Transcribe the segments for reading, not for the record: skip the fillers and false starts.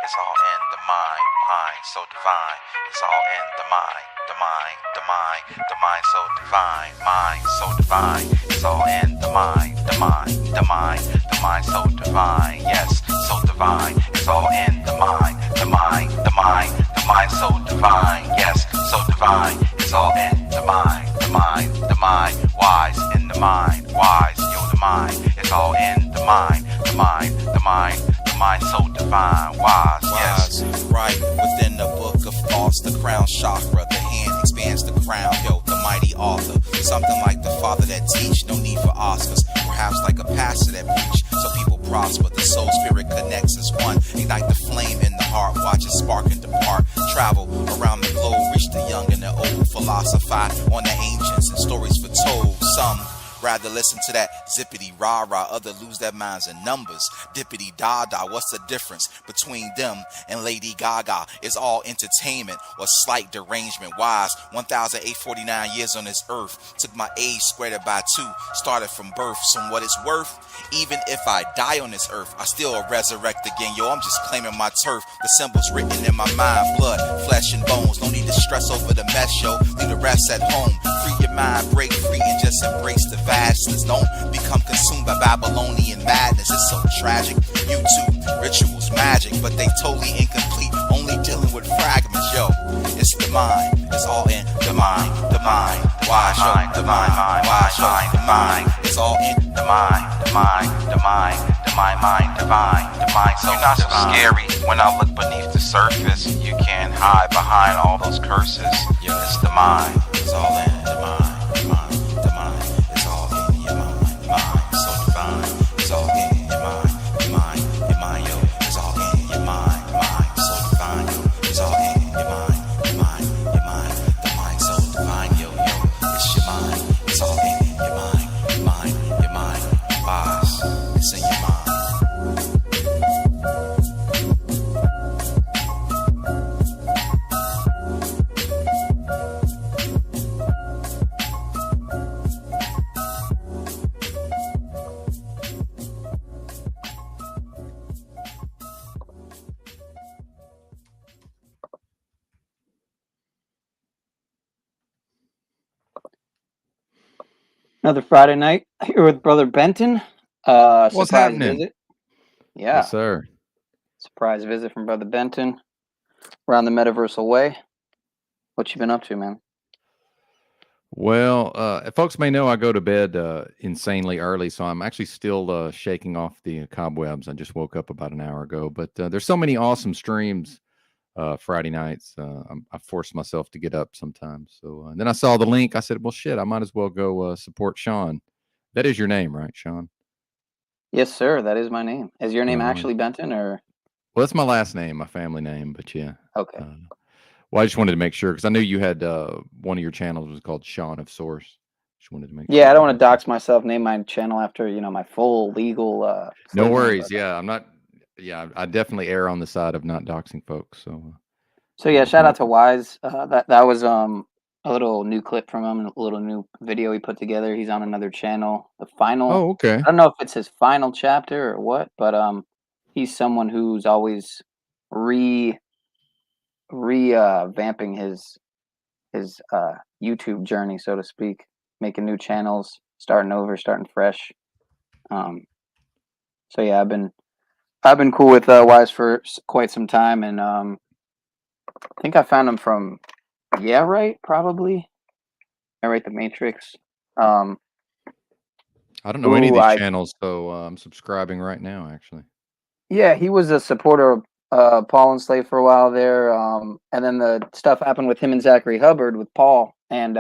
It's all in the mind, mind so divine. It's all in the mind, the mind, the mind, the mind so divine, mind so divine. It's all in the mind, the mind, the mind, the mind so divine. Yes, so divine. It's all in the mind, the mind, the mind, the mind so divine. Yes, so divine. It's all in the mind, the mind, the mind. Wise in the mind, wise, yo, the mind. It's all in the mind, the mind, the mind, the mind so divine. Wise, yes. Right within the book of thoughts, the crown chakra, the hand expands the crown, yo, the mighty author. Something like the father that teach, no need for Oscars. Perhaps like a pastor that preach, so people prosper. The soul spirit connects as one. Ignite the flame in the heart, watch it spark and depart. Travel around the globe, reach the young and the old. Philosophize on the ancients and stories foretold. Some rather listen to that zippity rah rah, other lose their minds in numbers. Dippity da da, what's the difference between them and Lady Gaga? It's all entertainment or slight derangement. Wise, 1,849 years on this earth. Took my age, squared it by 2. Started from birth, so what it's worth. Even if I die on this earth, I still resurrect again. Yo, I'm just claiming my turf. The symbols written in my mind, blood, flesh and bones. No need to stress over the mess, yo. Leave the rest at home. Free your mind, break free and just embrace the vastness. Don't become consumed by Babylonian madness. It's so tragic. YouTube rituals, magic, but they totally incomplete. Only dealing with fragments, yo. It's the mind. It's all in the mind. The mind. Why show the mind? Why show the mind? It's all in the mind, the mind, the mind, the mind, divine, the mind so you're not so scary. When I look beneath the surface, you can't hide behind all those curses. Yeah, it's the mind. It's all in the mind, the mind, the mind. It's all in your mind, mind so divine. It's all in your mind, your mind, yo. It's all in your mind, mind so divine, yo. It's all in your mind, your mind, your mind, the mind so divine, yo, yo. It's your mind. It's all in your mind, your mind, wise. It's in your mind. Another Friday night here with Brother Benton. What's Surprise happening? visit. Yeah, Yes, sir. surprise visit from Brother Benton around the metaversal way. What you been up to, man? Well, folks may know I go to bed insanely early, so I'm actually still shaking off the cobwebs. I just woke up about an hour ago, but there's so many awesome streams Friday nights. I force myself to get up sometimes. So then I saw the link. I said, well, shit, I might as well go support Sean. That is your name, right, Sean? Yes, sir. That is my name. Is your name Right on. actually Benton or? Well, that's my last name, my family name, but yeah. Okay. Well, I just wanted to make sure because I knew you had one of your channels was called Sean of Source. Just wanted to make sure. Yeah, I don't want to dox myself. Name my channel after my full legal. No full worries. name, Yeah, I'm not. Yeah, I definitely err on the side of not doxing folks. So yeah, shout out to Wise. That was a little new clip from him, a little new video he put together. He's on another channel. The final. Oh, okay. I don't know if it's his final chapter or what, but he's someone who's always vamping his YouTube journey, so to speak, making new channels, starting over, starting fresh. So yeah, I've been cool with Wise for quite some time, and I think I found him from probably. The Matrix. I don't know any of these channels, so I'm subscribing right now, actually. Yeah, he was a supporter of Paul and Slave for a while there, and then the stuff happened with him and Zachary Hubbard with Paul, and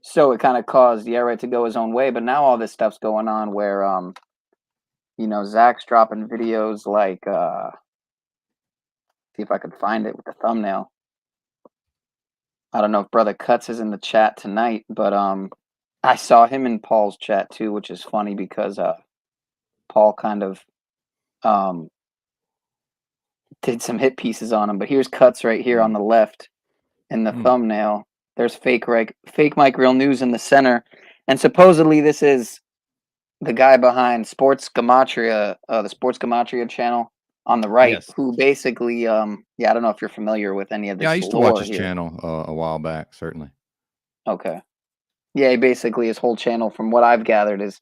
so it kind of caused to go his own way. But now all this stuff's going on where Zach's dropping videos like see if I could find it with the thumbnail. I don't know if Brother Cuts is in the chat tonight, but I saw him in Paul's chat too, which is funny because Paul kind of did some hit pieces on him. But here's Cuts right here on the left in the thumbnail. There's fake Mike Real News in the center, and supposedly this is the guy behind Sports Gematria, the Sports Gematria channel on the right, Yes. who basically, I don't know if you're familiar with any of this Yeah, I used to watch lore his here. channel a while back, certainly. Okay. Yeah, basically his whole channel, from what I've gathered, is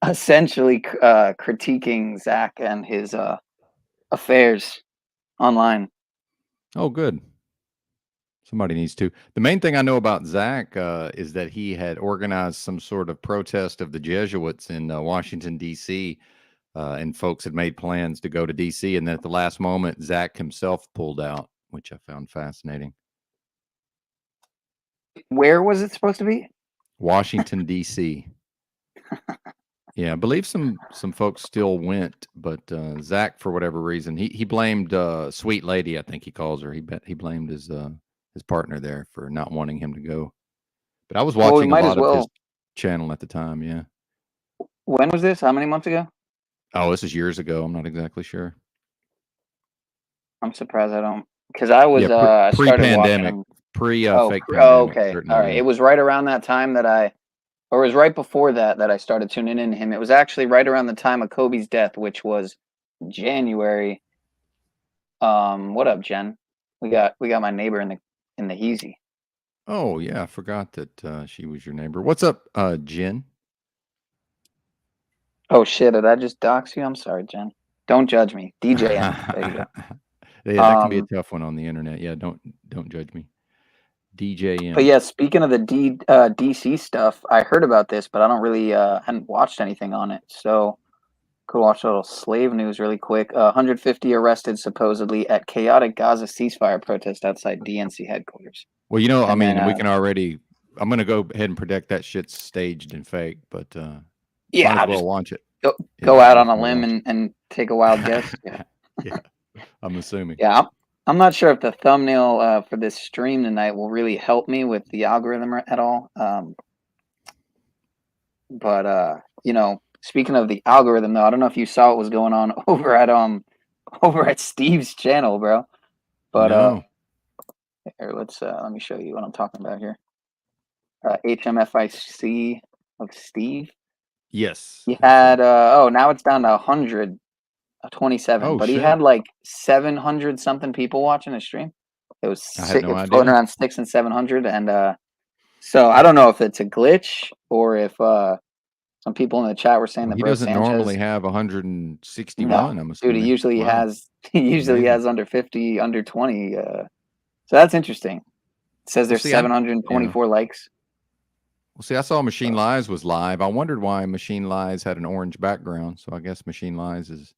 essentially critiquing Zach and his affairs online. Oh, good. Somebody needs to. The main thing I know about Zach is that he had organized some sort of protest of the Jesuits in Washington, D.C., and folks had made plans to go to D.C., and then at the last moment, Zach himself pulled out, which I found fascinating. Where was it supposed to be? Washington, D.C. Yeah, I believe some folks still went, but Zach, for whatever reason, he blamed Sweet Lady, I think he calls her. He blamed his partner there for not wanting him to go. But I was Well, we watching a might as lot of his well. channel at the time. Yeah. When was this? How many months ago? Oh, this is years ago. I'm not exactly sure. I'm surprised I don't, because I was Yeah, I started watching pre-pandemic, him. fake Oh, pandemic. okay. Certainly, All right. yeah. It was right around that time that or it was right before that I started tuning in to him. It was actually right around the time of Kobe's death, which was January. What up, Jen? We got my neighbor in the Heezy. Oh yeah, I forgot that she was your neighbor. What's up, Jen? Oh shit! Did I just dox you? I'm sorry, Jen. Don't judge me. DJN. There you go. Yeah, that can be a tough one on the internet. Yeah, don't judge me. DJM. But yeah, speaking of the DC stuff, I heard about this, but I don't really hadn't watched anything on it. So could watch a little slave news really quick. 150 arrested supposedly at chaotic Gaza ceasefire protest outside DNC headquarters. Well, you know, And I mean, then, we can already. I'm gonna go ahead and predict that shit's staged and fake, but yeah, might I'll as well just launch it. go out on a limb and take a wild guess. Yeah. Yeah, I'm assuming. Yeah, I'm not sure if the thumbnail for this stream tonight will really help me with the algorithm at all. But you know, speaking of the algorithm, though, I don't know if you saw what was going on over at Steve's channel, bro. But No. here, let me show you what I'm talking about here. HMFIC of Steve. Yes. He had now it's down to 127, Oh, but he shit. had like 700 something people watching his stream. It was I had no floating idea. around 600 and 700, and so I don't know if it's a glitch or if some people in the chat were saying that He Bro doesn't Sanchez normally have 161. No, I'm dude, assuming. he usually Wow. Amazing. has under 50, under 20. So that's interesting. It says there's see, 724 likes. Well, see, I saw Machine Lies was live. I wondered why Machine Lies had an orange background. So I guess Machine Lies is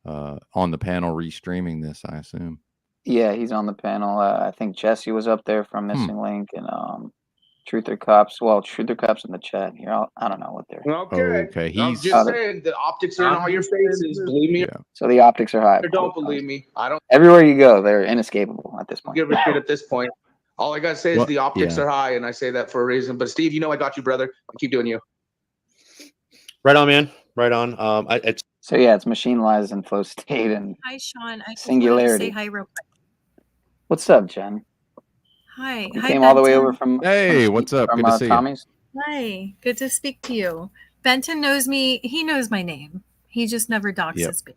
on the panel restreaming this, I assume. Yeah, he's on the panel. I think Jesse was up there from Missing Link and Truth or Cops. Well, Truth or Cops in the chat here. I don't know what they're. Okay. Okay. I'm just saying the optics are in all your faces. Believe me Yeah. So the optics are high. or don't believe me. I don't Everywhere you go, they're inescapable at this point. give a shit at this point. All I gotta say is Well, the optics yeah. are high, and I say that for a reason. But Steve, you know I got you, brother. Keep doing you. Right on, man. Right on. So yeah, it's Machine Lies and Flow State and Hi, Sean. I just Singularity. wanted to say hi real quick. What's up, Jen? Hi. You Hi, came all the way Benton. over from Hey, what's up? From Good to see you. Tommy's. Hi. Good to speak to you. Benton knows me. He knows my name. He just never doxes me.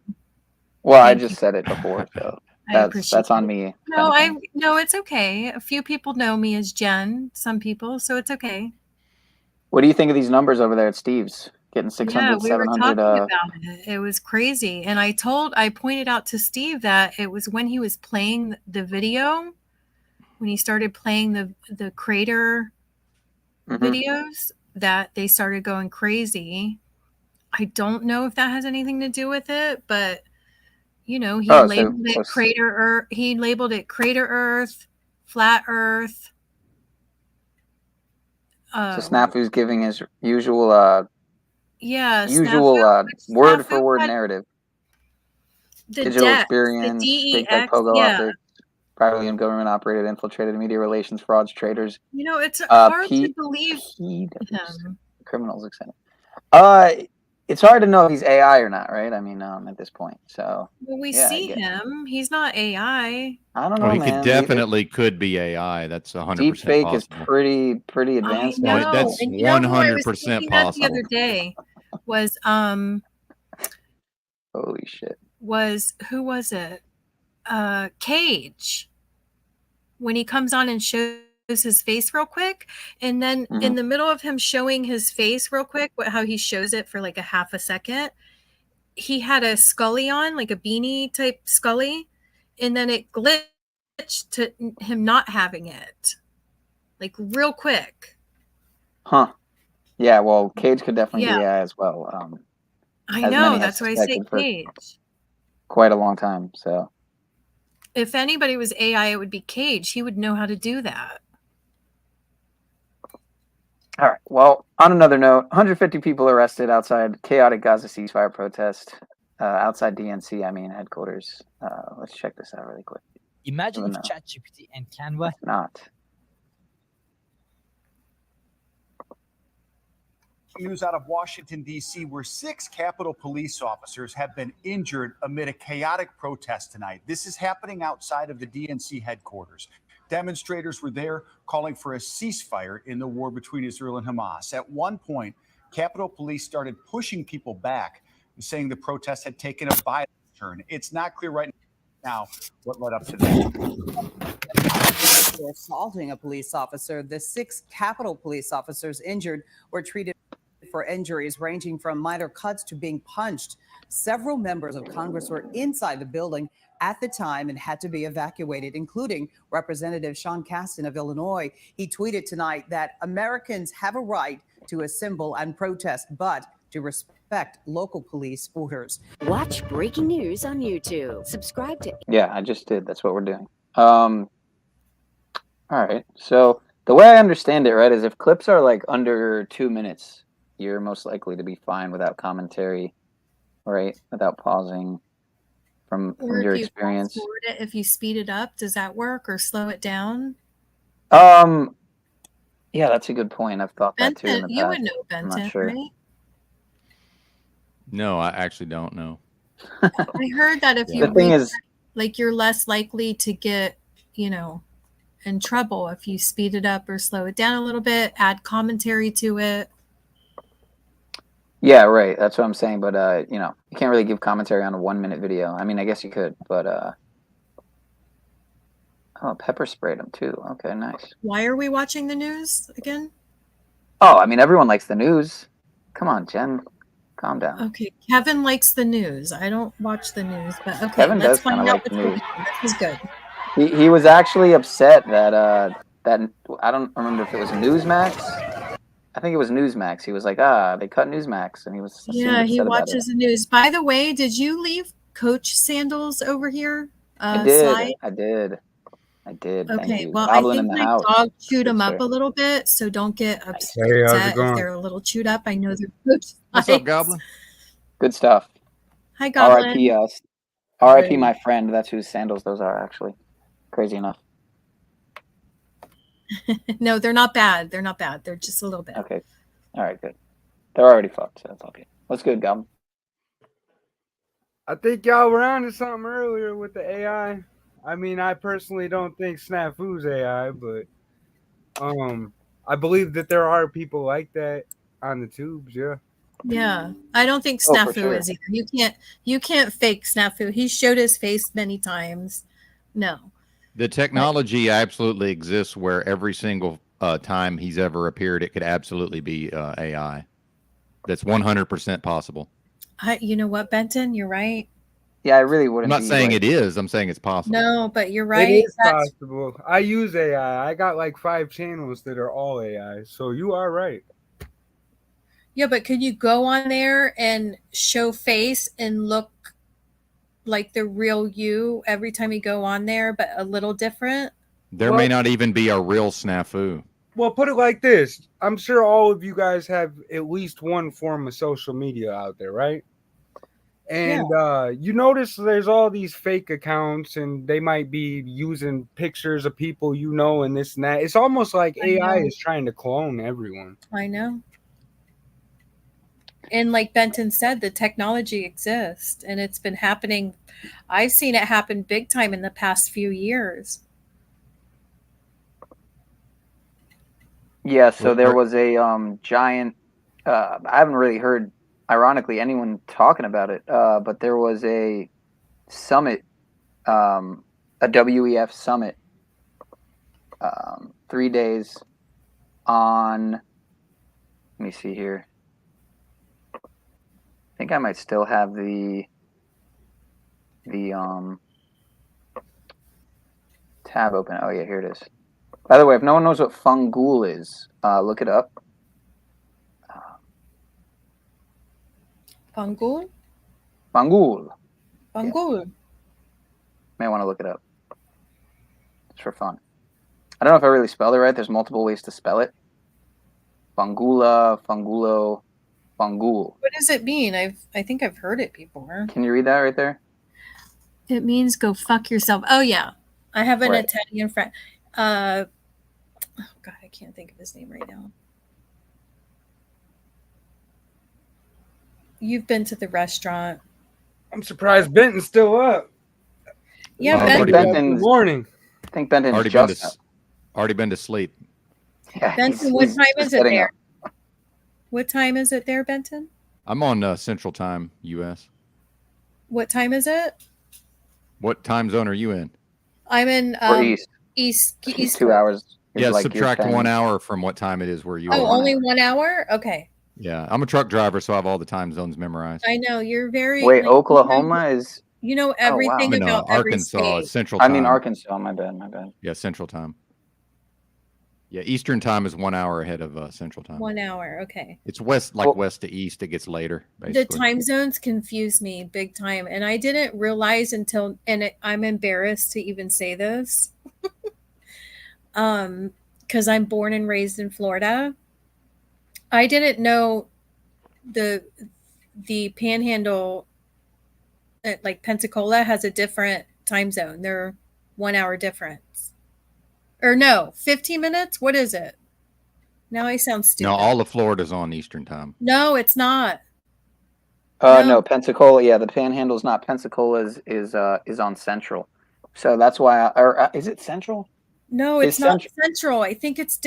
Well, I Thank just you. said it before, so I appreciate that's on it. me. No, it's okay. A few people know me as Jen. Some people, so it's okay. What do you think of these numbers over there at Steve's? Getting 600, Yeah, we were 700. talking about it. It was crazy, and I pointed out to Steve that it was when he was playing the video, when he started playing the crater videos, that they started going crazy. I don't know if that has anything to do with it, but you know, he labeled it Crater Earth. He labeled it Crater Earth, Flat Earth. So Snafu's giving his usual word for word narrative. Digital experience, big tech, pogo optics, privately and government operated, infiltrated media relations, frauds, traders. You know, it's hard to believe him. Criminals, etc. It's hard to know if he's AI or not, right? I mean, at this point. So well, we see him. He's not AI. I don't know, he man. could be AI. That's 100% deep fake possible. is pretty advanced. I know. No, that's and you know 100% possible. possible. The other day was holy shit. was, who was it? Cage. When he comes on and shows his face real quick, and then in the middle of him showing his face real quick, how he shows it for like a half a second, he had a Scully on, like a beanie type Scully, and then it glitched to him not having it, like real quick. Huh. Yeah, well, Cage could definitely be Yeah. AI as well. I as know, many have that's why I say suspected for Cage. quite a long time. So If anybody was AI, it would be Cage. He would know how to do that. all right. Well, on another note, 150 people arrested outside chaotic Gaza ceasefire protest outside DNC, headquarters. Let's check this out really quick. Imagine if No. ChatGPT and Canva. Not. News out of Washington, D.C., where 6 Capitol police officers have been injured amid a chaotic protest tonight. This is happening outside of the DNC headquarters. Demonstrators were there calling for a ceasefire in the war between Israel and Hamas. At one point, Capitol Police started pushing people back, saying the protest had taken a violent turn. It's not clear right now what led up to that. For assaulting a police officer, the 6 Capitol police officers injured were treated for injuries ranging from minor cuts to being punched. Several members of Congress were inside the building at the time and had to be evacuated, including Representative Sean Casten of Illinois. He tweeted tonight that Americans have a right to assemble and protest, but to respect local police orders. Watch breaking news on YouTube. Subscribe to. Yeah, I just did. That's what we're doing. All right. So the way I understand it, right, is if clips are like under 2 minutes, you're most likely to be fine without commentary, right? Without pausing from your experience. If you speed it up, does that work, or slow it down? Yeah, that's a good point. I've thought that too in Benton, the you past. would know I'm Benton, not sure. right? No, I actually don't know. I heard that if you The thing read, is, like, you're less likely to get, in trouble if you speed it up or slow it down a little bit, add commentary to it. yeah, right. That's what I'm saying. But you can't really give commentary on a 1 minute video. I mean, I guess you could, but oh, pepper sprayed him too. Okay, nice. Why are we watching the news again? Oh, I mean, everyone likes the news. Come on, Jen, calm down. Okay, Kevin likes the news. I don't watch the news, but okay, Kevin let's does kinda find out like what's the going news. on. This is good. He was actually upset that that I don't remember if it was Newsmax. I think it was Newsmax. He was like, they cut Newsmax, and he was Yeah, he upset about watches the news. By the way, did you leave Coach sandals over here? I did. Slide? I did. Thank Okay, you. well, Goblin I in think the my house. dog chewed Good them up sir. a little bit, so don't get upset Hey, how's it if going? they're a little chewed up. I know they're Coach What's up, slides. Goblin? Good stuff. Hi, Goblin. R.I.P. us. R.I.P. Hey. my friend. That's whose sandals those are. Actually, crazy enough. No, they're not bad. They're not bad. They're just a little bit. Okay. All right. Good. They're already fucked. So that's okay. What's good, Goblin? I think y'all were on to something earlier with the AI. I mean, I personally don't think Snafu's AI, but I believe that there are people like that on the tubes. Yeah. Yeah, I don't think Oh, for Snafu sure. is either. You can't fake Snafu. He showed his face many times. No. The technology absolutely exists where every single time he's ever appeared, it could absolutely be AI. That's 100% possible. You know what, Benton? You're right. Yeah, I really I'm wouldn't. not be saying like, it is. I'm saying it's possible. No, but you're right. It is That's possible. I use AI. I got like 5 channels that are all AI. So you are right. Yeah, but could you go on there and show face and look like the real you every time you go on there, but a little different? There may not even be a real snafu. Well, put it like this. I'm sure all of you guys have at least one form of social media out there, right? And you notice there's all these fake accounts and they might be using pictures of people you know and this and that. It's almost like AI is trying to clone everyone. I know. And like Benton said, the technology exists and it's been happening. I've seen it happen big time in the past few years. Yeah, so there was a giant. I haven't really heard, ironically, anyone talking about it. But there was a summit, a WEF summit, 3 days on. Let me see here. I think I might still have the tab open. Oh yeah, here it is. By the way, if no one knows what FUNGOOL is, look it up. FUNGOOL? FUNGOOL. FUNGOOL. May want to look it up. It's for fun. I don't know if I really spelled it right. There's multiple ways to spell it. Fungula, Fungulo, FUNGOOL. What does it mean? I think I've heard it before. Can you read that right there? It means go fuck yourself. Oh yeah. I have an Right. Italian friend. Oh God, I can't think of his name right now. You've been to the restaurant. I'm surprised Benton's still up. Yeah, I think Benton. Benton's. Morning. I think Benton's Already been just to up. already been to sleep. Yeah, Benton, what he's time just is it getting there? up. What time is it there, Benton? I'm on Central Time, U.S. What time is it? What time zone are you in? I'm in Or east. East. 2 hours. is Yeah, like your subtract 1 10. hour from what time it is where you Oh, are. only 1 hour? Okay. Yeah, I'm a truck driver, so I have all the time zones memorized. I know you're very. Wait, like, Oklahoma is. You know Oh, wow. everything I'm in about every Arkansas, state. Central I Time. mean Arkansas. My bad. Yeah, Central Time. Yeah, Eastern Time is 1 hour ahead of Central Time. 1 hour. Okay. It's west, like west to east. It gets later, basically. The time zones confuse me big time, and I didn't realize until, I'm embarrassed to even say this, because I'm born and raised in Florida. I didn't know the Panhandle, like Pensacola, has a different time zone. They're 1 hour difference, or no, 15 minutes. What is it? Now I sound stupid. No, all of Florida's on Eastern Time. No, it's not. No, Pensacola. Yeah, the Panhandle's not. Pensacola is on Central, so that's why. Is it Central? No, it's not Central. I think it's.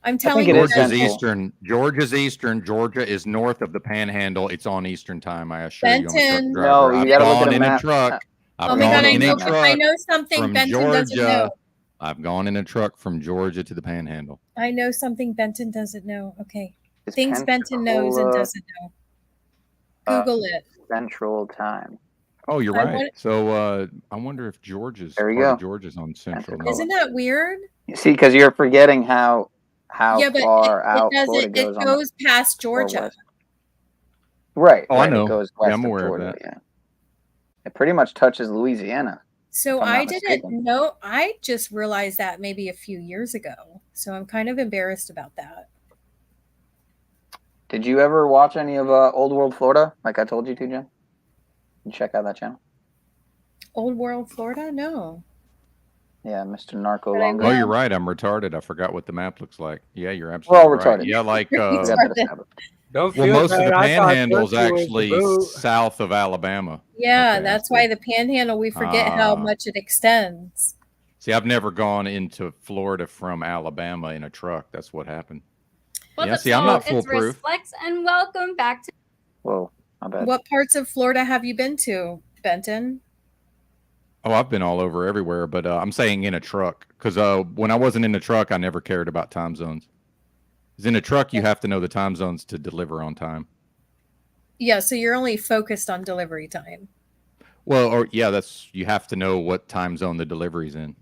I'm telling you, Georgia's Eastern. Georgia's Eastern. Georgia is north of the Panhandle. It's on Eastern Time. I assure you. I'm a truck Benton. driver. No, you I've gotta look gone at a in map. a truck. Oh I've my gone God, in a truck I know something from Benton doesn't Georgia. know. I've gone in a truck from Georgia to the Panhandle. I know something Benton doesn't know. Okay. Is Things Benton knows and Pensacola, doesn't know. Google it. Central Time. Oh, you're I right. want- So I wonder if Georgia's There you part of go. Georgia's on Central. Pensacola. Isn't that weird? You see, because you're forgetting how Yeah, but far it out Florida doesn't. goes. It goes past Georgia. west. Right. Oh, I right, know. It goes Yeah, west I'm of aware of Georgia. that. Yeah. It pretty much touches Louisiana. So if I'm I not didn't mistaken. know. I just realized that maybe a few years ago. So I'm kind of embarrassed about that. Did you ever watch any of Old World Florida? Like I told you to, Jen? You check out that channel. Old World Florida? No. Yeah, Mr. Narco But I Longo. Oh, will. you're right. I'm retarded. I forgot what the map looks like. Yeah, you're We're absolutely all right. retarded. Yeah, like We got that established. Don't well, feel most of bad. the I thought Panhandle's Turkey was the actually boot. south of Alabama. Yeah, Okay, I that's see. why the Panhandle. We forget how Ah. much it extends. See, I've never gone into Florida from Alabama in a truck. That's what happened. What's Yeah, up, see, I'm y'all? not It's foolproof. Flex, and welcome back to. Whoa, my bad. What parts of Florida have you been to, Benton? Oh, I've been all over everywhere, but I'm saying in a truck because when I wasn't in the truck, I never cared about time zones. Because in a truck, you have to know the time zones to deliver on time. Yeah, so you're only focused on delivery time. Well, or yeah, that's you have to know what time zone the delivery's in.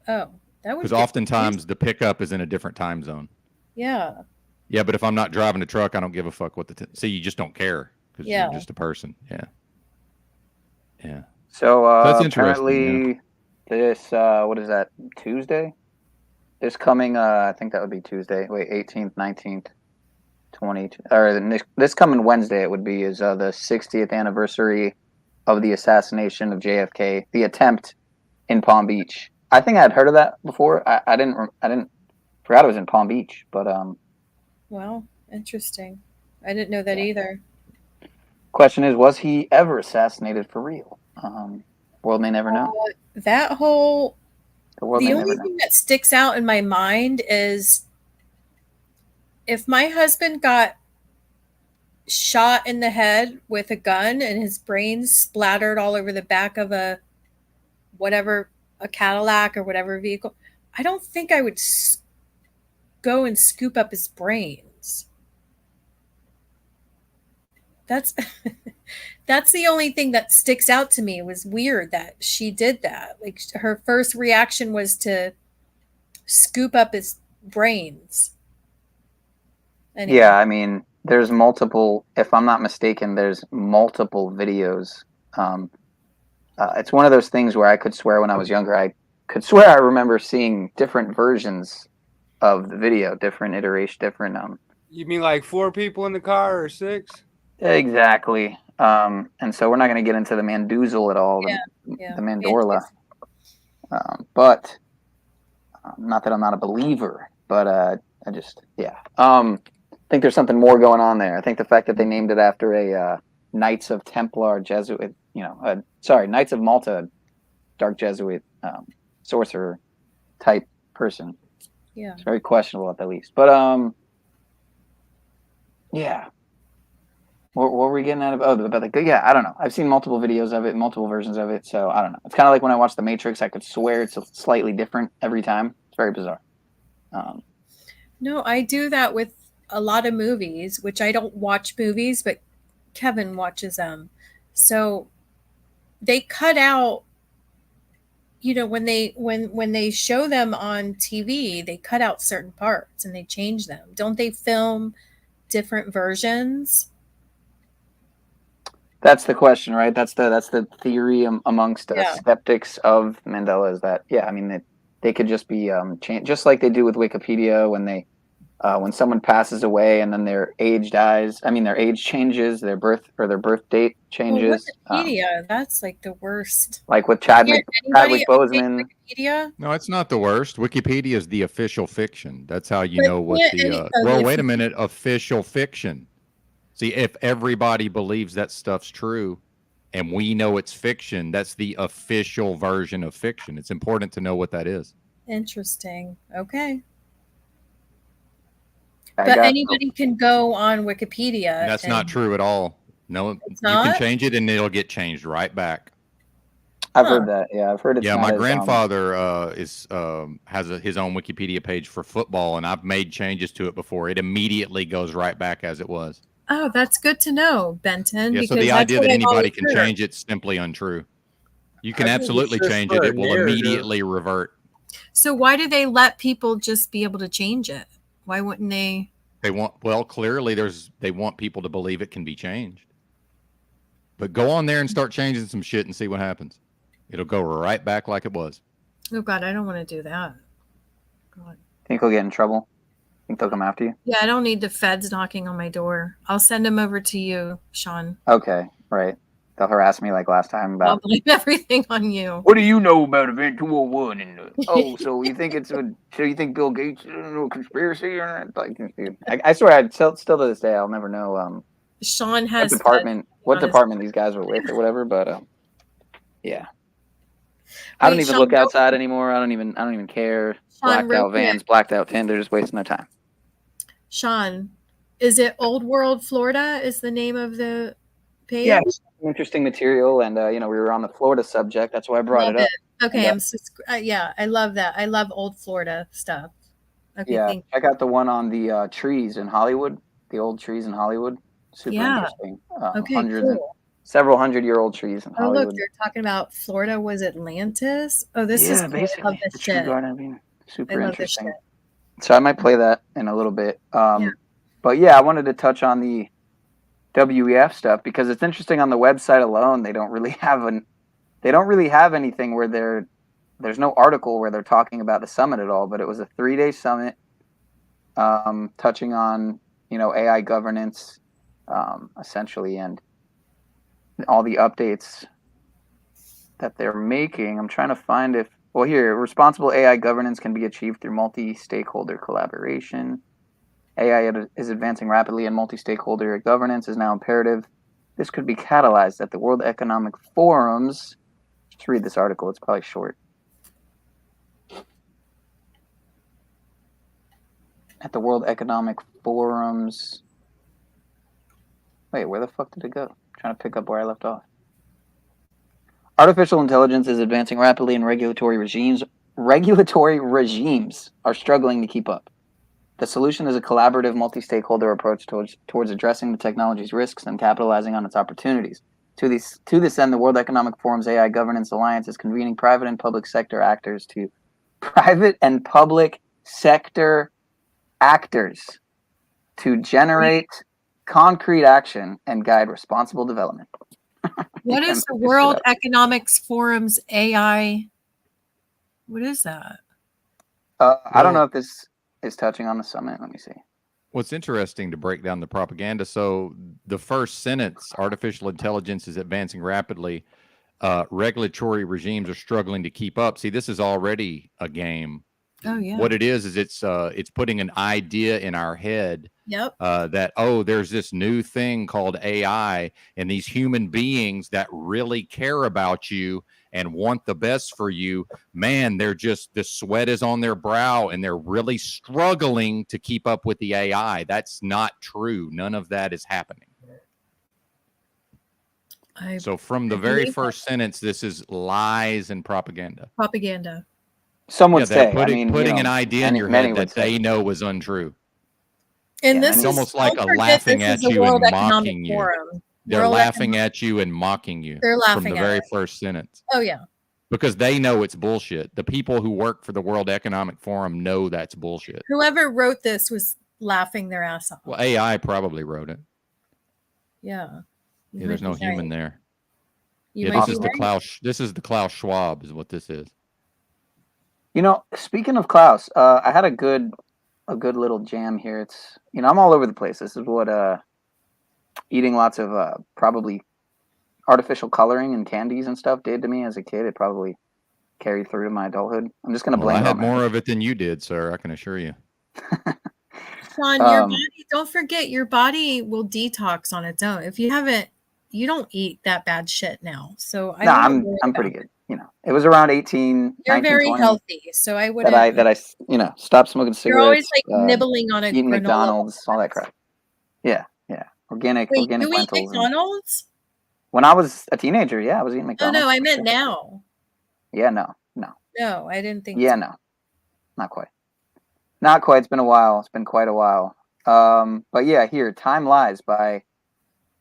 Oh, that would Because be oftentimes the pickup is in a different time zone. Yeah. Yeah, but if I'm not driving a truck, I don't give a fuck what see, you just don't care because Yeah. you're just a person. Yeah. Yeah. So That's interesting, apparently this what is that, Tuesday? This coming I think that would be Tuesday. Wait, 18th, 19th, 20 or this coming Wednesday it would be is the 60th anniversary of the assassination of JFK, the attempt in Palm Beach. I think I'd heard of that before. I didn't forgot it was in Palm Beach, but Well, interesting. I didn't know that either. question is, was he ever assassinated for real? World may never know. That whole The world the may only never know. thing that sticks out in my mind is if my husband got shot in the head with a gun and his brains splattered all over the back of a Cadillac or whatever vehicle, I don't think I would go and scoop up his brains. That's that's the only thing that sticks out to me. It was weird that she did that. Like, her first reaction was to scoop up his brains. Anyway. Yeah, I mean, there's multiple, if I'm not mistaken, there's multiple videos. It's one of those things where I could swear when I was younger, I could swear I remember seeing different versions of the video, different iteration, different. You mean like 4 people in the car or 6? Exactly. And so we're not going to get into the Mandoozle at all, the Mandorla. But not that I'm not a believer, but I just, I think there's something more going on there. I think the fact that they named it after a Knights of Templar Jesuit, Knights of Malta, dark Jesuit sorcerer type person. Yeah. It's very questionable at the least. But what were we getting at? I don't know. I've seen multiple videos of it, multiple versions of it, so I don't know. It's kind of like when I watched The Matrix. I could swear it's slightly different every time. It's very bizarre. No, I do that with a lot of movies, which I don't watch movies, but Kevin watches them. So they cut out, when they show them on TV, they cut out certain parts and they change them. Don't they film different versions? That's the question, right? That's the theory amongst skeptics of Mandela, is that they could just be changed, just like they do with Wikipedia when someone passes away and then their age changes, their birth date changes. Wikipedia, that's like the worst. Like with Chadwick Boseman. Wikipedia? No, it's not the worst. Wikipedia is the official fiction. That's how you know what the. Wait a minute. Official fiction. See, if everybody believes that stuff's true, and we know it's fiction, that's the official version of fiction. It's important to know what that is. Interesting. Okay. But anybody can go on Wikipedia. That's not true at all. No, you can change it and it'll get changed right back. I've heard that. Yeah, I've heard it. Yeah, my grandfather has his own Wikipedia page for football, and I've made changes to it before. It immediately goes right back as it was. Oh, that's good to know, Benton. Yeah, so the idea that anybody can change it's simply untrue. You can absolutely change it. It will immediately revert. So why do they let people just be able to change it? Why wouldn't they? Clearly they want people to believe it can be changed. But go on there and start changing some shit and see what happens. It'll go right back like it was. Oh God, I don't want to do that. God. Think he'll get in trouble? Think they'll come after you? Yeah, I don't need the feds knocking on my door. I'll send them over to you, Sean. Okay, right. They'll harass me like last time about. I'll blame everything on you. What do you know about Event 201? And so you think you think Bill Gates is a conspiracy or not? Like, I swear, still to this day, I'll never know. Sean has what department these guys were with or whatever, but yeah. I don't even look outside anymore. I don't even care. Blacked out vans, blacked out tent. They're just wasting their time. Sean, is it Old World Florida? Is the name of the page? Yeah, interesting material, and we were on the Florida subject. That's why I brought it up. Okay, I love that. I love old Florida stuff. Okay, yeah, I got the one on the trees in Hollywood, the old trees in Hollywood. Super interesting. Several 100-year-old trees in Hollywood. Oh, look, you're talking about Florida was Atlantis. Oh, this is cool. Basically, I love this shit. Super interesting. So I might play that in a little bit. But yeah, I wanted to touch on the WEF stuff because it's interesting. On the website alone, they don't really have anything where there's no article where they're talking about the summit at all. But it was a 3-day summit, touching on AI governance, essentially, and all the updates that they're making. I'm trying to find responsible AI governance can be achieved through multi-stakeholder collaboration. AI is advancing rapidly, and multi-stakeholder governance is now imperative. This could be catalyzed at the World Economic Forums. Let's read this article. It's probably short. At the World Economic Forums. Wait, where the fuck did it go? I'm trying to pick up where I left off. Artificial intelligence is advancing rapidly, and regulatory regimes are struggling to keep up. The solution is a collaborative, multi-stakeholder approach towards addressing the technology's risks and capitalizing on its opportunities. To this end, the World Economic Forum's AI Governance Alliance is convening private and public sector actors to generate concrete action and guide responsible development. What is the World Economics Forum's AI? What is that? I don't know if this is touching on the summit. Let me see. What's interesting to break down the propaganda. So the first sentence, artificial intelligence is advancing rapidly. Regulatory regimes are struggling to keep up. See, this is already a game. Oh yeah. What it is it's putting an idea in our head. Yep. That, there's this new thing called AI, and these human beings that really care about you and want the best for you, man, they're just, the sweat is on their brow and they're really struggling to keep up with the AI. That's not true. None of that is happening. So from the very first sentence, this is lies and propaganda. Propaganda. Some would say, putting an idea in your head that they know was untrue. And this it's is almost like a laughing at you and mocking you. They're laughing at you and mocking you. They're laughing from the very first sentence. Oh yeah. Because they know it's bullshit. The people who work for the World Economic Forum know that's bullshit. Whoever wrote this was laughing their ass off. Well, AI probably wrote it. Yeah. There's no human there. This is the Klaus Schwab is what this is. Speaking of Klaus, I had a good little jam here. It's, I'm all over the place. This is what eating lots of probably artificial coloring and candies and stuff did to me as a kid. It probably carried through to my adulthood. I'm just going to blame I had more of it than you did, sir. I can assure you. Sean, your body, don't forget, your body will detox on its own. If you haven't, you don't eat that bad shit now. So I'm pretty good. It was around 18. You're 19, very 20 healthy, so I would. That I stopped smoking cigarettes. You're always nibbling on a eating granola. McDonald's, all that crap. Yeah. Organic. Wait, organic you eat lentils. McDonald's? When I was a teenager, I was eating Oh McDonald's. no, I meant now. Yeah, no. No, I didn't think. Yeah, so. no, not quite. Not quite. It's been a while. It's been quite a while. But yeah, here, Time Lies by.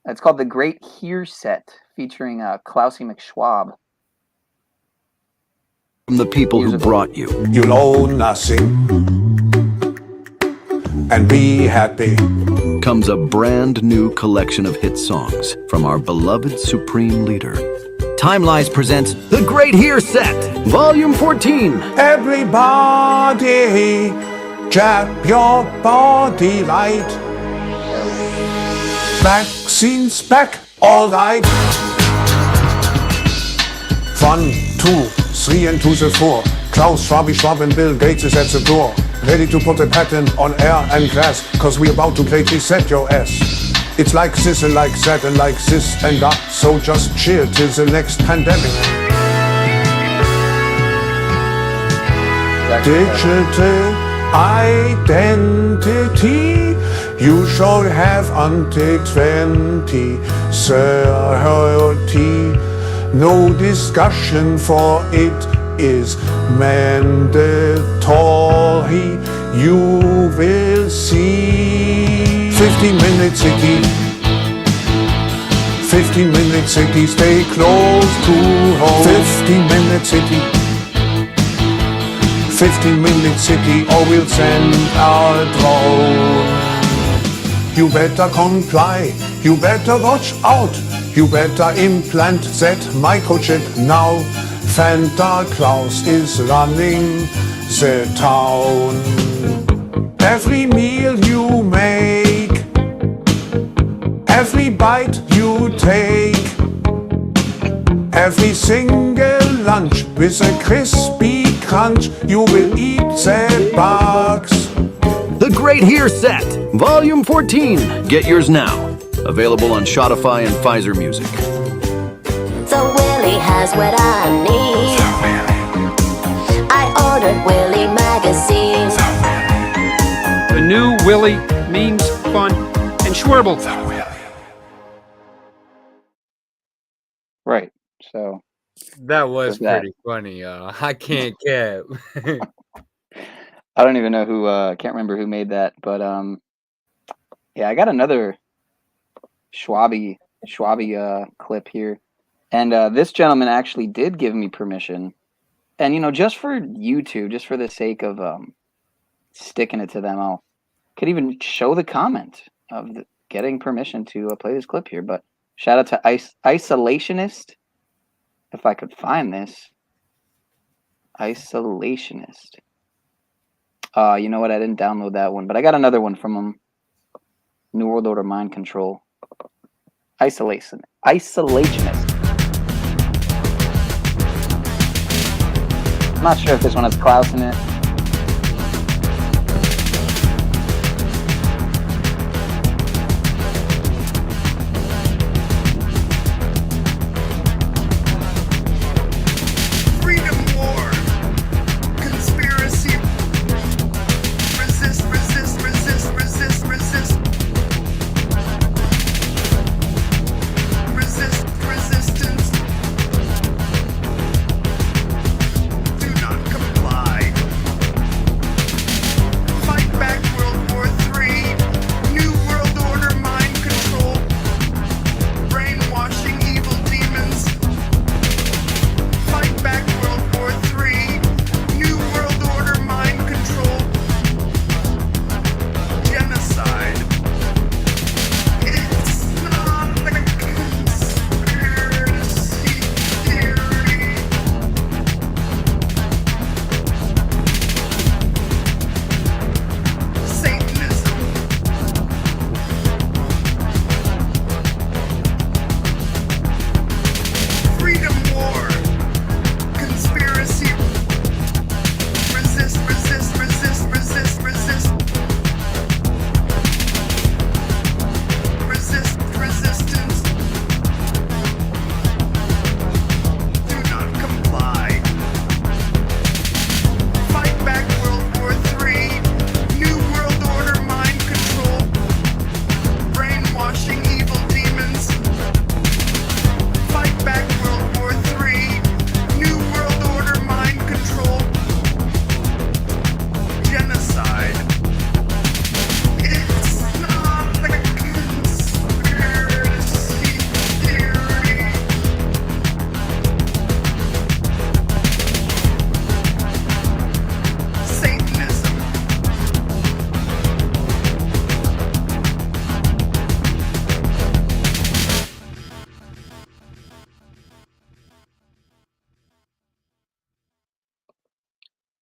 It's called The Great Here Set, featuring Klausy McSchwab. From the people who brought you. You'll own nothing and be happy. Comes a brand new collection of hit songs from our beloved Supreme Leader. Time Lies presents The Great Here Set, Volume 14. Everybody, jab your body light. Vaccines back, all right. 1, 2, 3 and to the 4. Klaus Schwab and Bill Gates is at the door. Ready to put a patent on air and glass, cause we about to greatly set your ass. It's like this and like that and like this and that, so just chill till the next pandemic. Digital identity, you should have until 2030. No discussion, for it is mandatory. You will see 15-minute city. 15-minute city, stay close to home. 15-minute city. 15-minute city, or we'll send our drone. You better comply. You better watch out. You better implant that microchip now. Santa Claus is running the town. Every meal you make, every bite you take, every single lunch with a crispy crunch, you will eat the bugs. The Great Here Set, Volume 14. Get yours now. Available on Shoutify and Pfizer Music. So Willie has what I need. I ordered Willie magazine. The new Willie means fun and schwerble. Right. So that was there's that. pretty funny. I can't cap. I don't even know who. Can't remember who made that, but yeah, I got another Schwabi clip here, and this gentleman actually did give me permission, and just for YouTube, just for the sake of sticking it to them, I could even show the comment of getting permission to play this clip here. But shout out to Isolationist, if I could find this. Isolationist. You know what? I didn't download that one, but I got another one from him. New World Order Mind Control. Isolationist. I'm not sure if this one has Klaus in it.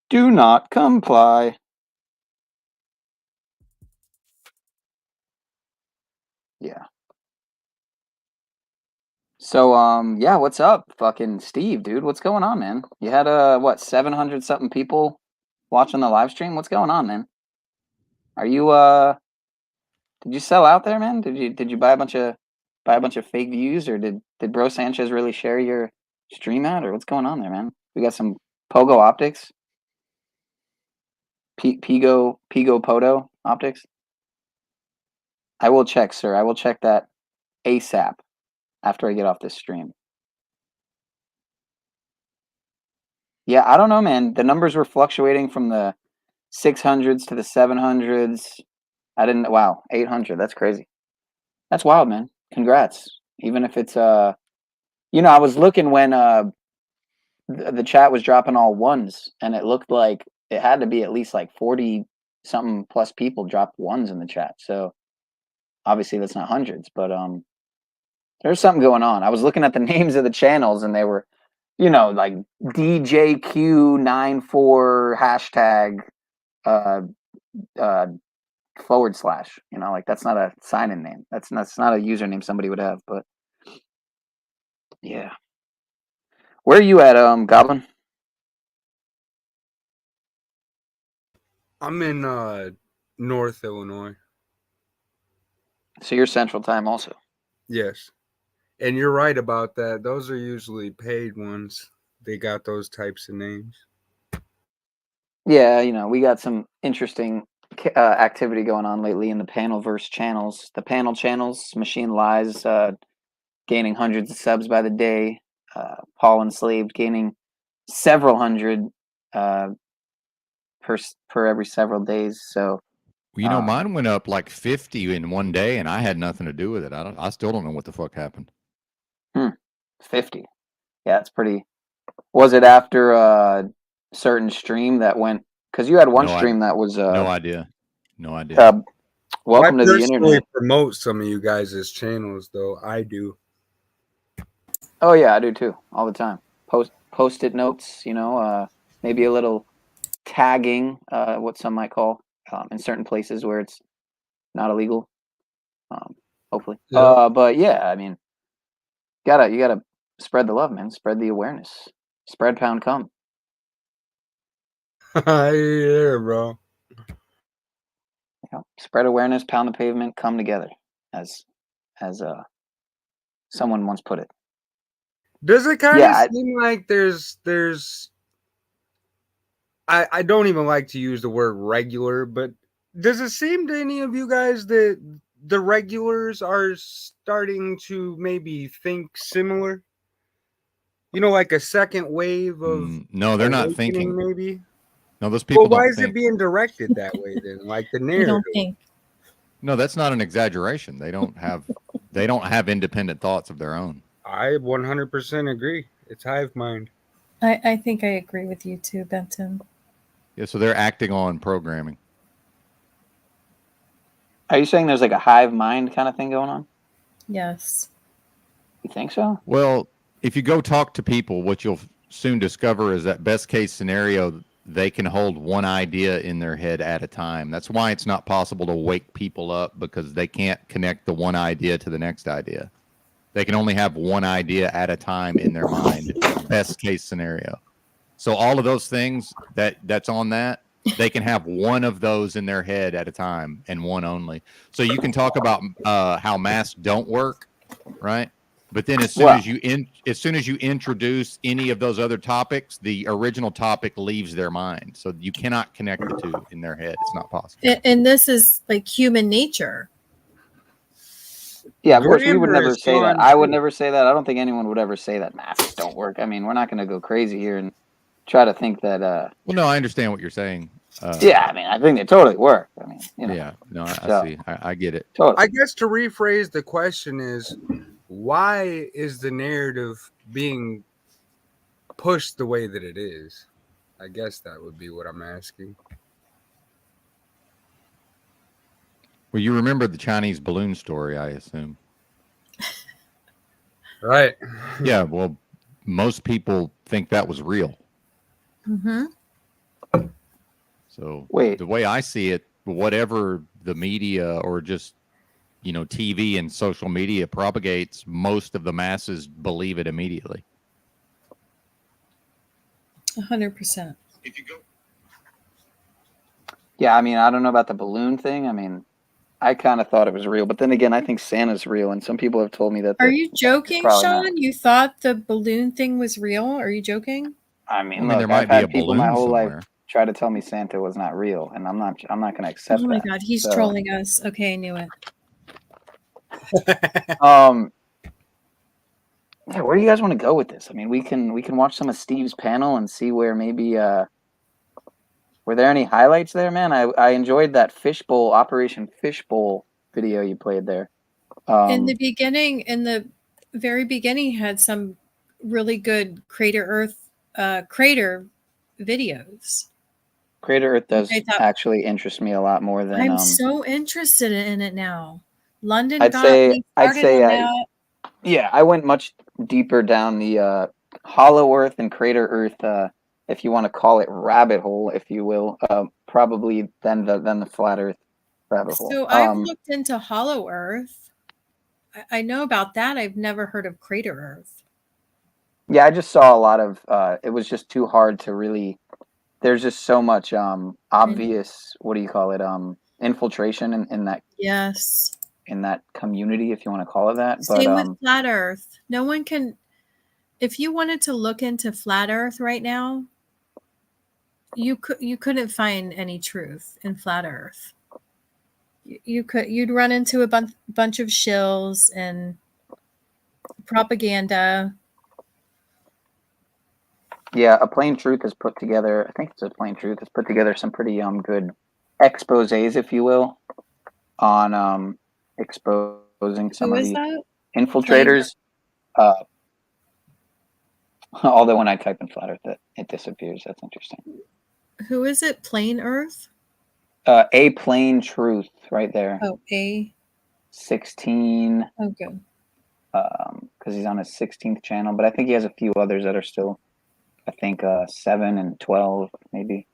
Do not comply. Yeah. So, yeah, what's up, fucking Steve, dude? What's going on, man? You had, what, 700 something people watching the live stream? What's going on, man? Are you, did you sell out there, man? Did you buy a bunch of fake views, or did Bro Sanchez really share your stream out, or what's going on there, man? We got some Pogo optics. Pigo Poto optics. I will check, sir. I will check that ASAP after I get off this stream. Yeah, I don't know, man. The numbers were fluctuating from the 600s to the 700s. Wow, 800. That's crazy. That's wild, man. Congrats. Even if it's, I was looking when the chat was dropping all ones, and it looked like it had to be at least like 40 something plus people dropped ones in the chat. So obviously that's not hundreds, but there's something going on. I was looking at the names of the channels, and they were, like DJQ94 hashtag / like that's not a sign-in name. That's not a username somebody would have, but yeah. Where are you at, Goblin? I'm in North Illinois. So you're Central Time also. Yes. And you're right about that. Those are usually paid ones. They got those types of names. Yeah, we got some interesting activity going on lately in the Panelverse channels. The panel channels, Machine Lies gaining hundreds of subs by the day. Paul Enslaved gaining several hundred per every several days. So, mine went up like 50 in one day, and I had nothing to do with it. I still don't know what the fuck happened. 50. Yeah, it's pretty. Was it after a certain stream that went? Because you had one stream that was. No idea. No idea. Welcome to the internet. I promote some of you guys' channels, though. I do. Oh yeah, I do too, all the time. Post-it notes, maybe a little tagging, what some might call, in certain places where it's not illegal. Hopefully. Yeah. But yeah, I mean, you gotta spread the love, man. Spread the awareness. Spread, pound, come. Yeah, bro. Spread awareness, pound the pavement, come together, as someone once put it. Does it kind of seem like there's I don't even like to use the word regular, but does it seem to any of you guys that the regulars are starting to maybe think similar? Like a second wave of no, they're not thinking. Maybe. No, those people. Well, why don't is think. it being directed that way then? Like the narrative. I don't think. No, that's not an exaggeration. They don't have independent thoughts of their own. I 100% agree. It's hive mind. I think I agree with you too, Benton. Yeah, so they're acting on programming. Are you saying there's like a hive mind kind of thing going on? Yes. You think so? Well, if you go talk to people, what you'll soon discover is that best case scenario, they can hold one idea in their head at a time. That's why it's not possible to wake people up, because they can't connect the one idea to the next idea. They can only have one idea at a time in their mind, best case scenario. So all of those things that's on that, they can have one of those in their head at a time, and one only. So you can talk about how masks don't work, right? But then as soon as you introduce any of those other topics, the original topic leaves their mind. So you cannot connect the two in their head. It's not possible. And this is like human nature. Yeah, of course, we would never say that. I would never say that. I don't think anyone would ever say that masks don't work. I mean, we're not going to go crazy here and try to think that. Well, no, I understand what you're saying. Yeah, I mean, I think they totally work. I mean, Yeah, no, I see. I get it. Totally. I guess to rephrase the question is, why is the narrative being pushed the way that it is? I guess that would be what I'm asking. Well, you remember the Chinese balloon story, I assume. Right. Yeah, well, most people think that was real. Mm-hmm. So the way I see it, whatever the media or just, TV and social media propagates, most of the masses believe it immediately. 100%. Yeah, I mean, I don't know about the balloon thing. I mean, I kind of thought it was real, but then again, I think Santa's real, and some people have told me that. Are you joking, probably Sean? not. You thought the balloon thing was real? Are you joking? I mean, I mean, look, there might I've be a had people balloon my whole somewhere. life try to tell me Santa was not real, and I'm not going to accept that. Oh my God, he's trolling us. Okay, I knew it. Yeah, where do you guys want to go with this? I mean, we can watch some of Steve's panel and see where maybe were there any highlights there, man? I enjoyed that fishbowl, Operation Fishbowl video you played there. In the very beginning, had some really good crater videos. Crater Earth does actually interest me a lot more than I'm so interested in it now. London I'd got say me started on that. Yeah, I went much deeper down the Hollow Earth and Crater Earth, if you want to call it rabbit hole, if you will, probably than the flat Earth rabbit hole. So I've looked into Hollow Earth. I know about that. I've never heard of Crater Earth. Yeah, I just saw a lot of. It was just too hard to really. There's just so much obvious. What do you call it? Infiltration in that. Yes. In that community, if you want to call it that. Same with flat Earth. No one can. If you wanted to look into flat Earth right now, you couldn't find any truth in flat Earth. You'd run into a bunch of shills and propaganda. Yeah, A Plain Truth has put together, I think it's A Plain Truth, has put together some pretty good exposés, if you will, on exposing some Who of is the that? infiltrators. Although when I type in flat earth, it disappears. That's interesting. Who is it? Plain Earth? A Plain Truth, right there. Oh, 16. Oh, good. Because he's on his 16th channel, but I think he has a few others that are still, I think 7 and 12 maybe.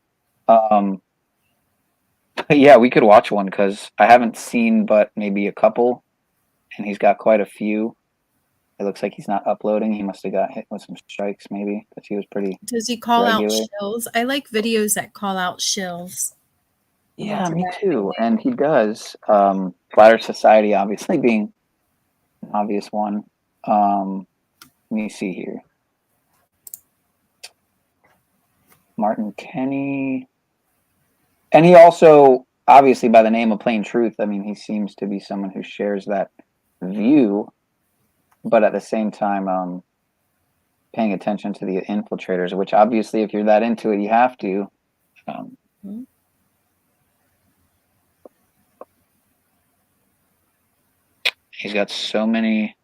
Yeah, we could watch one because I haven't seen but maybe a couple, and he's got quite a few. It looks like he's not uploading. He must have got hit with some strikes maybe because he was pretty Does he call regular. out shills? I like videos that call out shills. Yeah, me too. And he does. Flat Earth Society obviously being an obvious one. Let me see here. Martin Kenny. And he also, obviously by the name of Plain Truth, I mean, he seems to be someone who shares that view, but at the same time, paying attention to the infiltrators, which obviously if you're that into it, you have to. He's got so many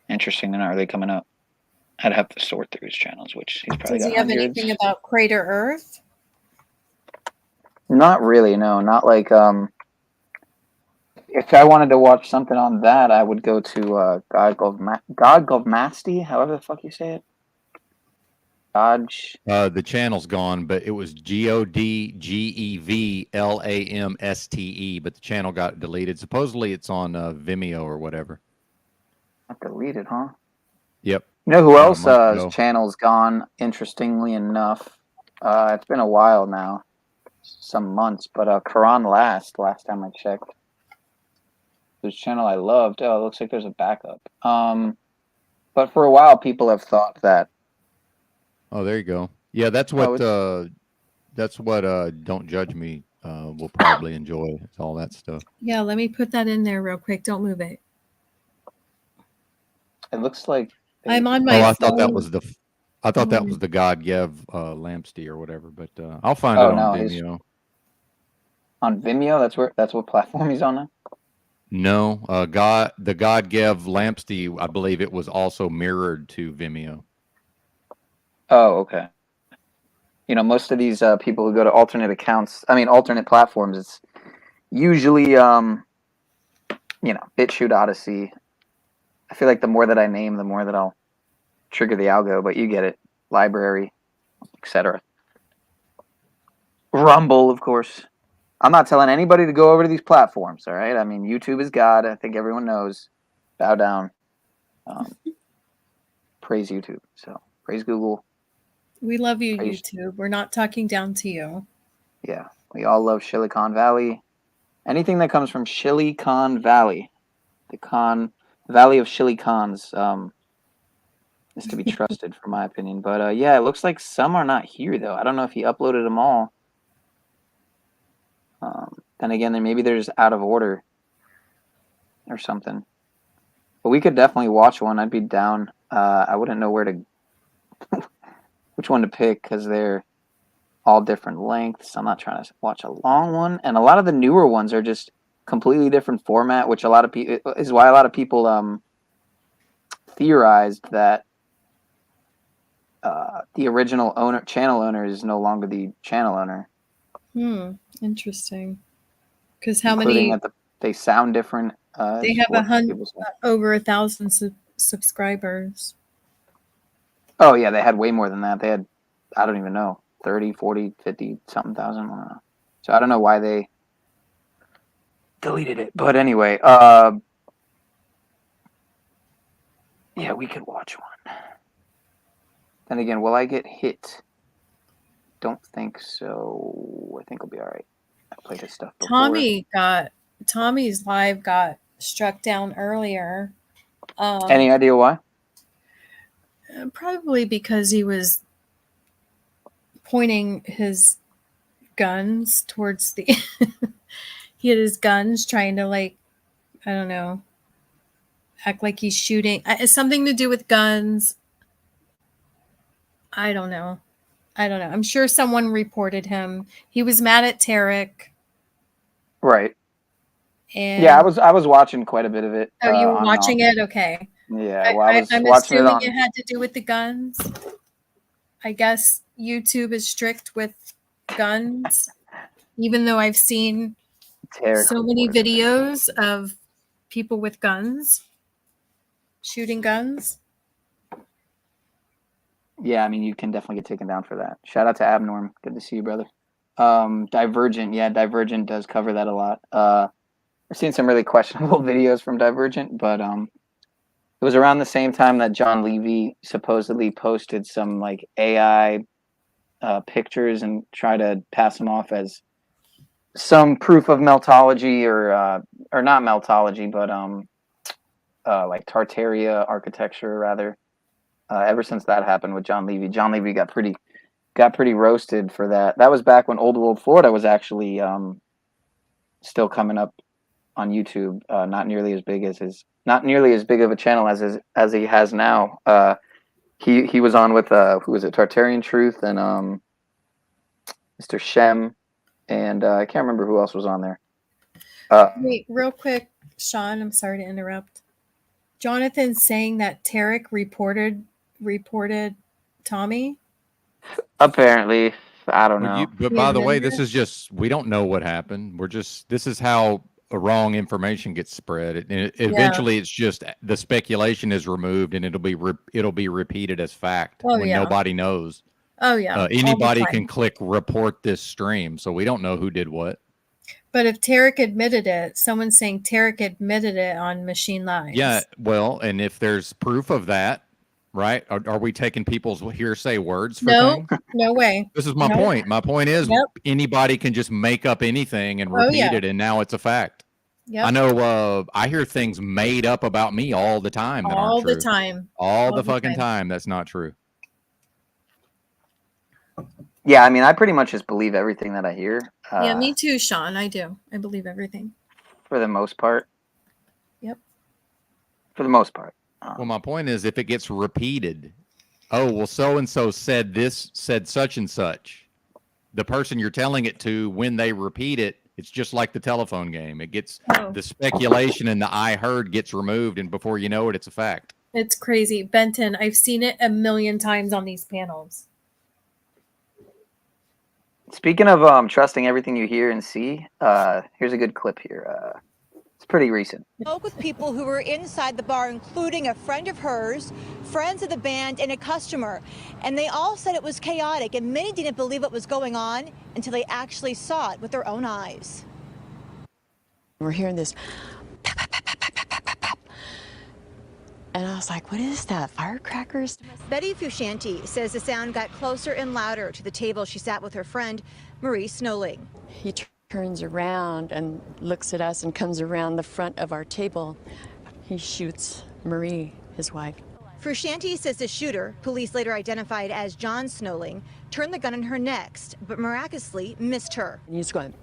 interesting, they're not really coming up. I'd have to sort through his channels, which he's probably Does he got have hundreds. anything about Crater Earth? Not really, no. Not like if I wanted to watch something on that, I would go to Godgovmasty, however the fuck you say it. Dodge. The channel's gone, but it was GODGEVLAMSTE, but the channel got deleted. Supposedly it's on Vimeo or whatever. Not deleted, huh? Yep. You know who About a else month ago. channel's gone, interestingly enough? It's been a while now. Some months, but Quran last time I checked. This channel I loved. Oh, it looks like there's a backup. But for a while people have thought that. Oh, there you go. Yeah, that's what Don't Judge Me will probably enjoy. It's all that stuff. Yeah, let me put that in there real quick. Don't move it. It looks like I'm on my I phone. thought that was the God Gev Lampsty or whatever, but I'll find it on Vimeo. On Vimeo, that's what platform he's on now? No, the God Gev Lampsty, I believe it was also mirrored to Vimeo. Oh, okay. You know, most of these people who go to alternate platforms, it's usually, BitChute, Odyssey. I feel like the more that I name, the more that I'll trigger the algo, but you get it. Library, etc. Rumble, of course. I'm not telling anybody to go over to these platforms, all right? I mean, YouTube is God. I think everyone knows. Bow down. Praise YouTube. So, praise Google. We love you, YouTube. We're not talking down to you. Yeah, we all love Silicon Valley. Anything that comes from Silicon Valley, the Valley of Silicons, is to be trusted, for my opinion. But yeah, it looks like some are not here though. I don't know if he uploaded them all. Then again, maybe they're just out of order or something. But we could definitely watch one. I'd be down. I wouldn't know where to, which one to pick because they're all different lengths. I'm not trying to watch a long one, and a lot of the newer ones are just completely different format, which a lot of people is why a lot of people theorized that the original channel owner is no longer the channel owner. Interesting. Because how including many? That they sound different. They have over 1,000 subscribers. Oh yeah, they had way more than that. They had, I don't even know, 30, 40, 50 something thousand. I don't know. So I don't know why they deleted it. But anyway, yeah, we could watch one. Then again, will I get hit? Don't think so. I think I'll be all right. I played his stuff before. Tommy's live got struck down earlier. Any idea why? Probably because he was pointing his guns towards the he had his guns trying to, like, I don't know, act like he's shooting. It's something to do with guns. I don't know. I'm sure someone reported him. He was mad at Tarek. Right. And yeah, I was watching quite a bit of it. Oh, you were on and watching off. it? Okay. Yeah, well, I was I'm watching it assuming on. it had to do with the guns. I guess YouTube is strict with guns, even though I've seen so many videos of people with guns shooting guns. Yeah, I mean, you can definitely get taken down for that. Shout out to Abnorm. Good to see you, brother. Divergent. Yeah, Divergent does cover that a lot. I've seen some really questionable videos from Divergent, but it was around the same time that John Levy supposedly posted some like AI pictures and tried to pass them off as some proof of meltology or not meltology, but like Tartaria architecture rather. Ever since that happened with John Levy got pretty roasted for that. That was back when Old World Florida was actually still coming up on YouTube. Not nearly as big of a channel as he has now. He was on with who was it, Tartarian Truth and Mr. Shem, and I can't remember who else was on there. Wait, real quick, Sean, I'm sorry to interrupt. Jonathan's saying that Tarek reported Tommy. Apparently, I don't know. But by the way, this is just, we don't know what happened. This is how a wrong information gets spread. And eventually it's just the speculation is removed and it'll be repeated as fact when nobody knows. Oh yeah. Anybody can click report this stream. So we don't know who did what. But if Tarek admitted it, someone's saying Tarek admitted it on Machine Lives. Yeah, well, and if there's proof of that, right? Are we taking people's hearsay words for things? No way. This is my point. My point is anybody can just make up anything and repeat it, and now it's a fact. Yep. I know I hear things made up about me all the time that aren't true. All the fucking time. That's not true. Yeah, I mean, I pretty much just believe everything that I hear. Yeah, me too, Sean. I do. I believe everything. For the most part. Yep. For the most part. Well, my point is, if it gets repeated, oh, well, so-and-so said this, said such and such. The person you're telling it to, when they repeat it, it's just like the telephone game. It gets the speculation and the I heard gets removed, and before you know it, it's a fact. It's crazy. Benton, I've seen it a million times on these panels. Speaking of trusting everything you hear and see, here's a good clip here. It's pretty recent. Spoke with people who were inside the bar, including a friend of hers, friends of the band, and a customer. And they all said it was chaotic, and many didn't believe what was going on until they actually saw it with their own eyes. We're hearing this, and I was like, what is that, firecrackers? Betty Fushanti says the sound got closer and louder to the table she sat with her friend, Marie Snowling. He turns around and looks at us and comes around the front of our table. He shoots Marie, his wife. Fushanti says the shooter, police later identified as John Snowling, turned the gun on her next, but miraculously missed her. And he's going,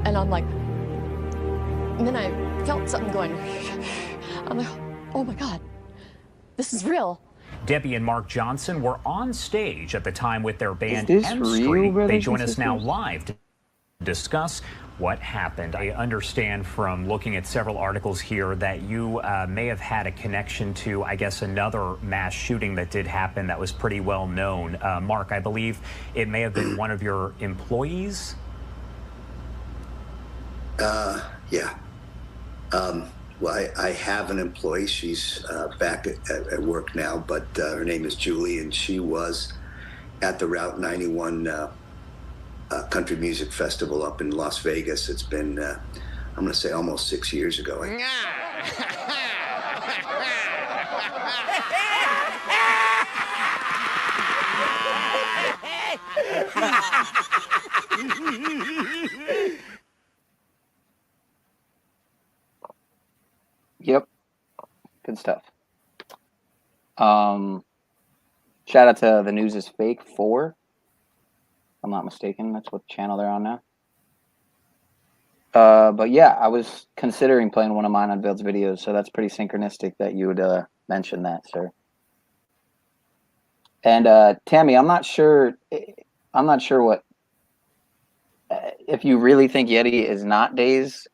and I'm like, and then I felt something going, I'm like, oh my God, this is real. Debbie and Mark Johnson were on stage at the time with their band Is this M real, Street. brothers They and join us now sisters? live to discuss what happened. I understand from looking at several articles here that you may have had a connection to, I guess, another mass shooting that did happen that was pretty well known. Mark, I believe it may have been one of your employees. Yeah. Well, I have an employee. She's back at work now, but her name is Julie, and she was at the Route 91 Country Music Festival up in Las Vegas. It's been, I'm going to say, almost 6 years ago. Yep. Good stuff. Shout out to The News is Fake 4. If I'm not mistaken, that's what channel they're on now. But yeah, I was considering playing one of mine on Build's videos, so that's pretty synchronistic that you would mention that, sir. And Tammy, I'm not sure what if you really think Yeti is not dazed,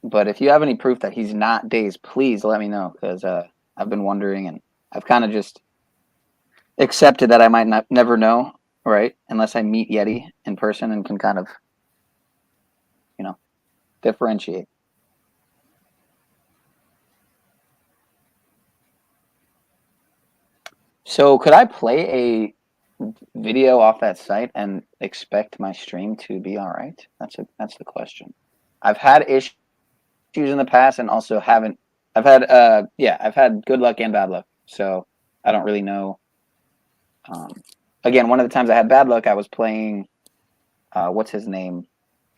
but if you have any proof that he's not dazed, please let me know, because I've been wondering, and I've kind of just accepted that I might never know, right? Unless I meet Yeti in person and can kind of, differentiate. So could I play a video off that site and expect my stream to be all right? That's the question. I've had issues in the past and also haven't. I've had good luck and bad luck. So I don't really know. Again, one of the times I had bad luck, I was playing, what's his name?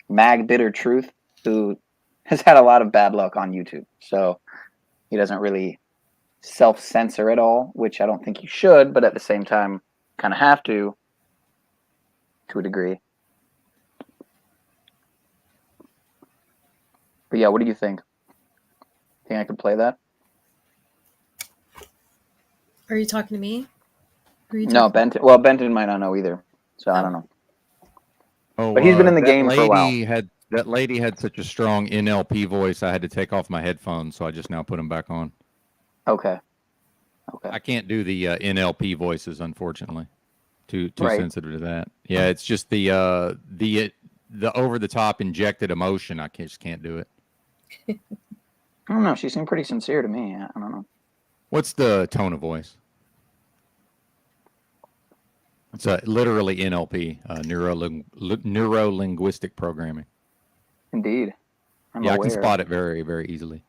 Mag Bitter Truth, who has had a lot of bad luck on YouTube. So he doesn't really self-censor at all, which I don't think you should, but at the same time, kind of have to a degree. But yeah, what do you think? Think I could play that? Are you talking to me? No, Benton. Well, Benton might not know either, so I don't know. Oh, but he's been in the game for a while. That lady had such a strong NLP voice, I had to take off my headphones, so I just now put them back on. Okay. I can't do the NLP voices, unfortunately. Too Right. sensitive to that. Yeah, it's just the over the top injected emotion. I just can't do it. I don't know. She seemed pretty sincere to me. I don't know. What's the tone of voice? It's literally NLP, neuro-linguistic programming. Indeed. I'm I aware. can spot it very, very easily.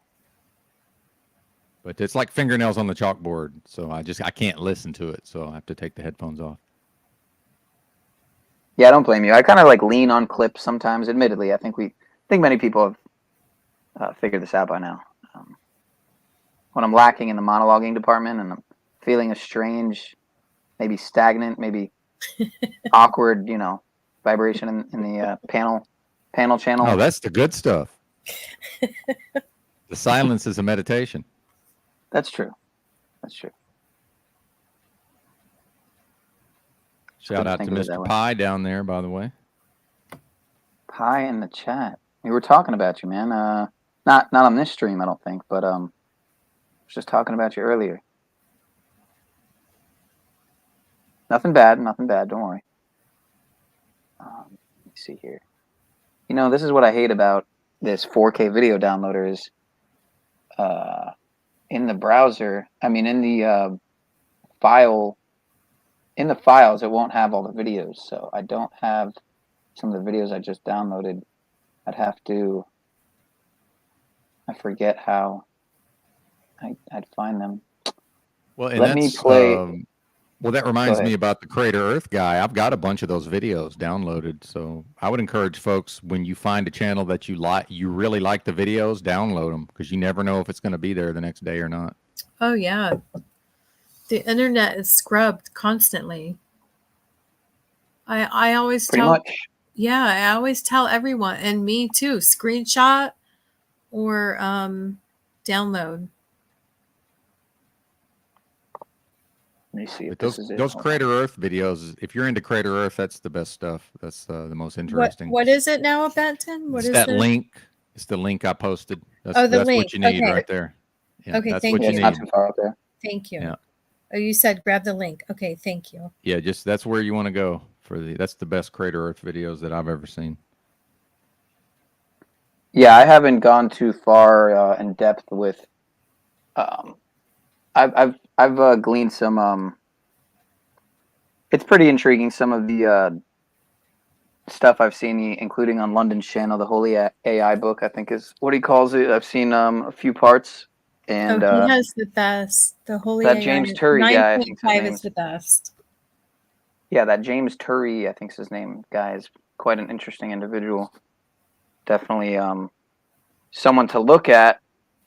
But it's like fingernails on the chalkboard, so I can't listen to it, so I have to take the headphones off. Yeah, I don't blame you. I kind of like lean on clips sometimes. Admittedly, I think many people have figured this out by now. When I'm lacking in the monologuing department and I'm feeling a strange, maybe stagnant, maybe awkward, vibration in the panel channel. Oh, that's the good stuff. The silence is a meditation. That's true. That's true. Shout out to Mr. Pie down there, by the way. Pie in the chat. We were talking about you, man. Not on this stream, I don't think, but I was just talking about you earlier. Nothing bad. Don't worry. Let me see here. This is what I hate about this 4K video downloader is in the browser. I mean, in the files, it won't have all the videos. So I don't have some of the videos I just downloaded. I'd have to. I forget how I'd find them. Well, and let me play. Well, that reminds me about the Crater Earth guy. I've got a bunch of those videos downloaded. So I would encourage folks, when you find a channel that you really like the videos, download them, because you never know if it's going to be there the next day or not. Oh, yeah. The internet is scrubbed constantly. I always Pretty much. Yeah, I always tell everyone, and me too, screenshot or download. Let me see if Those Crater Earth videos, if you're into Crater Earth, that's the best stuff. That's the most interesting. What is it now, Benton? What it's is that the link? It's the link I posted. That's link. What you need right there. Yeah, Okay, that's thank what you. you need. Not too far up there. Thank you. Yeah. Oh, you said grab the link. Okay, thank you. Yeah, that's where you want to go that's the best Crater Earth videos that I've ever seen. Yeah, I haven't gone too far in depth with. I've gleaned some. It's pretty intriguing, some of the stuff I've seen, including on London's channel, the Holy AI book, I think is what he calls it. I've seen a few parts, and he has the best. The Holy that AI James Turry guy, I think his 9.5 name is the best. Yeah, that James Turry, I think is his name, guy, is quite an interesting individual. Definitely someone to look at,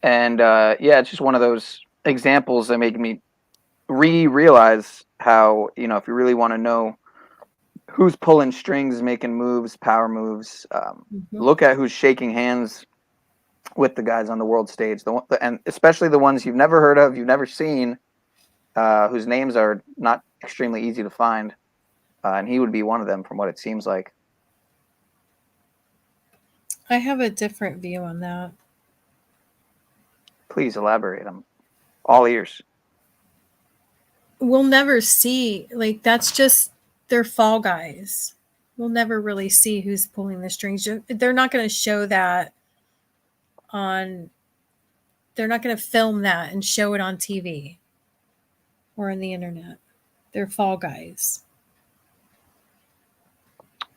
and yeah, it's just one of those examples that make me realize how, you know, if you really want to know who's pulling strings, making moves, power moves, look at who's shaking hands with the guys on the world stage, and especially the ones you've never heard of, you've never seen, whose names are not extremely easy to find, and he would be one of them from what it seems like. I have a different view on that. Please elaborate. I'm all ears. We'll never see, like, that's just, they're fall guys. We'll never really see who's pulling the strings. They're not going to show that on, they're not going to film that and show it on TV or on the internet. They're fall guys.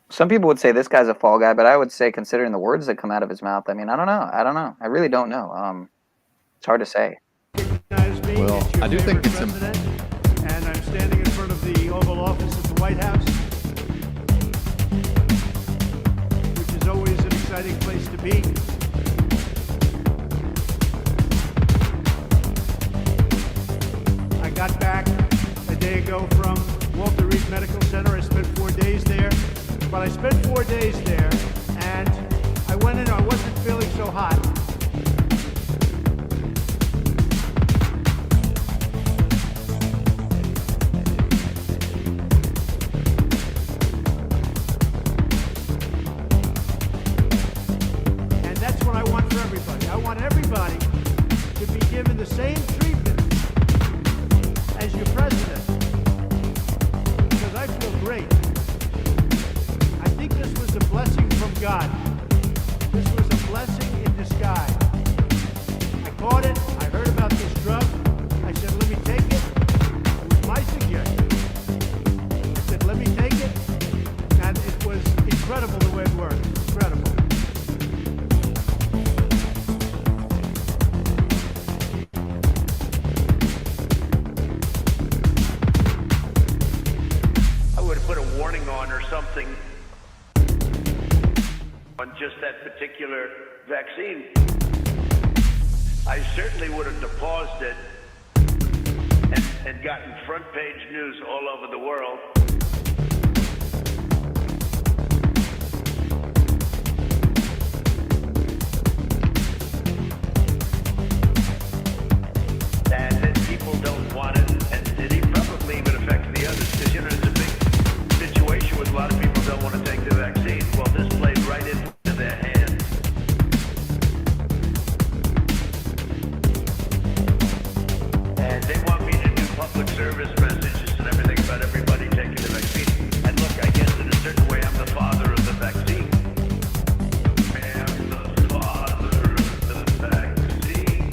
Some people would say this guy's a fall guy, but I would say, considering the words that come out of his mouth, I mean, I don't know. I really don't know. It's hard to say. Well, I do think it's and I'm standing in front of the Oval Office at the White House, which is always an exciting place to be. I got back a day ago from Walter Reed Medical Center. I spent 4 days there. But I spent 4 days there, and I went in, I wasn't feeling so hot. And that's what I want for everybody. I want everybody to be given the same treatment as your president. Because I feel great. I think this was a blessing from God. This was a blessing in disguise. I caught it. I heard about this drug. I said, let me take it. It was my suggestion. I said, let me take it. And it was incredible the way it worked. Incredible. I would have put a warning on or something on just that particular vaccine. I certainly would have paused it and gotten front page news all over the world. And then people don't want it, and it probably even affects the others, because, you know, there's a big situation with a lot of people don't want to take the vaccine. Well, this played right into their hands. And they want me to do public service messages and everything about everybody taking the vaccine. And look, I guess in a certain way, I'm the father of the vaccine. I'm the father of the vaccine.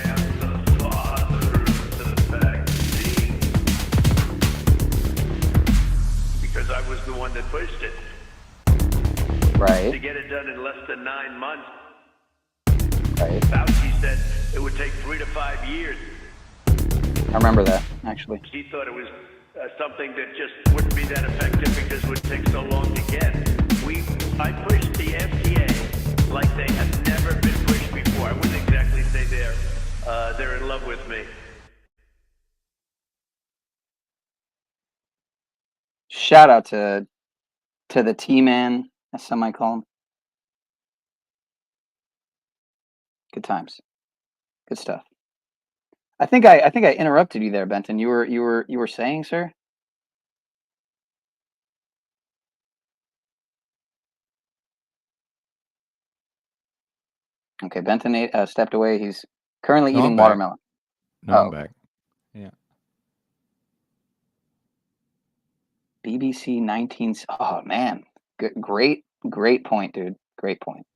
I'm the father of the vaccine. Because I was the one that pushed it. Right. To get it done in less than 9 months. Right. Fauci said it would take 3 to 5 years. I remember that, actually. He thought it was something that just wouldn't be that effective because it would take so long to get. I pushed the FDA like they have never been pushed before. I wouldn't exactly say they're in love with me. Shout out to the T-Man, as some might call him. Good times. Good stuff. I think I interrupted you there, Benton. You were saying, sir? Okay, Benton stepped away. He's currently eating watermelon. No, I'm back. Yeah. BBC 19. Oh man, great point, dude. Great point.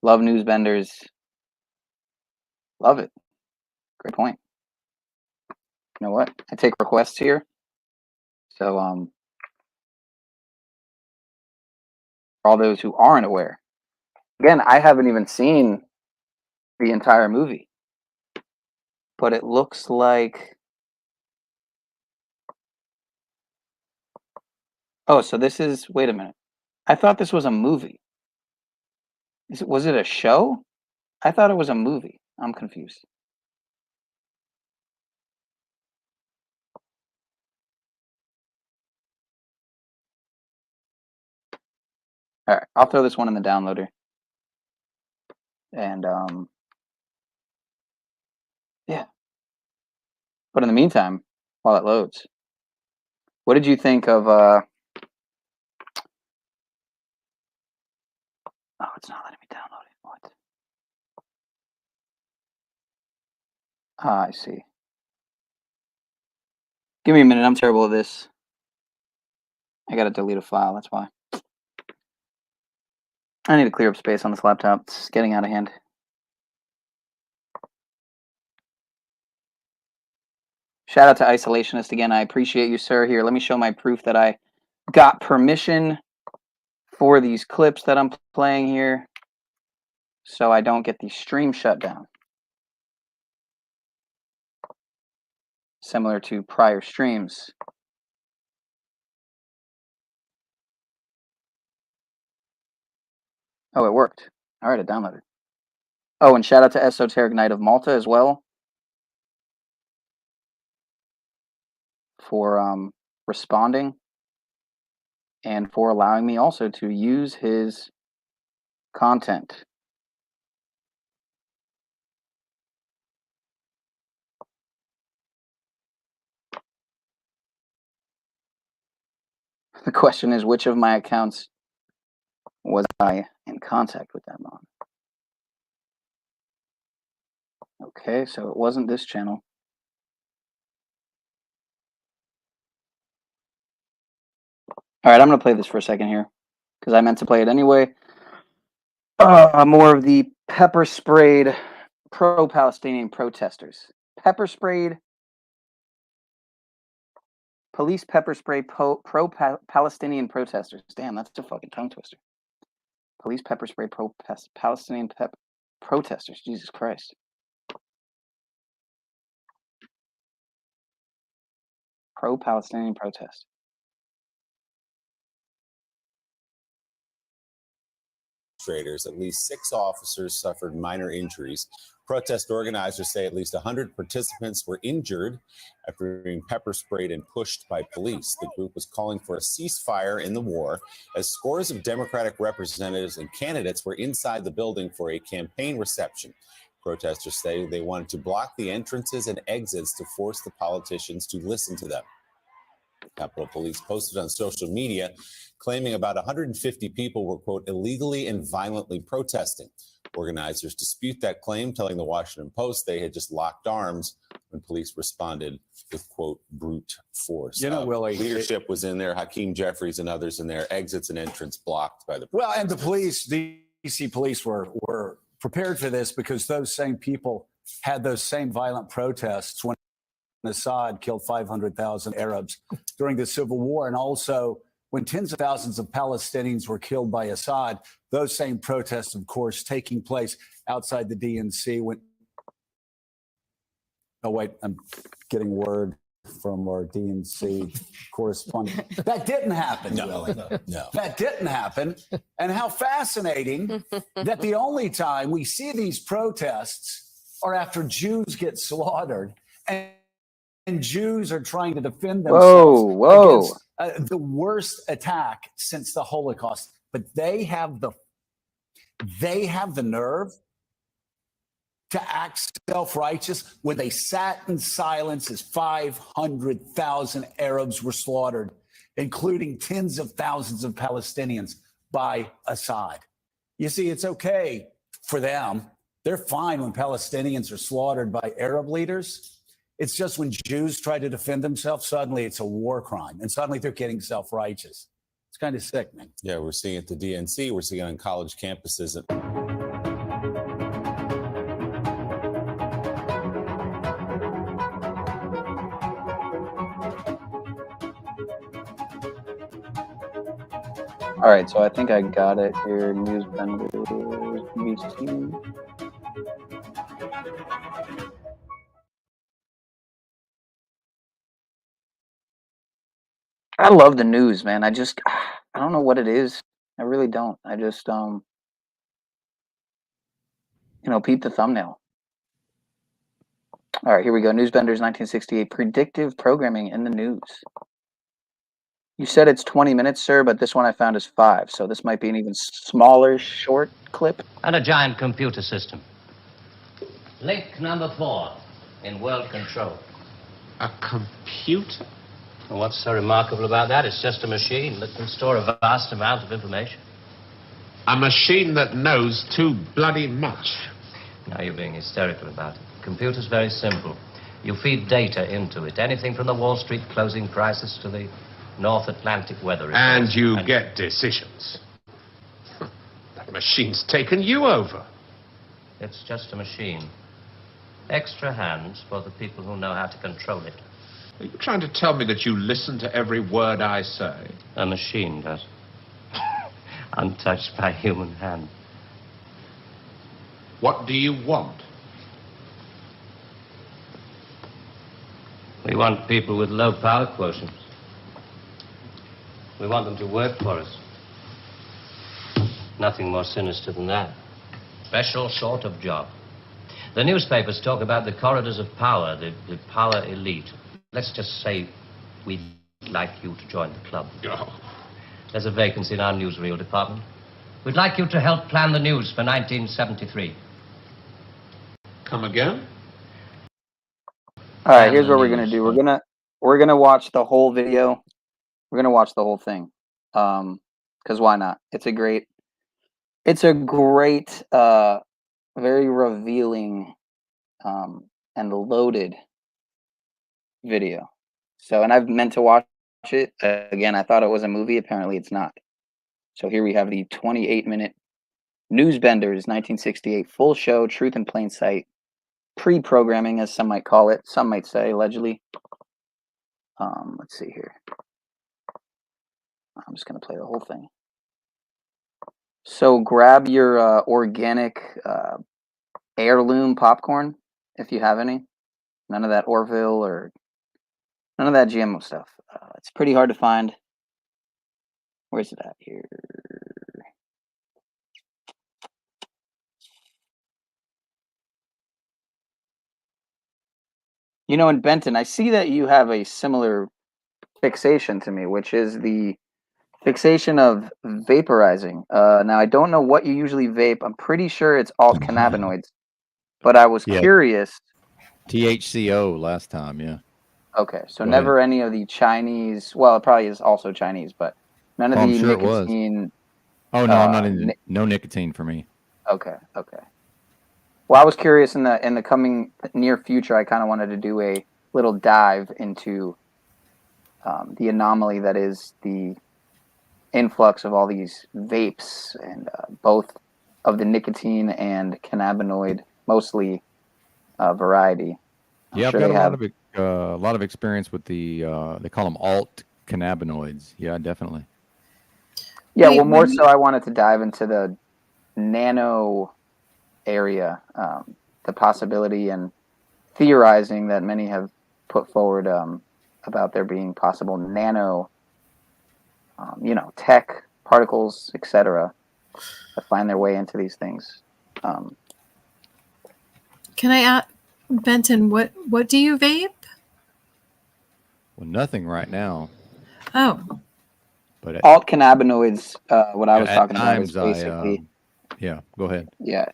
Love newsbenders. Love it. Great point. You know what? I take requests here. So for all those who aren't aware, again, I haven't even seen the entire movie, but it looks like. Oh, so this is. Wait a minute. I thought this was a movie. Was it a show? I thought it was a movie. I'm confused. All right, I'll throw this one in the downloader. And yeah. But in the meantime, while it loads, what did you think of oh, it's not letting me download it. What? Ah, I see. Give me a minute. I'm terrible at this. I gotta delete a file. That's why. I need to clear up space on this laptop. It's getting out of hand. Shout out to Isolationist again. I appreciate you, sir. Here, let me show my proof that I got permission for these clips that I'm playing here, so I don't get the stream shut down. Similar to prior streams. Oh, it worked. All right, it downloaded. Oh, and shout out to Esoteric Knight of Malta as well for responding and for allowing me also to use his content. The question is, which of my accounts was I in contact with them on? Okay, so it wasn't this channel. All right, I'm going to play this for a second here because I meant to play it anyway. More of the pepper-sprayed pro-Palestinian protesters. Pepper-sprayed, police pepper-spray pro-Palestinian protesters. Damn, that's a fucking tongue twister. Police pepper-spray pro-Palestinian protesters. Jesus Christ. Pro-Palestinian protest. At least 6 officers suffered minor injuries. Protest organizers say at least 100 participants were injured after being pepper sprayed and pushed by police. The group was calling for a ceasefire in the war as scores of Democratic representatives and candidates were inside the building for a campaign reception. Protesters say they wanted to block the entrances and exits to force the politicians to listen to them. Capitol Police posted on social media claiming about 150 people were, quote, illegally and violently protesting. Organizers dispute that claim, telling the Washington Post they had just locked arms when police responded with, quote, brute force. You know, Willie, leadership was in there, Hakeem Jeffries and others in there, exits and entrance blocked by the well, and the police, the DC police were prepared for this because those same people had those same violent protests when Assad killed 500,000 Arabs during the Civil War, and also when tens of thousands of Palestinians were killed by Assad. Those same protests, of course, taking place outside the DNC. Oh, wait, I'm getting word from our DNC correspondent. That didn't happen, Willie. No. That didn't happen. And how fascinating that the only time we see these protests are after Jews get slaughtered and Jews are trying to defend themselves against the worst attack since the Holocaust. But they have the nerve to act self-righteous when they sat in silence as 500,000 Arabs were slaughtered, including tens of thousands of Palestinians by Assad. You see, it's okay for them. They're fine when Palestinians are slaughtered by Arab leaders. It's just when Jews try to defend themselves, suddenly it's a war crime, and suddenly they're getting self-righteous. It's kind of sickening. Yeah, we're seeing it at the DNC. We're seeing it on college campuses. All right, so I think I got it here. News vendors, BBC. I love the news, man. I don't know what it is. I really don't. I just, peep the thumbnail. All right, here we go. Newsbenders 1968, predictive programming in the news. You said it's 20 minutes, sir, but this one I found is 5, so this might be an even smaller, short clip. And a giant computer system. Link number 4 in world control. A computer? And what's so remarkable about that? It's just a machine that can store a vast amount of information. A machine that knows too bloody much. Now you're being hysterical about it. The computer's very simple. You feed data into it. Anything from the Wall Street closing prices to the North Atlantic weather reports. And you get decisions. That machine's taken you over. It's just a machine. Extra hands for the people who know how to control it. Are you trying to tell me that you listen to every word I say? A machine does. Untouched by human hand. What do you want? We want people with low power quotients. We want them to work for us. Nothing more sinister than that. Special sort of job. The newspapers talk about the corridors of power, the power elite. Let's just say we'd like you to join the club. Oh. There's a vacancy in our newsreel department. We'd like you to help plan the news for 1973. Come again? All right, here's what we're gonna do. We're gonna watch the whole video. We're gonna watch the whole thing, because why not? It's a great, very revealing, and loaded video. So, and I've meant to watch it again. I thought it was a movie. Apparently, it's not. So here we have the 28-minute Newsbenders 1968 full show, Truth in Plain Sight, pre-programming, as some might call it. Some might say, allegedly. Let's see here. I'm just going to play the whole thing. So grab your organic heirloom popcorn, if you have any. None of that Orville or none of that GMO stuff. It's pretty hard to find. Where's it at here? You know, in Benton, I see that you have a similar fixation to me, which is the fixation of vaporizing. Now, I don't know what you usually vape. I'm pretty sure it's all cannabinoids, but I was curious. THCO last time, yeah. Okay, so Go never any of the Chinese. Well, it probably is also Chinese, but none of Oh, the I'm sure it was. nicotine. Oh no, I'm not in. No nicotine for me. Okay. Well, I was curious in the coming near future. I kind of wanted to do a little dive into the anomaly that is the influx of all these vapes, and both of the nicotine and cannabinoid, mostly variety. Yeah, sure I've got they a lot of experience with the they call them alt cannabinoids. Yeah, definitely. Yeah, well, more so, I wanted to dive into the nano area, the possibility and theorizing that many have put forward about there being possible nano, tech particles, etc., that find their way into these things. Can I ask, Benton, what do you vape? Well, nothing right now. Oh. But alt cannabinoids, what I was at talking about is times basically. Yeah, go ahead. Yeah.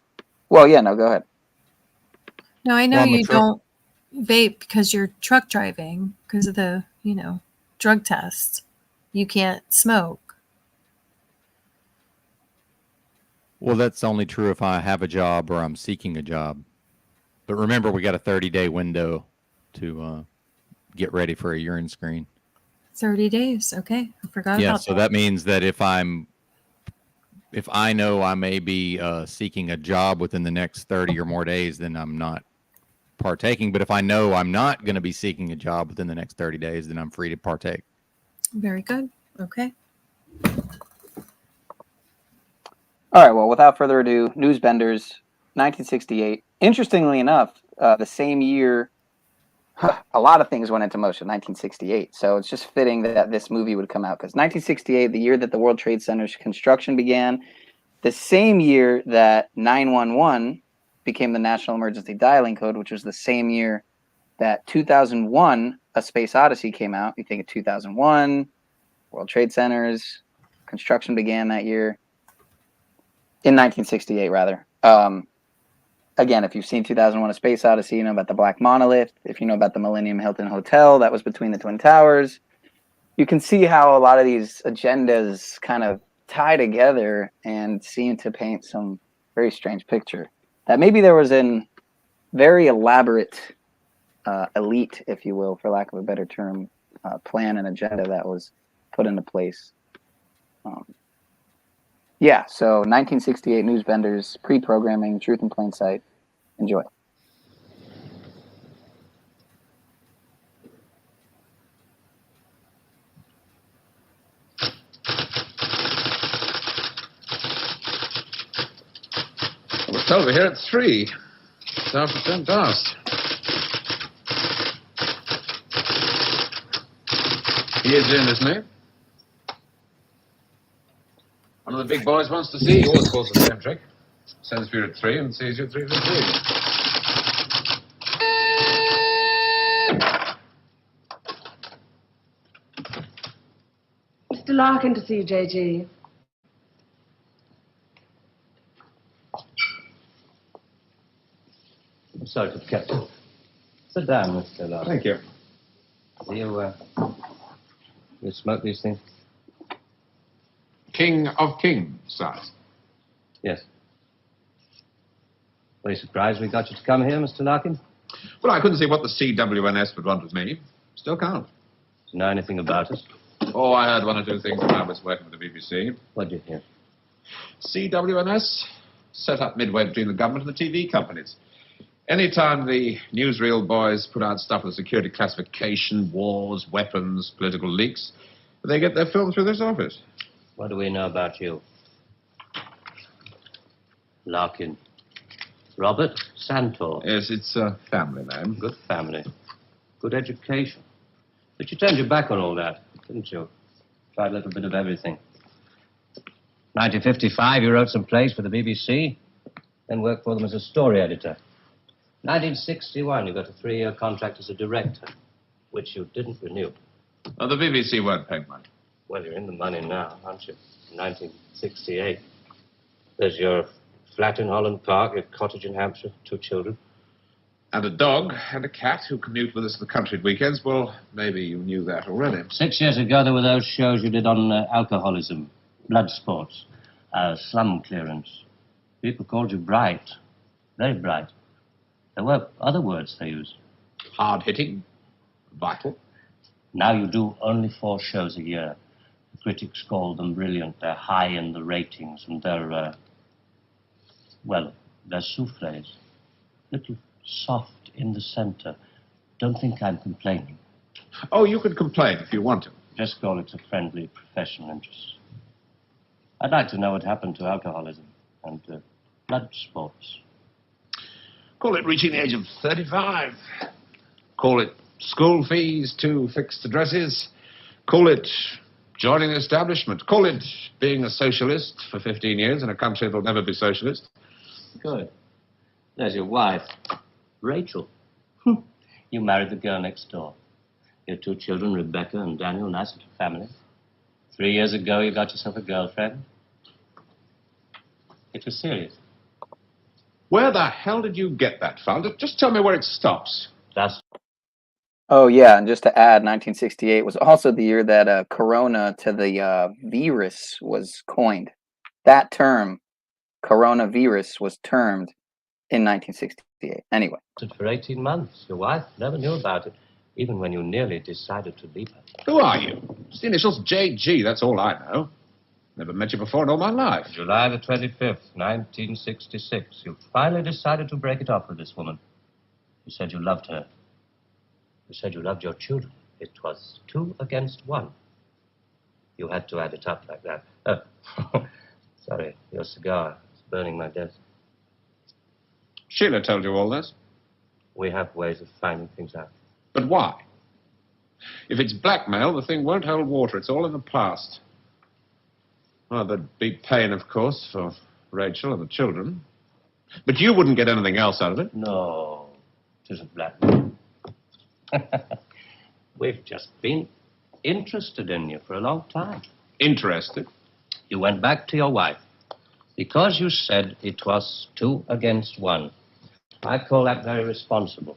Well, yeah, no, go ahead. No, I know Well, I'm a you don't vape because you're truck driving because of the, drug test. You can't smoke. Well, that's only true if I have a job or I'm seeking a job. But remember, we got a 30-day window to get ready for a urine screen. 30 days. Okay. I forgot Yeah, about so that means that if I know I may be seeking a job within the next 30 or more days, then I'm not partaking. But if I know I'm not going to be seeking a job within the next 30 days, then I'm free to partake. Very good. Okay. All right, well, without further ado, Newsbenders, 1968. Interestingly enough, the same year, a lot of things went into motion, 1968. So it's just fitting that this movie would come out, because 1968, the year that the World Trade Center's construction began, the same year that 911 became the National Emergency Dialing Code, which was the same year that 2001, A Space Odyssey came out. You think of 2001, World Trade Centers, construction began that year. In 1968, rather. Again, if you've seen 2001: A Space Odyssey, you know about the Black Monolith. If you know about the Millennium Hilton Hotel, that was between the Twin Towers. You can see how a lot of these agendas kind of tie together and seem to paint some very strange picture. That maybe there was a very elaborate elite, if you will, for lack of a better term, plan and agenda that was put into place. Yeah, so 1968 Newsbenders, pre-programming, Truth in Plain Sight. Enjoy. We're told we're here at 3. It's after 10 past. He is in, isn't he? One of the big boys wants to see you. Always pulls the same trick. Sends for you at 3 and sees you at 3:15. Mr. Larkin to see you, JG. I'm sorry to have kept you. Sit down, Mr. Larkin. Thank you. Do you smoke these things? King of Kings, size. Yes. Were you surprised we got you to come here, Mr. Larkin? Well, I couldn't see what the CWNS would want with me. Still can't. Do you know anything about us? Oh, I heard 1 or 2 things when I was working with the BBC. What did you hear? CWNS set up midway between the government and the TV companies. Anytime the newsreel boys put out stuff with security classification, wars, weapons, political leaks, they get their film through this office. What do we know about you? Larkin. Robert Santor. Yes, it's a family name. Good family. Good education. But you turned your back on all that, didn't you? Tried a little bit of everything. 1955, you wrote some plays for the BBC, then worked for them as a story editor. 1961, you got a 3-year contract as a director, which you didn't renew. Oh, the BBC weren't paying money. Well, you're in the money now, aren't you? 1968. There's your flat in Holland Park, your cottage in Hampshire, 2 children. And a dog and a cat who commute with us to the country at weekends. Well, maybe you knew that already. 6 years ago, there were those shows you did on alcoholism, blood sports, slum clearance. People called you bright, very bright. There were other words they used. Hard-hitting, vital. Now you do only 4 shows a year. The critics call them brilliant. They're high in the ratings, and they're, they're soufflés. Little soft in the center. Don't think I'm complaining. Oh, you can complain if you want to. Just call it a friendly professional interest. I'd like to know what happened to alcoholism and blood sports. Call it reaching the age of 35. Call it school fees, 2 fixed addresses. Call it joining the establishment. Call it being a socialist for 15 years in a country that'll never be socialist. Good. There's your wife, Rachel. You married the girl next door. Your 2 children, Rebecca and Daniel, nice little family. 3 years ago, you got yourself a girlfriend. It was serious. Where the hell did you get that from? Just tell me where it stops. That's... Oh, yeah, and just to add, 1968 was also the year that corona to the virus was coined. That term, coronavirus, was termed in 1968. Anyway. For 18 months. Your wife never knew about it, even when you nearly decided to leave her. Who are you? It's the initials JG, that's all I know. Never met you before in all my life. July the 25th, 1966. You finally decided to break it off with this woman. You said you loved her. You said you loved your children. It was 2 against 1. You had to add it up like that. Oh, sorry, your cigar is burning my desk. Sheila told you all this? We have ways of finding things out. But why? If it's blackmail, the thing won't hold water. It's all in the past. Well, there'd be pain, of course, for Rachel and the children. But you wouldn't get anything else out of it. No, it isn't blackmail. We've just been interested in you for a long time. Interested? You went back to your wife because you said it was 2 against 1. I call that very responsible.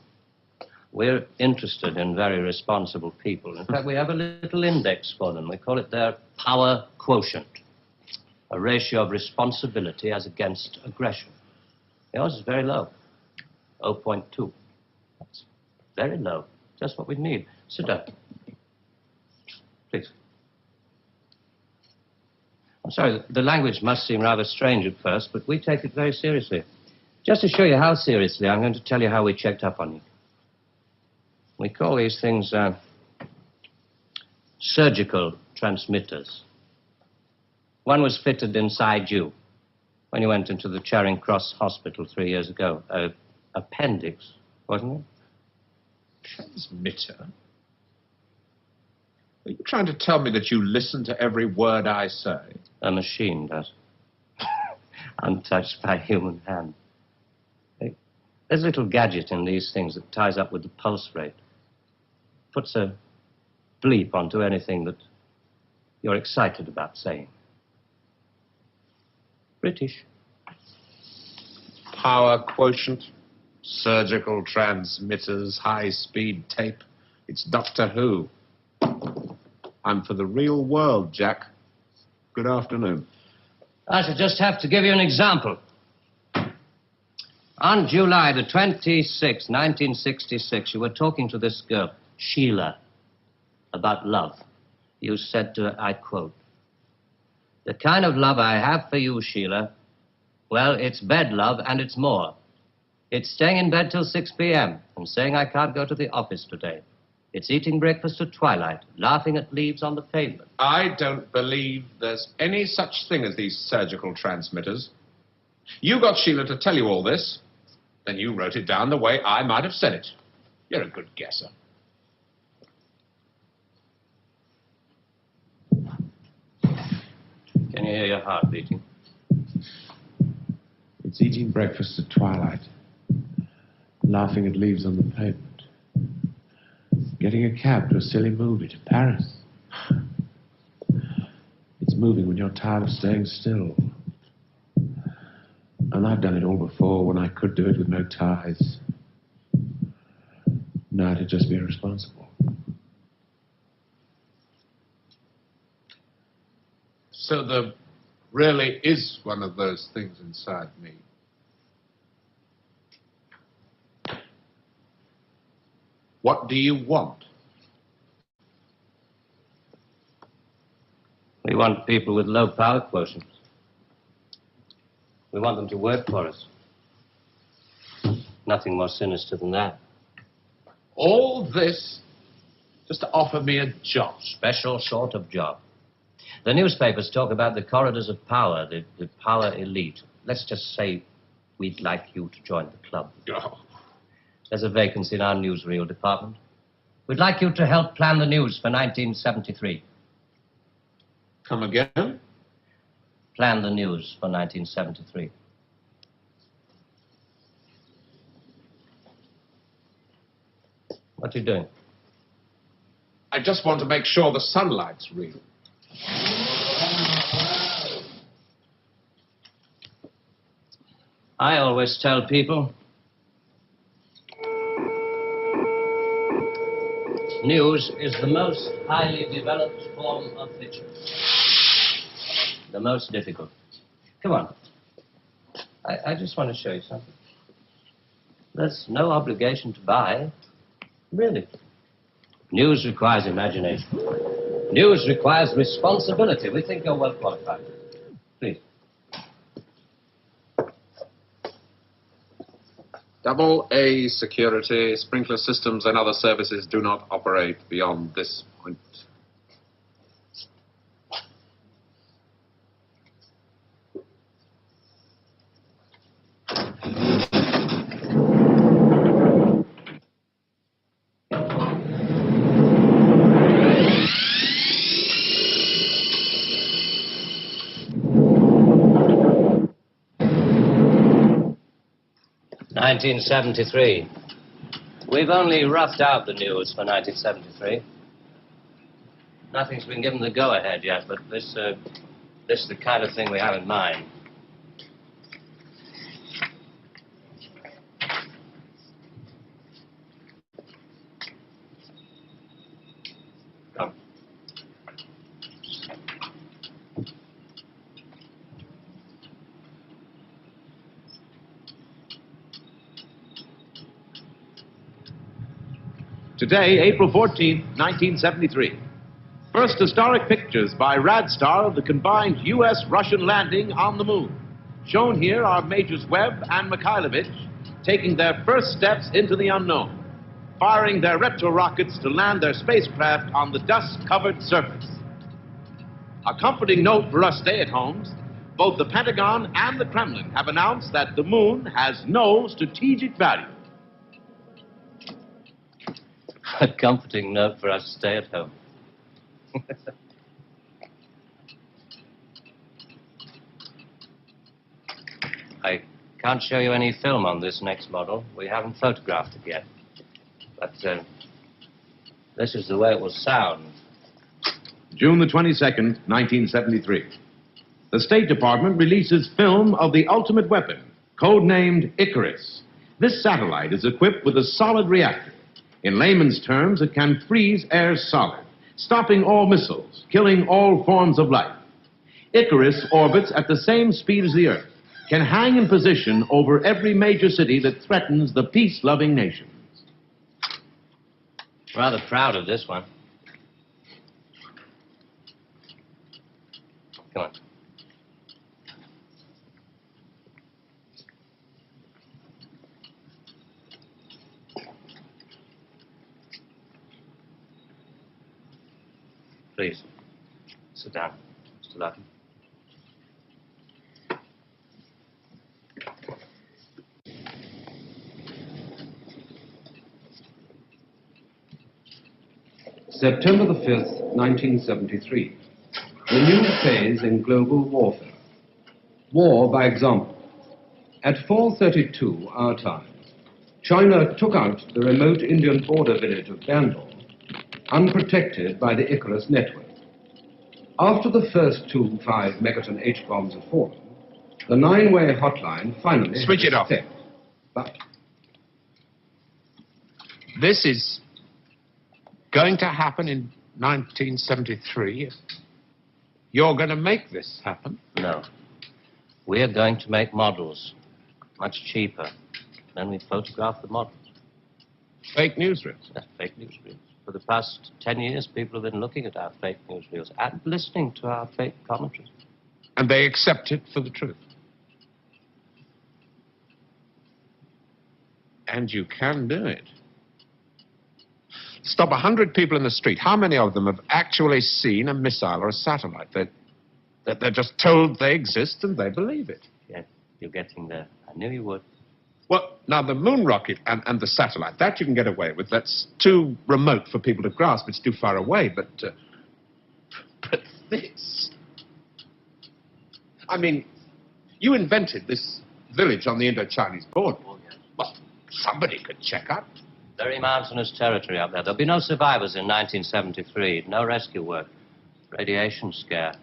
We're interested in very responsible people. In fact, we have a little index for them. We call it their power quotient, a ratio of responsibility as against aggression. Yours is very low, 0.2. That's very low, just what we need. Sit down, please. I'm sorry, the language must seem rather strange at first, but we take it very seriously. Just to show you how seriously, I'm going to tell you how we checked up on you. We call these things surgical transmitters. One was fitted inside you when you went into the Charing Cross Hospital 3 years ago. Appendix, wasn't it? Transmitter? Are you trying to tell me that you listen to every word I say? A machine does. Untouched by human hand. There's a little gadget in these things that ties up with the pulse rate. Puts a bleep onto anything that you're excited about saying. British. Power quotient, surgical transmitters, high-speed tape. It's Doctor Who. I'm for the real world, Jack. Good afternoon. I shall just have to give you an example. On July the 26th, 1966, you were talking to this girl, Sheila, about love. You said to her, I quote, "The kind of love I have for you, Sheila, well, it's bed love and it's more. It's staying in bed till 6 p.m. and saying I can't go to the office today. It's eating breakfast at twilight, laughing at leaves on the pavement." I don't believe there's any such thing as these surgical transmitters. You got Sheila to tell you all this, then you wrote it down the way I might have said it. You're a good guesser. Can you hear your heart beating? It's eating breakfast at twilight, laughing at leaves on the pavement, getting a cab to a silly movie to Paris. It's moving when you're tired of staying still. And I've done it all before when I could do it with no ties. Now it'd just be irresponsible. So there really is one of those things inside me. What do you want? We want people with low power quotients. We want them to work for us. Nothing more sinister than that. All this just to offer me a job. Special sort of job. The newspapers talk about the corridors of power, the power elite. Let's just say we'd like you to join the club. Oh. There's a vacancy in our newsreel department. We'd like you to help plan the news for 1973. Come again? Plan the news for 1973. What are you doing? I just want to make sure the sunlight's real. I always tell people, news is the most highly developed form of fiction. The most difficult. Come on. I just want to show you something. There's no obligation to buy. Really. News requires imagination. News requires responsibility. We think you're well qualified. Please. Double A security, sprinkler systems and other services do not operate beyond this point. '73. We've only roughed out the news for 1973. Nothing's been given the go-ahead yet, but this is the kind of thing we have in mind. Come. Today, April 14th, 1973. First historic pictures by Radstar of the combined U.S.-Russian landing on the moon. Shown here are Majors Webb and Mikhailovich taking their first steps into the unknown, firing their retro-rockets to land their spacecraft on the dust-covered surface. A comforting note for us stay-at-homes, both the Pentagon and the Kremlin have announced that the moon has no strategic value. A comforting note for us to stay at home. I can't show you any film on this next model. We haven't photographed it yet. But this is the way it will sound. June the 22nd, 1973. The State Department releases film of the ultimate weapon, codenamed Icarus. This satellite is equipped with a solid reactor. In layman's terms, it can freeze air solid, stopping all missiles, killing all forms of life. Icarus orbits at the same speed as the Earth, can hang in position over every major city that threatens the peace-loving nations. Rather proud of this one. Come on. Please, sit down, Mr. Larkin. September the 5th, 1973. The new phase in global warfare. War by example. At 4:32 our time, China took out the remote Indian border village of Bandar, unprotected by the Icarus network. After the first 2 5-megaton H-bombs had fallen, the 9-way hotline finally Switch had it off. effect. But This is going to happen in 1973. You're going to make this happen? No. We're going to make models, much cheaper. Then we photograph the models. Fake newsreels? That's fake newsreels. For the past 10 years, people have been looking at our fake newsreels and listening to our fake commentaries. And they accept it for the truth. And you can do it. Stop 100 people in the street. How many of them have actually seen a missile or a satellite? They're just told they exist and they believe it. Yeah, you're getting there. I knew you would. Well, now the moon rocket and the satellite, that you can get away with. That's too remote for people to grasp. It's too far away. But this... I mean, you invented this village on the Indo-Chinese border. Well, somebody could check up. Very mountainous territory up there. There'll be no survivors in 1973. No rescue work. Radiation scare.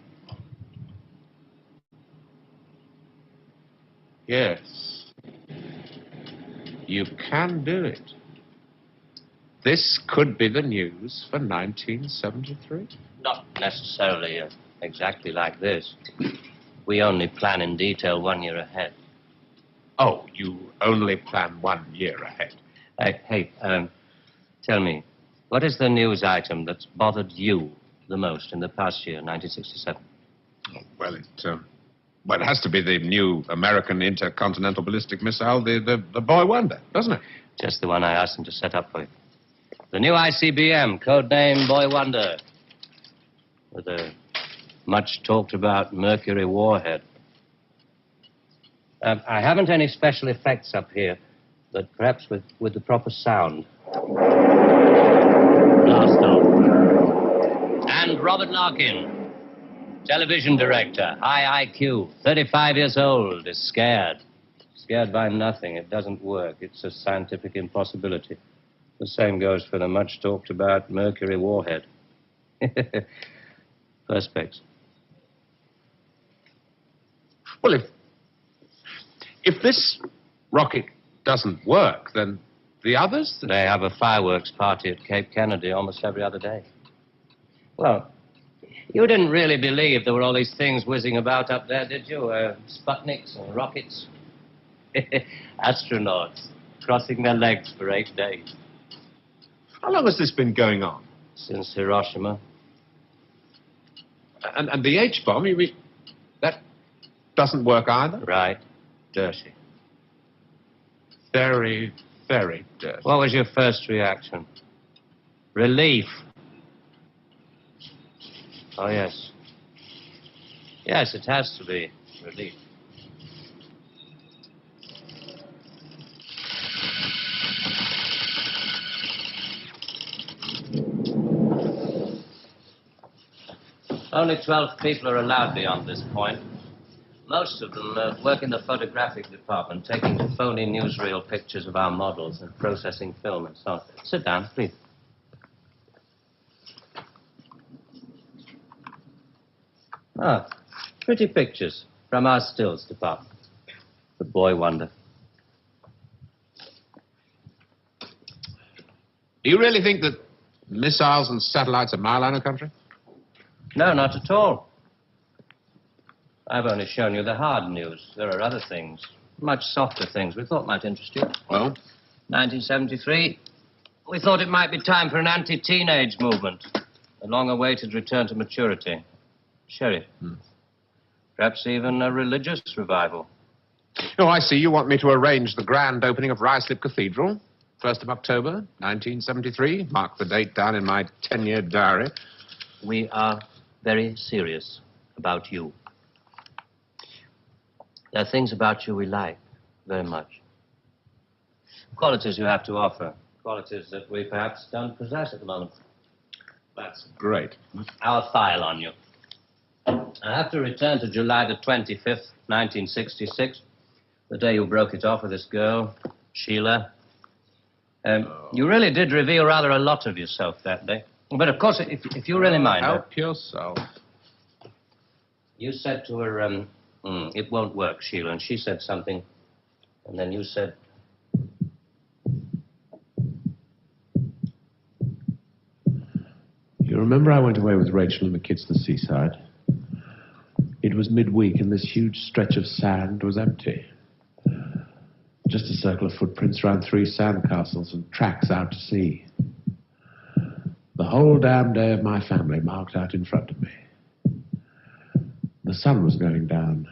Yes. You can do it. This could be the news for 1973. Not necessarily exactly like this. We only plan in detail 1 year ahead. Oh, you only plan 1 year ahead. Hey, tell me, what is the news item that's bothered you the most in the past year, 1967? Oh, well, it has to be the new American intercontinental ballistic missile, the Boy Wonder, doesn't it? Just the one I asked him to set up for you. The new ICBM, codename Boy Wonder, with a much-talked-about Mercury warhead. I haven't any special effects up here, but perhaps with the proper sound. Blast off. And Robert Larkin, television director, high IQ, 35 years old, is scared. Scared by nothing. It doesn't work. It's a scientific impossibility. The same goes for the much talked about Mercury warhead. Perspex. Well, if this rocket doesn't work, then the others? They have a fireworks party at Cape Kennedy almost every other day. Well, you didn't really believe there were all these things whizzing about up there, did you? Sputniks and rockets. Astronauts crossing their legs for 8 days. How long has this been going on? Since Hiroshima. And the H-bomb, you mean, that doesn't work either? Right. Dirty. Very, very dirty. What was your first reaction? Relief. Oh, yes. Yes, it has to be relief. Only 12 people are allowed beyond this point. Most of them work in the photographic department, taking phony newsreel pictures of our models and processing film and so on. Sit down, please. Ah, pretty pictures from our stills department. The boy wonder. Do you really think that missiles and satellites are mile out of country? No, not at all. I've only shown you the hard news. There are other things, much softer things we thought might interest you. Well? 1973, we thought it might be time for an anti-teenage movement. A long-awaited return to maturity. Sheriff. Perhaps even a religious revival. Oh, I see. You want me to arrange the grand opening of Ra-spect Cathedral. 1st of October, 1973. Mark the date down in my 10-year diary. We are very serious about you. There are things about you we like very much. Qualities you have to offer. Qualities that we perhaps don't possess at the moment. That's great. Our file on you. I have to return to July the 25th, 1966, the day you broke it off with this girl, Sheila. You really did reveal rather a lot of yourself that day. But, of course, if you really mind... Help yourself. You said to her, it won't work, Sheila, and she said something, and then you said... You remember I went away with Rachel and the kids to the seaside? It was midweek, and this huge stretch of sand was empty. Just a circle of footprints around 3 sandcastles and tracks out to sea. The whole damn day of my family marked out in front of me. The sun was going down.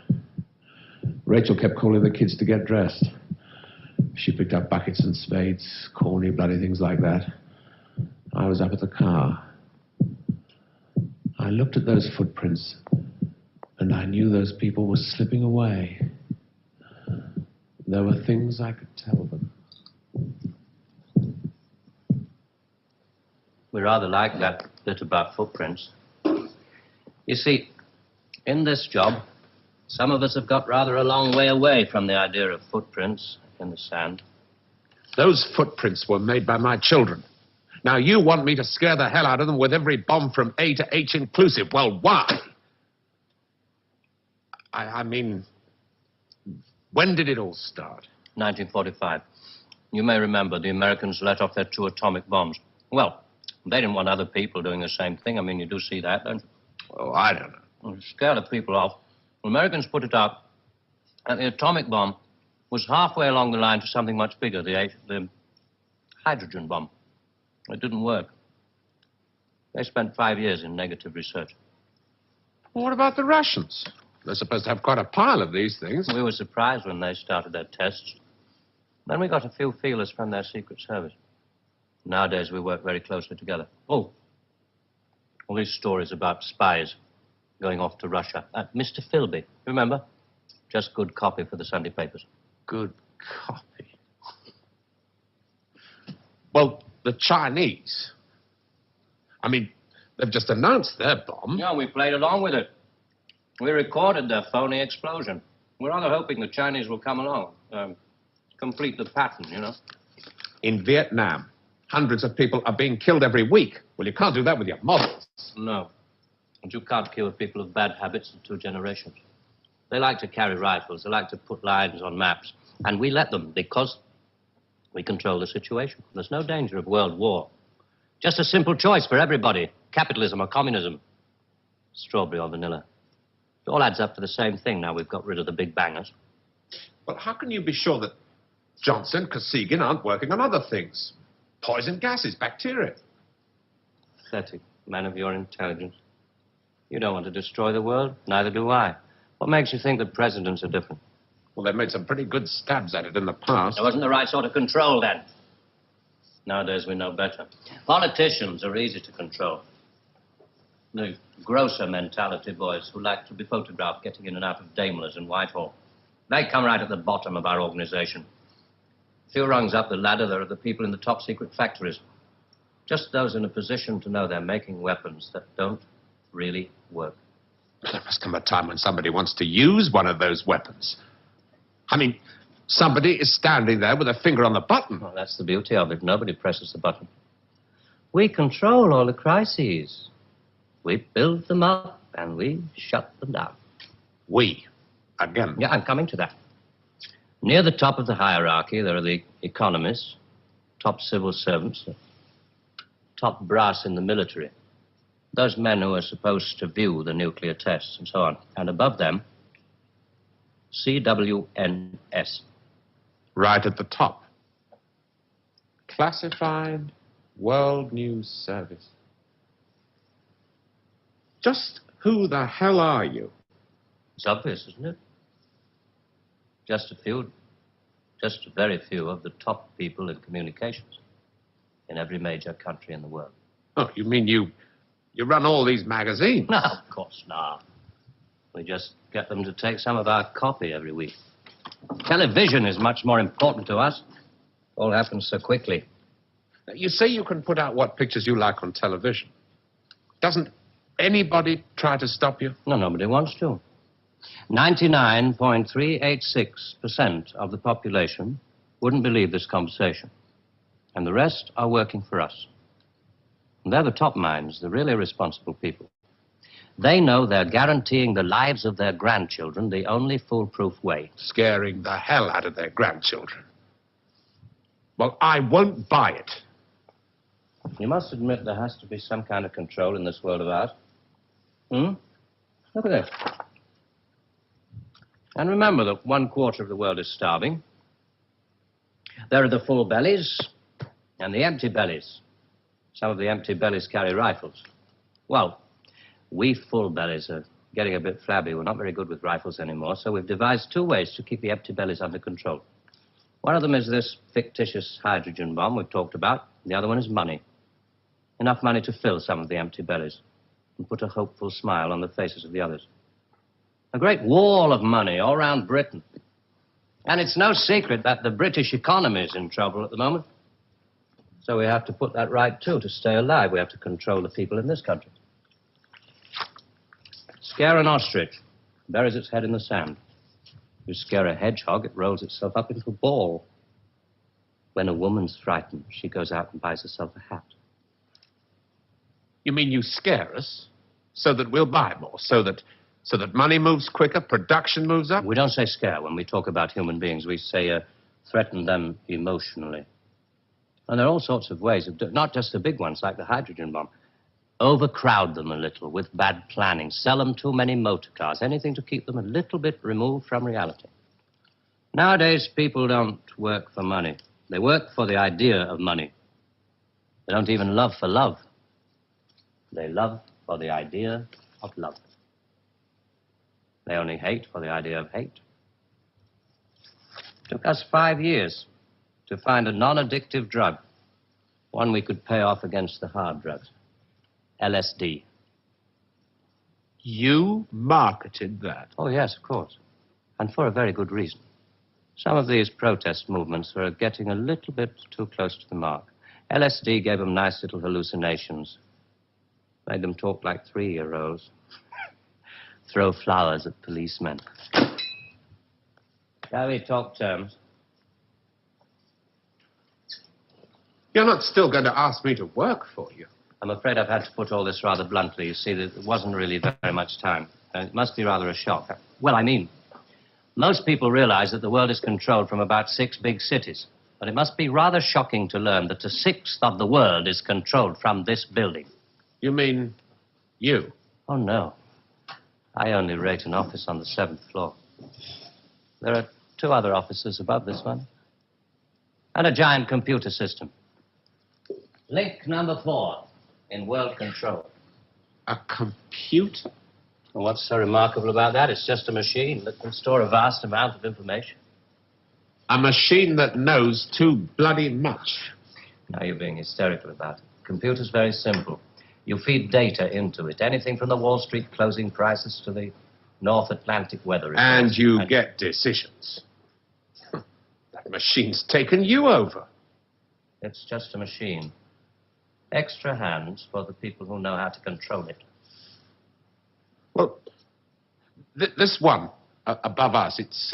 Rachel kept calling the kids to get dressed. She picked up buckets and spades, corny, bloody things like that. I was up at the car. I looked at those footprints, and I knew those people were slipping away. There were things I could tell them. We rather like that bit about footprints. You see, in this job, some of us have got rather a long way away from the idea of footprints in the sand. Those footprints were made by my children. Now, you want me to scare the hell out of them with every bomb from A to H inclusive. Well, why? I mean, when did it all start? 1945. You may remember the Americans let off their 2 atomic bombs. Well, they didn't want other people doing the same thing. I mean, you do see that, don't you? Oh, I don't know. Well, to scare the people off, the Americans put it up, and the atomic bomb was halfway along the line to something much bigger, the hydrogen bomb. It didn't work. They spent 5 years in negative research. Well, what about the Russians? They're supposed to have quite a pile of these things. We were surprised when they started their tests. Then we got a few feelers from their Secret Service. Nowadays, we work very closely together. Oh, all these stories about spies going off to Russia. Mr. Philby, remember? Just good copy for the Sunday papers. Good copy. Well, the Chinese. I mean, they've just announced their bomb. Yeah, we played along with it. We recorded their phony explosion. We're rather hoping the Chinese will come along, complete the pattern, you know. In Vietnam, Hundreds of people are being killed every week. Well, you can't do that with your models. No. And you can't kill people of bad habits in 2 generations. They like to carry rifles. They like to put lines on maps. And we let them because we control the situation. There's no danger of world war. Just a simple choice for everybody. Capitalism or communism. Strawberry or vanilla. It all adds up to the same thing now we've got rid of the big bangers. Well, how can you be sure that Johnson, Kosygin aren't working on other things? Poison gases, bacteria. Pathetic man of your intelligence. You don't want to destroy the world. Neither do I. What makes you think that presidents are different? Well, they've made some pretty good stabs at it in the past. There wasn't the right sort of control then. Nowadays we know better. Politicians are easy to control. The grosser mentality boys who like to be photographed getting in and out of Daimlers in Whitehall. They come right at the bottom of our organization. A few rungs up the ladder, there are the people in the top secret factories. Just those in a position to know they're making weapons that don't really work. There must come a time when somebody wants to use one of those weapons. I mean, somebody is standing there with a finger on the button. Well, that's the beauty of it. Nobody presses the button. We control all the crises. We build them up and we shut them down. We? Again? Yeah, I'm coming to that. Near the top of the hierarchy, there are the economists, top civil servants, top brass in the military. Those men who are supposed to view the nuclear tests and so on. And above them, CWNS. Right at the top. Classified World News Service. Just who the hell are you? It's obvious, isn't it? Just a very few of the top people in communications in every major country in the world. Oh, you mean you run all these magazines? No, of course not. We just get them to take some of our copy every week. Television is much more important to us. It all happens so quickly. You say you can put out what pictures you like on television. Doesn't anybody try to stop you? No, nobody wants to. 99.386% of the population wouldn't believe this conversation. And the rest are working for us. And they're the top minds, the really responsible people. They know they're guaranteeing the lives of their grandchildren the only foolproof way. Scaring the hell out of their grandchildren. Well, I won't buy it. You must admit there has to be some kind of control in this world of ours. Look at this. And remember that 1/4 of the world is starving. There are the full bellies and the empty bellies. Some of the empty bellies carry rifles. Well, we full bellies are getting a bit flabby. We're not very good with rifles anymore, so we've devised 2 ways to keep the empty bellies under control. One of them is this fictitious hydrogen bomb we've talked about. The other one is money. Enough money to fill some of the empty bellies and put a hopeful smile on the faces of the others. A great wall of money all around Britain. And it's no secret that the British economy is in trouble at the moment. So we have to put that right, too, to stay alive. We have to control the people in this country. Scare an ostrich, buries its head in the sand. You scare a hedgehog, it rolls itself up into a ball. When a woman's frightened, she goes out and buys herself a hat. You mean you scare us so that we'll buy more, so that money moves quicker, production moves up? We don't say scare when we talk about human beings. We say threaten them emotionally. And there are all sorts of ways of doing, not just the big ones like the hydrogen bomb. Overcrowd them a little with bad planning. Sell them too many motor cars. Anything to keep them a little bit removed from reality. Nowadays, people don't work for money. They work for the idea of money. They don't even love for love. They love for the idea of love. They only hate for the idea of hate. It took us 5 years to find a non-addictive drug, one we could pay off against the hard drugs. LSD. You marketed that? Oh, yes, of course. And for a very good reason. Some of these protest movements were getting a little bit too close to the mark. LSD gave them nice little hallucinations. Made them talk like 3-year-olds. Throw flowers at policemen. Shall we talk terms? You're not still going to ask me to work for you. I'm afraid I've had to put all this rather bluntly. You see, there wasn't really very much time. It must be rather a shock. Well, I mean, most people realize that the world is controlled from about 6 big cities. But it must be rather shocking to learn that a sixth of the world is controlled from this building. You mean you? Oh, no. I only rate an office on the 7th floor. There are 2 other offices above this one. And a giant computer system. Link number 4 in world control. A computer? And what's so remarkable about that? It's just a machine that can store a vast amount of information. A machine that knows too bloody much. Now you're being hysterical about it. Computer's very simple. You feed data into it. Anything from the Wall Street closing prices to the North Atlantic weather reports. And you get decisions. That machine's taken you over. It's just a machine. Extra hands for the people who know how to control it. Well, this one above us, it's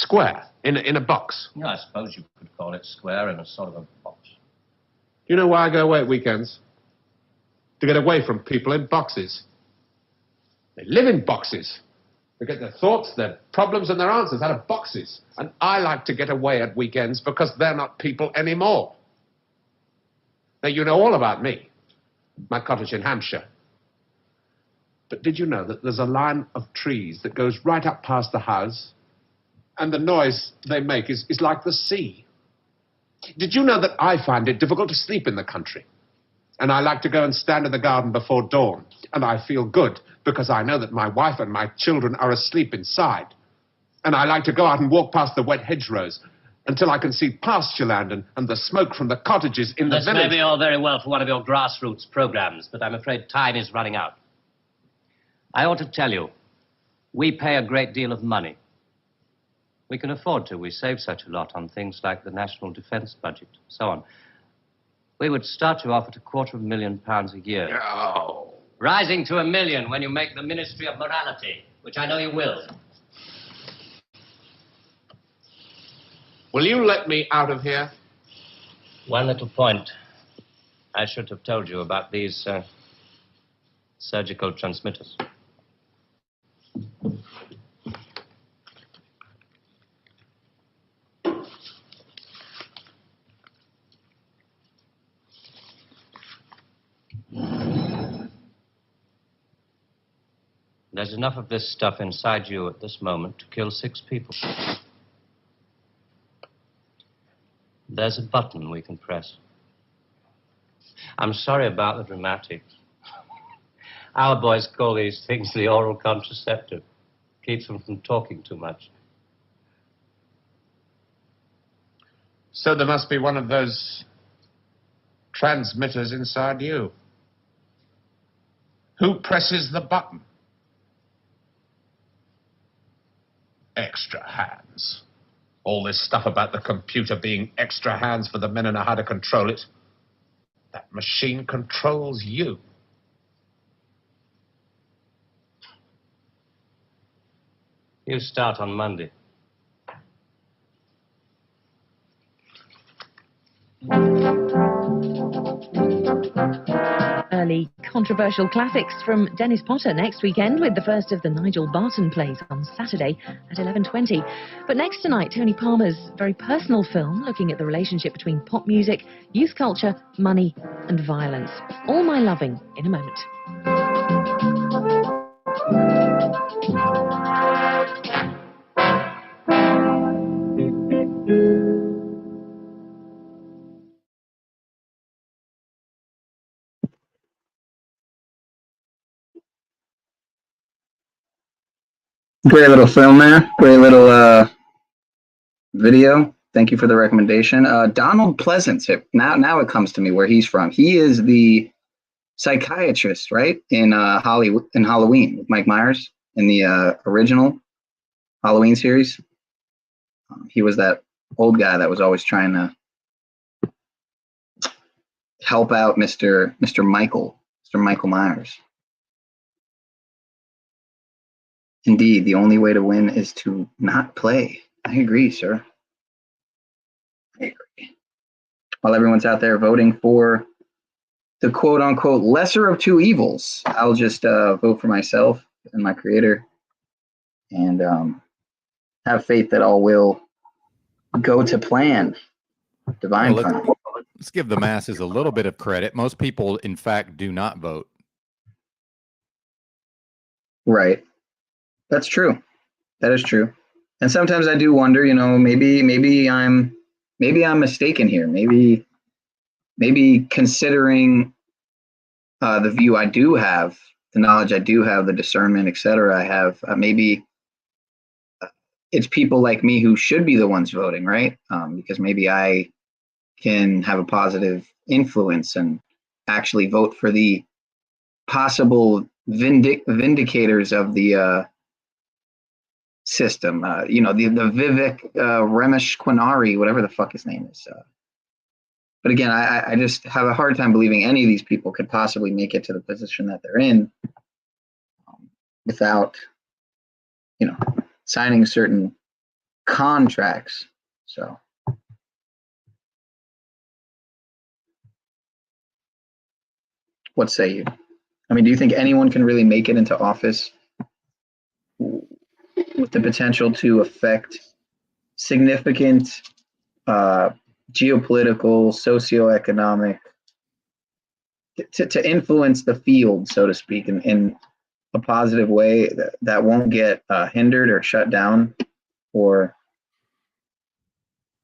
square in a box. Yeah, I suppose you could call it square in a sort of a box. Do you know why I go away at weekends? To get away from people in boxes. They live in boxes. They get their thoughts, their problems, and their answers out of boxes. And I like to get away at weekends because they're not people anymore. Now, you know all about me. My cottage in Hampshire. But did you know that there's a line of trees that goes right up past the house? And the noise they make is like the sea. Did you know that I find it difficult to sleep in the country? And I like to go and stand in the garden before dawn. And I feel good because I know that my wife and my children are asleep inside. And I like to go out and walk past the wet hedgerows until I can see pasture land and the smoke from the cottages in the This village. may be all very well for one of your grassroots programs, but I'm afraid time is running out. I ought to tell you, we pay a great deal of money. We can afford to. We save such a lot on things like the national defense budget, so on. We would start you off at £250,000 a year. No. Rising to $1 million when you make the Ministry of Morality, which I know you will. Will you let me out of here? One little point. I should have told you about these surgical transmitters. There's enough of this stuff inside you at this moment to kill 6 people. There's a button we can press. I'm sorry about the dramatics. Our boys call these things the oral contraceptive. Keeps them from talking too much. So there must be one of those transmitters inside you. Who presses the button? Extra hands. All this stuff about the computer being extra hands for the men who know how to control it. That machine controls you. You start on Monday. Early controversial classics from Dennis Potter next weekend with the first of the Nigel Barton plays on Saturday at 11:20. But next tonight, Tony Palmer's very personal film looking at the relationship between pop music, youth culture, money and violence. All My Loving in a moment. Great little film there. Great little video. Thank you for the recommendation. Donald Pleasance. Now it comes to me where he's from. He is the psychiatrist, right? In Halloween with Mike Myers in the original Halloween series. He was that old guy that was always trying to help out Mr. Michael Myers. Indeed, the only way to win is to not play. I agree, sir. I agree. while everyone's out there voting for the quote unquote lesser of two evils, I'll just vote for myself and my creator, and have faith that all will go to plan. Divine plan. Let's give the masses a little bit of credit. Most people, in fact, do not vote. Right. That's true. That is true. And sometimes I do wonder, you know, maybe I'm mistaken here. Maybe considering the view I do have, the knowledge I do have, the discernment, etc. I have, maybe it's people like me who should be the ones voting, right? Because maybe I can have a positive influence and actually vote for the possible vindicators of the system. You know, the Vivek Ramesh Quinari, whatever the fuck his name is. But again, I just have a hard time believing any of these people could possibly make it to the position that they're in without, you know, signing certain contracts. So. What say you? I mean, do you think anyone can really make it into office with the potential to affect significant geopolitical, socioeconomic, to influence the field, so to speak, in a positive way that won't get hindered or shut down or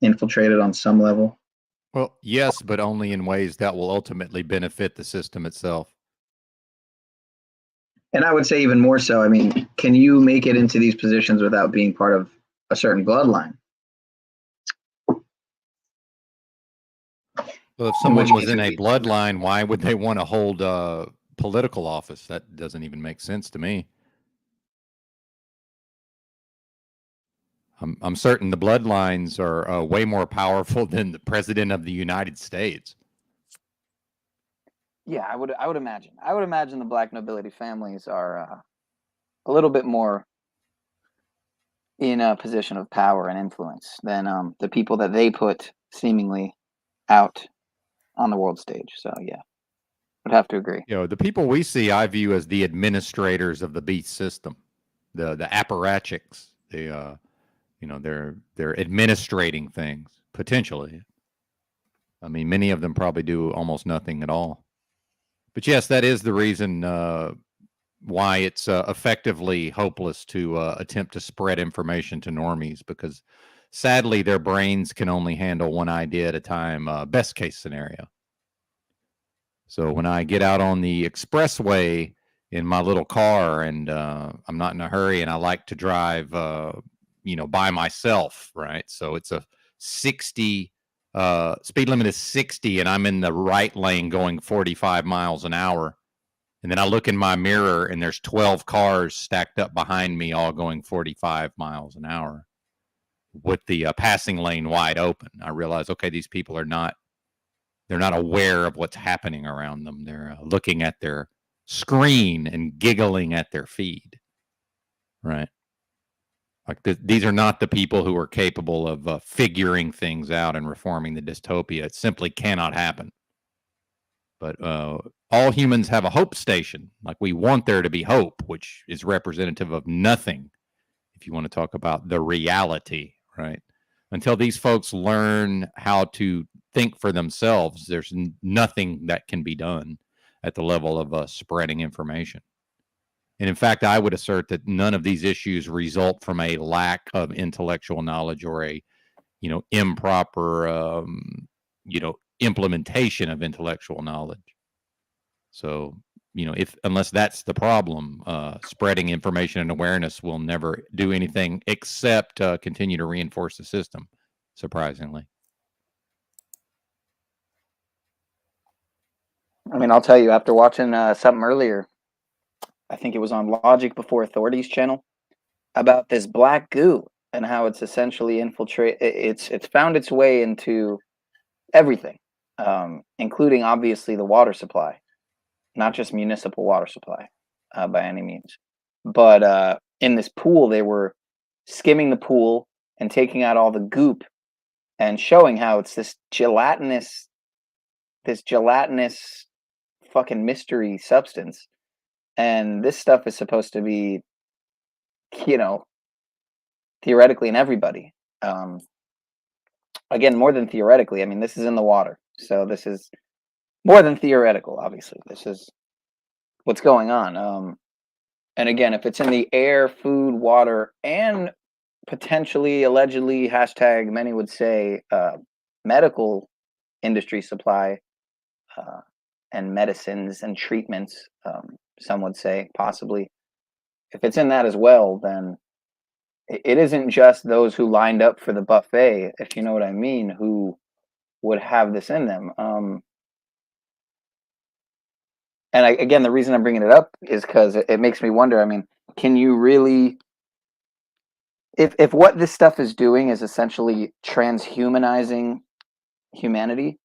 infiltrated on some level? Well, yes, but only in ways that will ultimately benefit the system itself. And I would say even more so, I mean, can you make it into these positions without being part of a certain bloodline? Well, if someone was in a bloodline, why would they want to hold political office? That doesn't even make sense to me. I'm certain the bloodlines are way more powerful than the president of the United States. Yeah, I would imagine. I would imagine the black nobility families are a little bit more in a position of power and influence than the people that they put seemingly out on the world stage. So yeah, would have to agree. You know, the people we see, I view as the administrators of the beast system, the apparatchiks. You know, they're administrating things potentially. I mean, many of them probably do almost nothing at all. But yes, that is the reason why it's effectively hopeless to attempt to spread information to normies, because sadly their brains can only handle one idea at a time. Best case scenario. So when I get out on the expressway in my little car and I'm not in a hurry and I like to drive, you know, by myself, right? So it's a 60, speed limit is 60 and I'm in the right lane going 45 miles an hour. And then I look in my mirror and there's 12 cars stacked up behind me, all going 45 miles an hour with the passing lane wide open. I realize, okay, these people are not, they're not aware of what's happening around them. They're looking at their screen and giggling at their feed, right? Like these are not the people who are capable of figuring things out and reforming the dystopia. It simply cannot happen. But all humans have a hope station. Like we want there to be hope, which is representative of nothing. If you want to talk about the reality, right? Until these folks learn how to think for themselves, there's nothing that can be done at the level of spreading information. And in fact, I would assert that none of these issues result from a lack of intellectual knowledge or a, you know, improper, you know, implementation of intellectual knowledge. So, you know, unless that's the problem, spreading information and awareness will never do anything except continue to reinforce the system, surprisingly. I mean, I'll tell you, after watching something earlier, I think it was on Logic Before Authorities channel, about this black goo and how it's essentially it's found its way into everything, including obviously the water supply, not just municipal water supply by any means. But in this pool, they were skimming the pool and taking out all the goop and showing how it's this gelatinous fucking mystery substance. And this stuff is supposed to be, you know, theoretically in everybody. Again, more than theoretically. I mean, this is in the water. So this is more than theoretical, obviously. This is what's going on. And again, if it's in the air, food, water, and potentially, allegedly, hashtag many would say, medical industry supply, and medicines and treatments, some would say, possibly. If it's in that as well, then it isn't just those who lined up for the buffet, if you know what I mean, who would have this in them. Again, the reason I'm bringing it up is because it makes me wonder, I mean, can you really, if what this stuff is doing is essentially transhumanizing humanity,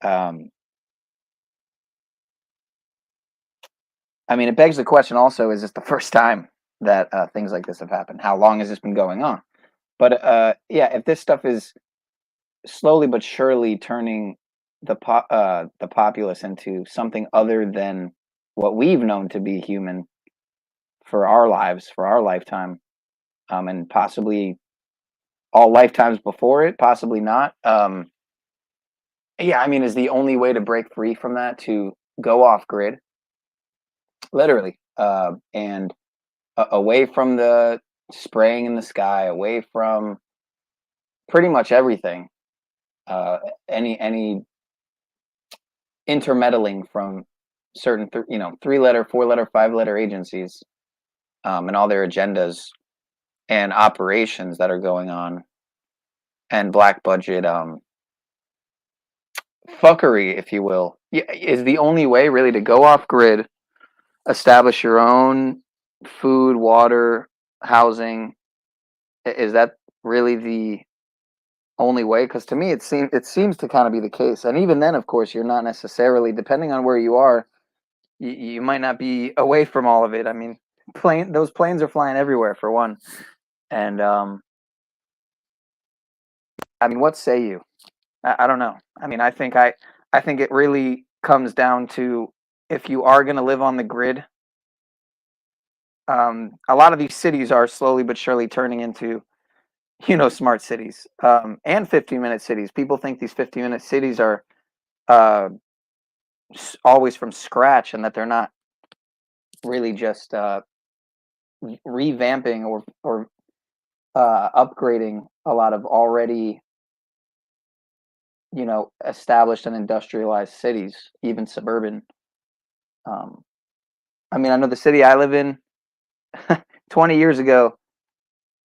I mean, it begs the question also, is this the first time that things like this have happened? How long has this been going on? But yeah, if this stuff is slowly but surely turning the populace into something other than what we've known to be human for our lives, for our lifetime, and possibly all lifetimes before it, possibly not. Yeah, I mean, is the only way to break free from that to go off grid, literally, and away from the spraying in the sky, away from pretty much everything, any intermeddling from certain 3-letter, 4-letter, 5-letter agencies, and all their agendas and operations that are going on, and black budget fuckery, if you will, is the only way really to go off grid, establish your own food, water, housing. Is that really the only way? Because to me, it seems to kind of be the case. And even then, of course, you're not necessarily, depending on where you are, you might not be away from all of it. I mean, those planes are flying everywhere, for one. And I mean, what say you? I don't know. I mean, I think it really comes down to, if you are going to live on the grid, a lot of these cities are slowly but surely turning into, smart cities, and 15-minute cities. People think these 15-minute cities are always from scratch, and that they're not really just revamping or upgrading a lot of already, established and industrialized cities, even suburban. I mean, I know the city I live in, 20 years ago,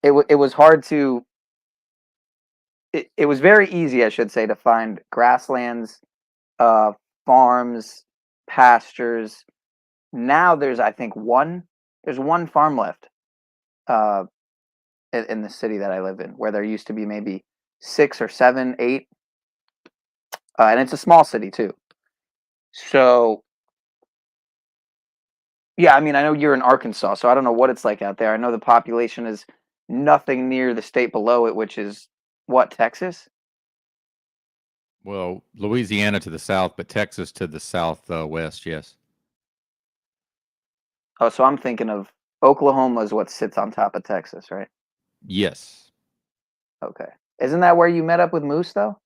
it was hard to, it was very easy, I should say, to find grasslands, farms, pastures. Now there's, I think, one farm left in the city that I live in, where there used to be maybe 6 or 7, 8. And it's a small city too. So, yeah, I mean, I know you're in Arkansas, so I don't know what it's like out there. I know the population is nothing near the state below it, which is what, Texas? Well, Louisiana to the south, but Texas to the southwest, yes. Oh, so I'm thinking of Oklahoma is what sits on top of Texas, right? Yes. Okay. Isn't that where you met up with Moose, though?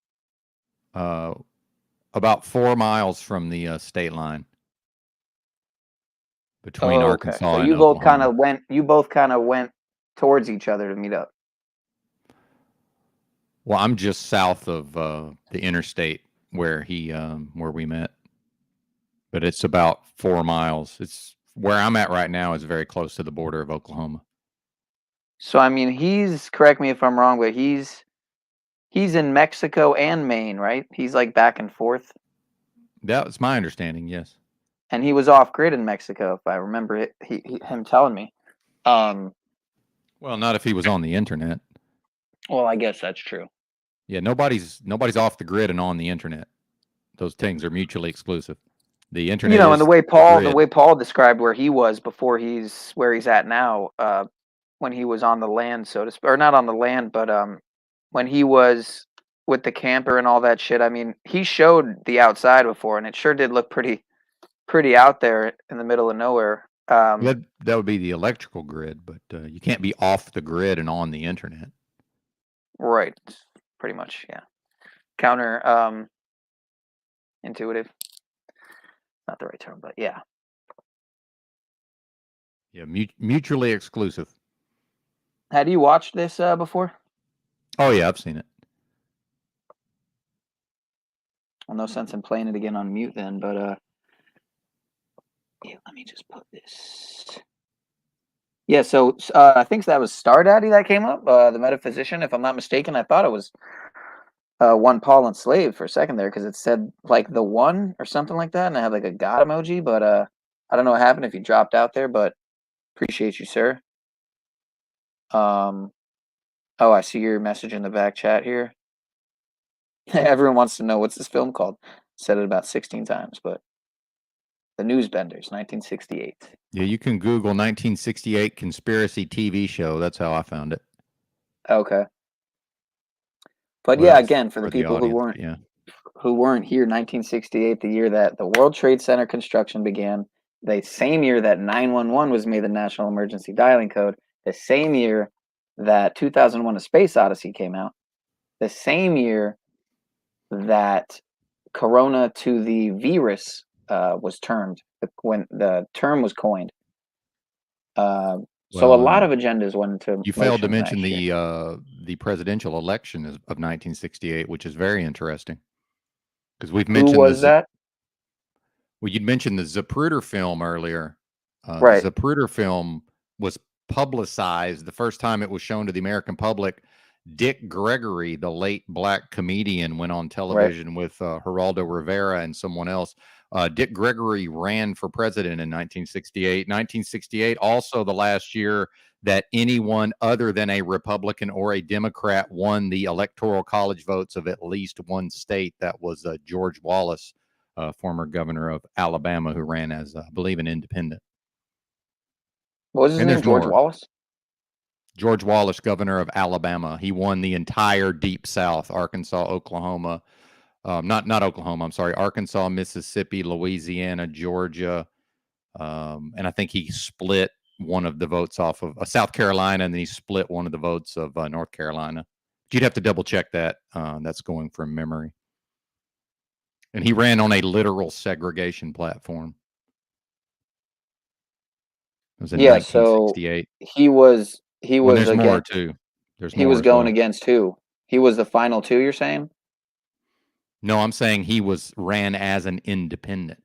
About 4 miles from the state line between Arkansas so and you Oklahoma. both kind of went towards each other to meet up. Well, I'm just south of the interstate where we met, but it's about 4 miles. It's where I'm at right now is very close to the border of Oklahoma. So I mean, correct me if I'm wrong, but he's in Mexico and Maine, right? He's like back and forth. That was my understanding, yes. And he was off grid in Mexico, if I remember him telling me. Well, not if he was on the internet. Well, I guess that's true. Yeah, nobody's off the grid and on the internet. Those things are mutually exclusive. The internet, and the way Paul described where he was before he's where he's at now, when he was on the land, so to speak, or not on the land, but when he was with the camper and all that shit. I mean, he showed the outside before, and it sure did look pretty out there in the middle of nowhere. That would be the electrical grid, but you can't be off the grid and on the internet. Right. Pretty much, yeah. Counter intuitive. Not the right term, but yeah. Yeah, mutually exclusive. Had you watched this before? Oh yeah, I've seen it. Well, no sense in playing it again on mute then, but yeah, let me just put this. Yeah, so I think that was Star Daddy that came up, the metaphysician, if I'm not mistaken. I thought it was one Paul enslaved for a second there because it said like the one or something like that, and I had like a God emoji, but I don't know what happened if you dropped out there, but appreciate you, sir. Oh, I see your message in the back chat here. Everyone wants to know what's this film called. Said it about 16 times, but The Newsbenders, 1968. Yeah, you can Google 1968 conspiracy TV show. That's how I found it. Okay. But Well, yeah, that's again, for the the people audience, who weren't here, 1968, the year that the World Trade Center construction began, the same year that 911 was made the national emergency dialing code, the same year that 2001: A Space Odyssey came out, the same year that Corona to the virus was termed, when the term was coined. So a lot of agendas went into You failed to motion mention last year. the presidential election of 1968, which is very interesting because we've Who mentioned was that? Well, you'd mentioned the Zapruder film earlier. Right. The Zapruder film was publicized the first time it was shown to the American public. Dick Gregory, the late black comedian, went on television with Geraldo Rivera and someone else. Dick Gregory ran for president in 1968. 1968, also the last year that anyone other than a Republican or a Democrat won the electoral college votes of at least one state. That was George Wallace, former governor of Alabama, who ran as, I believe, an independent. What was his name? George Wallace? George Wallace, governor of Alabama. He won the entire Deep South, Arkansas, Oklahoma. Not Oklahoma, I'm sorry, Arkansas, Mississippi, Louisiana, Georgia. And I think he split one of the votes off of South Carolina, and then he split one of the votes of North Carolina. You'd have to double check that. That's going from memory. And he ran on a literal segregation platform. It was in 1968. So he was there's against, more too. He was going against who? He was the final two, you're saying? No, I'm saying he ran as an independent.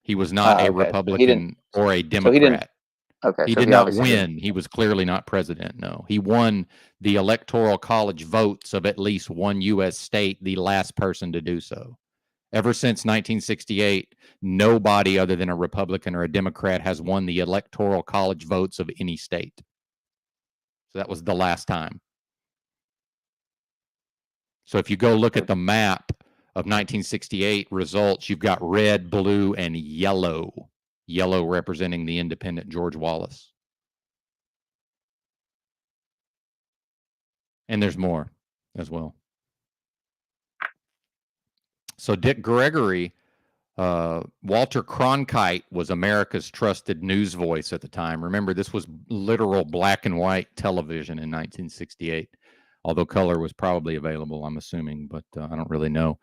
He was not a Republican or a Democrat. He did not win. He was clearly not president. No, he won the electoral college votes of at least one U.S. state, the last person to do so. Ever since 1968, nobody other than a Republican or a Democrat has won the electoral college votes of any state. So that was the last time. So if you go look at the map of 1968 results, you've got red, blue, and yellow. Yellow representing the independent George Wallace. And there's more as well. So Dick Gregory, Walter Cronkite was America's trusted news voice at the time. Remember, this was literal black and white television in 1968, although color was probably available, I'm assuming, but I don't really know.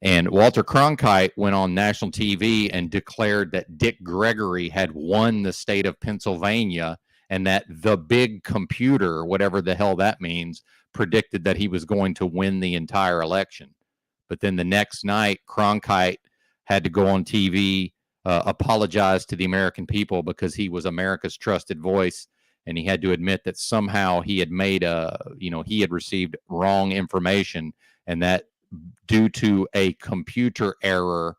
And Walter Cronkite went on national TV and declared that Dick Gregory had won the state of Pennsylvania, and that the big computer, whatever the hell that means, predicted that he was going to win the entire election. But then the next night, Cronkite had to go on TV, apologize to the American people because he was America's trusted voice, and he had to admit that somehow he had made he had received wrong information, and that due to a computer error,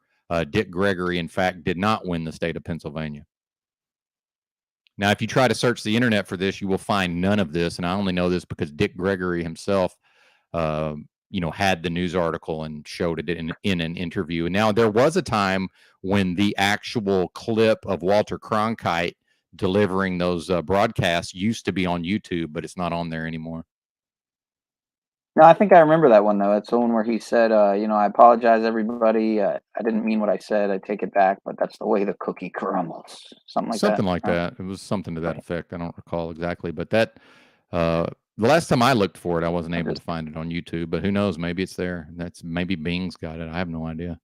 Dick Gregory, in fact, did not win the state of Pennsylvania. Now, if you try to search the internet for this, you will find none of this, and I only know this because Dick Gregory himself had the news article and showed it in an interview. And now there was a time when the actual clip of Walter Cronkite delivering those broadcasts used to be on YouTube, but it's not on there anymore. No, I think I remember that one though. That's the one where he said, I apologize, everybody. I didn't mean what I said. I take it back, but that's the way the cookie crumbles. Something like that. Something like that. It was something to that effect. I don't recall exactly, but that the last time I looked for it, I wasn't able to find it on YouTube. But who knows? Maybe it's there. Maybe Bing's got it. I have no idea.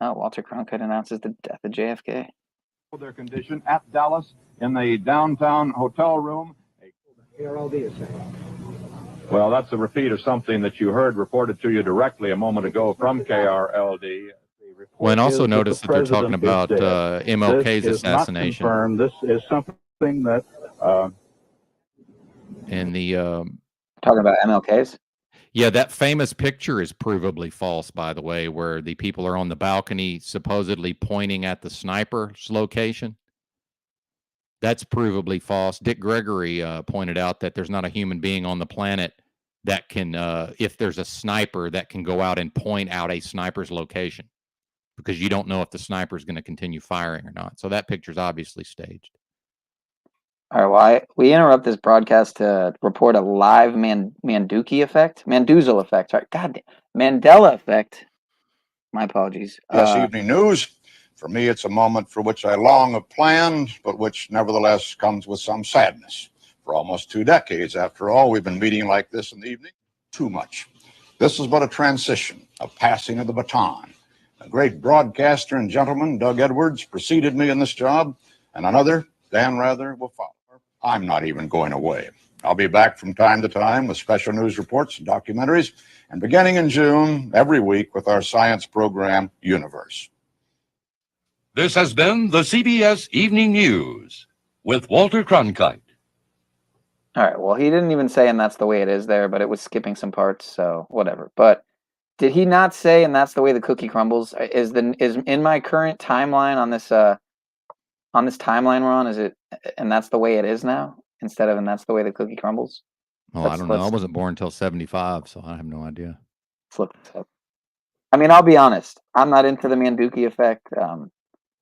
Oh, Walter Cronkite announces the death of JFK. Their condition at Dallas in the downtown hotel room. Well, that's a repeat of something that you heard reported to you directly a moment ago from KRLD. Well, and also notice that they're talking about MLK's assassination. This is something that and the talking about MLK's. Yeah, that famous picture is provably false, by the way, where the people are on the balcony supposedly pointing at the sniper's location. That's provably false. Dick Gregory pointed out that there's not a human being on the planet that can, if there's a sniper, that can go out and point out a sniper's location, because you don't know if the sniper is going to continue firing or not. So that picture's obviously staged. All right, well, we interrupt this broadcast to report a live Manduki effect. Manduzel effect. Sorry, Mandela effect. My apologies. Yes, evening news. For me, it's a moment for which I long have planned, but which nevertheless comes with some sadness. For almost 2 decades, after all, we've been meeting like this in the evening. Too much. This is but a transition, a passing of the baton. A great broadcaster and gentleman, Doug Edwards, preceded me in this job, and another, Dan Rather, will follow. I'm not even going away. I'll be back from time to time with special news reports and documentaries, and beginning in June, every week with our science program, Universe. This has been the CBS Evening News with Walter Cronkite. All right, well, he didn't even say, and that's the way it is there, but it was skipping some parts, so whatever. But did he not say, and that's the way the cookie crumbles? Is in my current timeline on this timeline we're on, is it, and that's the way it is now, instead of, and that's the way the cookie crumbles? Oh, I don't know. I wasn't born until 75, so I have no idea. Let's look this up. I mean, I'll be honest. I'm not into the Manduki effect.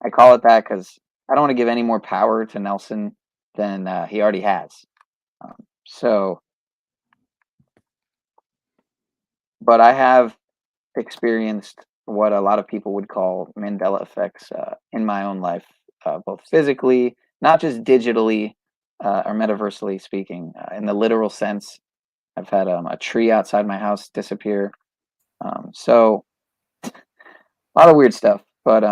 I call it that because I don't want to give any more power to Nelson than he already has. But I have experienced what a lot of people would call Mandela effects in my own life, both physically, not just digitally or metaversally speaking. In the literal sense, I've had a tree outside my house disappear. So a lot of weird stuff, but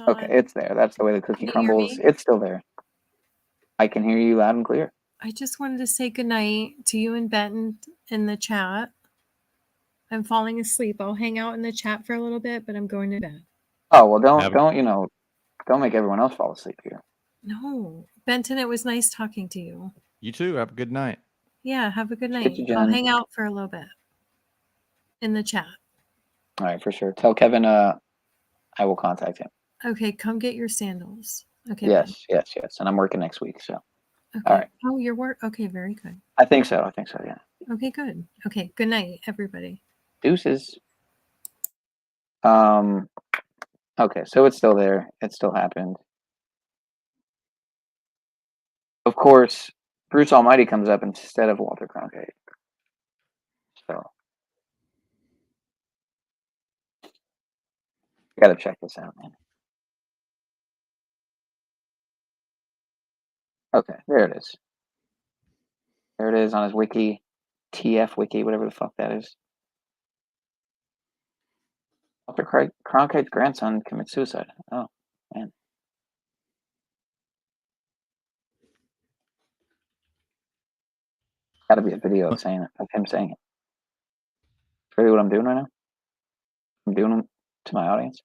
okay, it's there. That's the way the cookie crumbles. It's still there. I can hear you loud and clear. I just wanted to say goodnight to you and Benton in the chat. I'm falling asleep. I'll hang out in the chat for a little bit, but I'm going to bed. Oh, well, don't make everyone else fall asleep here. No. Benton, it was nice talking to you. You too. Have a good night. Yeah, have a good Good night. to Jen. I'll hang out for a little bit in the chat. All right, for sure. Tell Kevin I will contact him. Okay, come get your sandals. Okay. Yes. And I'm working next week, so. Okay. All right. Oh, your work? Okay, very good. I think so, yeah. Okay, good. Okay, good night, everybody. Deuces. Okay, so it's still there. It still happened. Of course, Bruce Almighty comes up instead of Walter Cronkite. So. Gotta check this out, man. Okay, there it is. There it is on his wiki, TF wiki, whatever the fuck that is. Walter Cronkite's grandson commits suicide. Oh, man. Gotta be a video of saying it, of him saying it. Really what I'm doing right now? I'm doing it to my audience.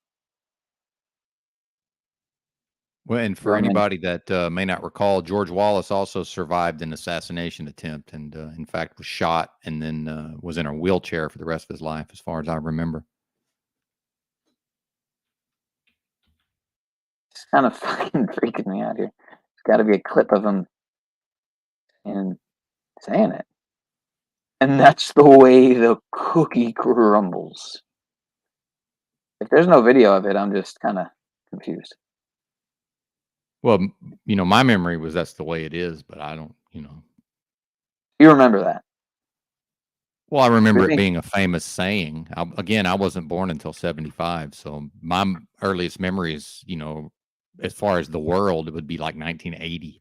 Well, and for anybody that may not recall, George Wallace also survived an assassination attempt and, in fact, was shot and then was in a wheelchair for the rest of his life, as far as I remember. It's kind of fucking freaking me out here. There's got to be a clip of him and saying it. And that's the way the cookie crumbles. If there's no video of it, I'm just kind of confused. Well, my memory was that's the way it is, but I don't You know. You remember that? Well, I remember it Really? being a famous saying. I wasn't born until 75, so my earliest memories, you know, as far as the world, it would be like 1980.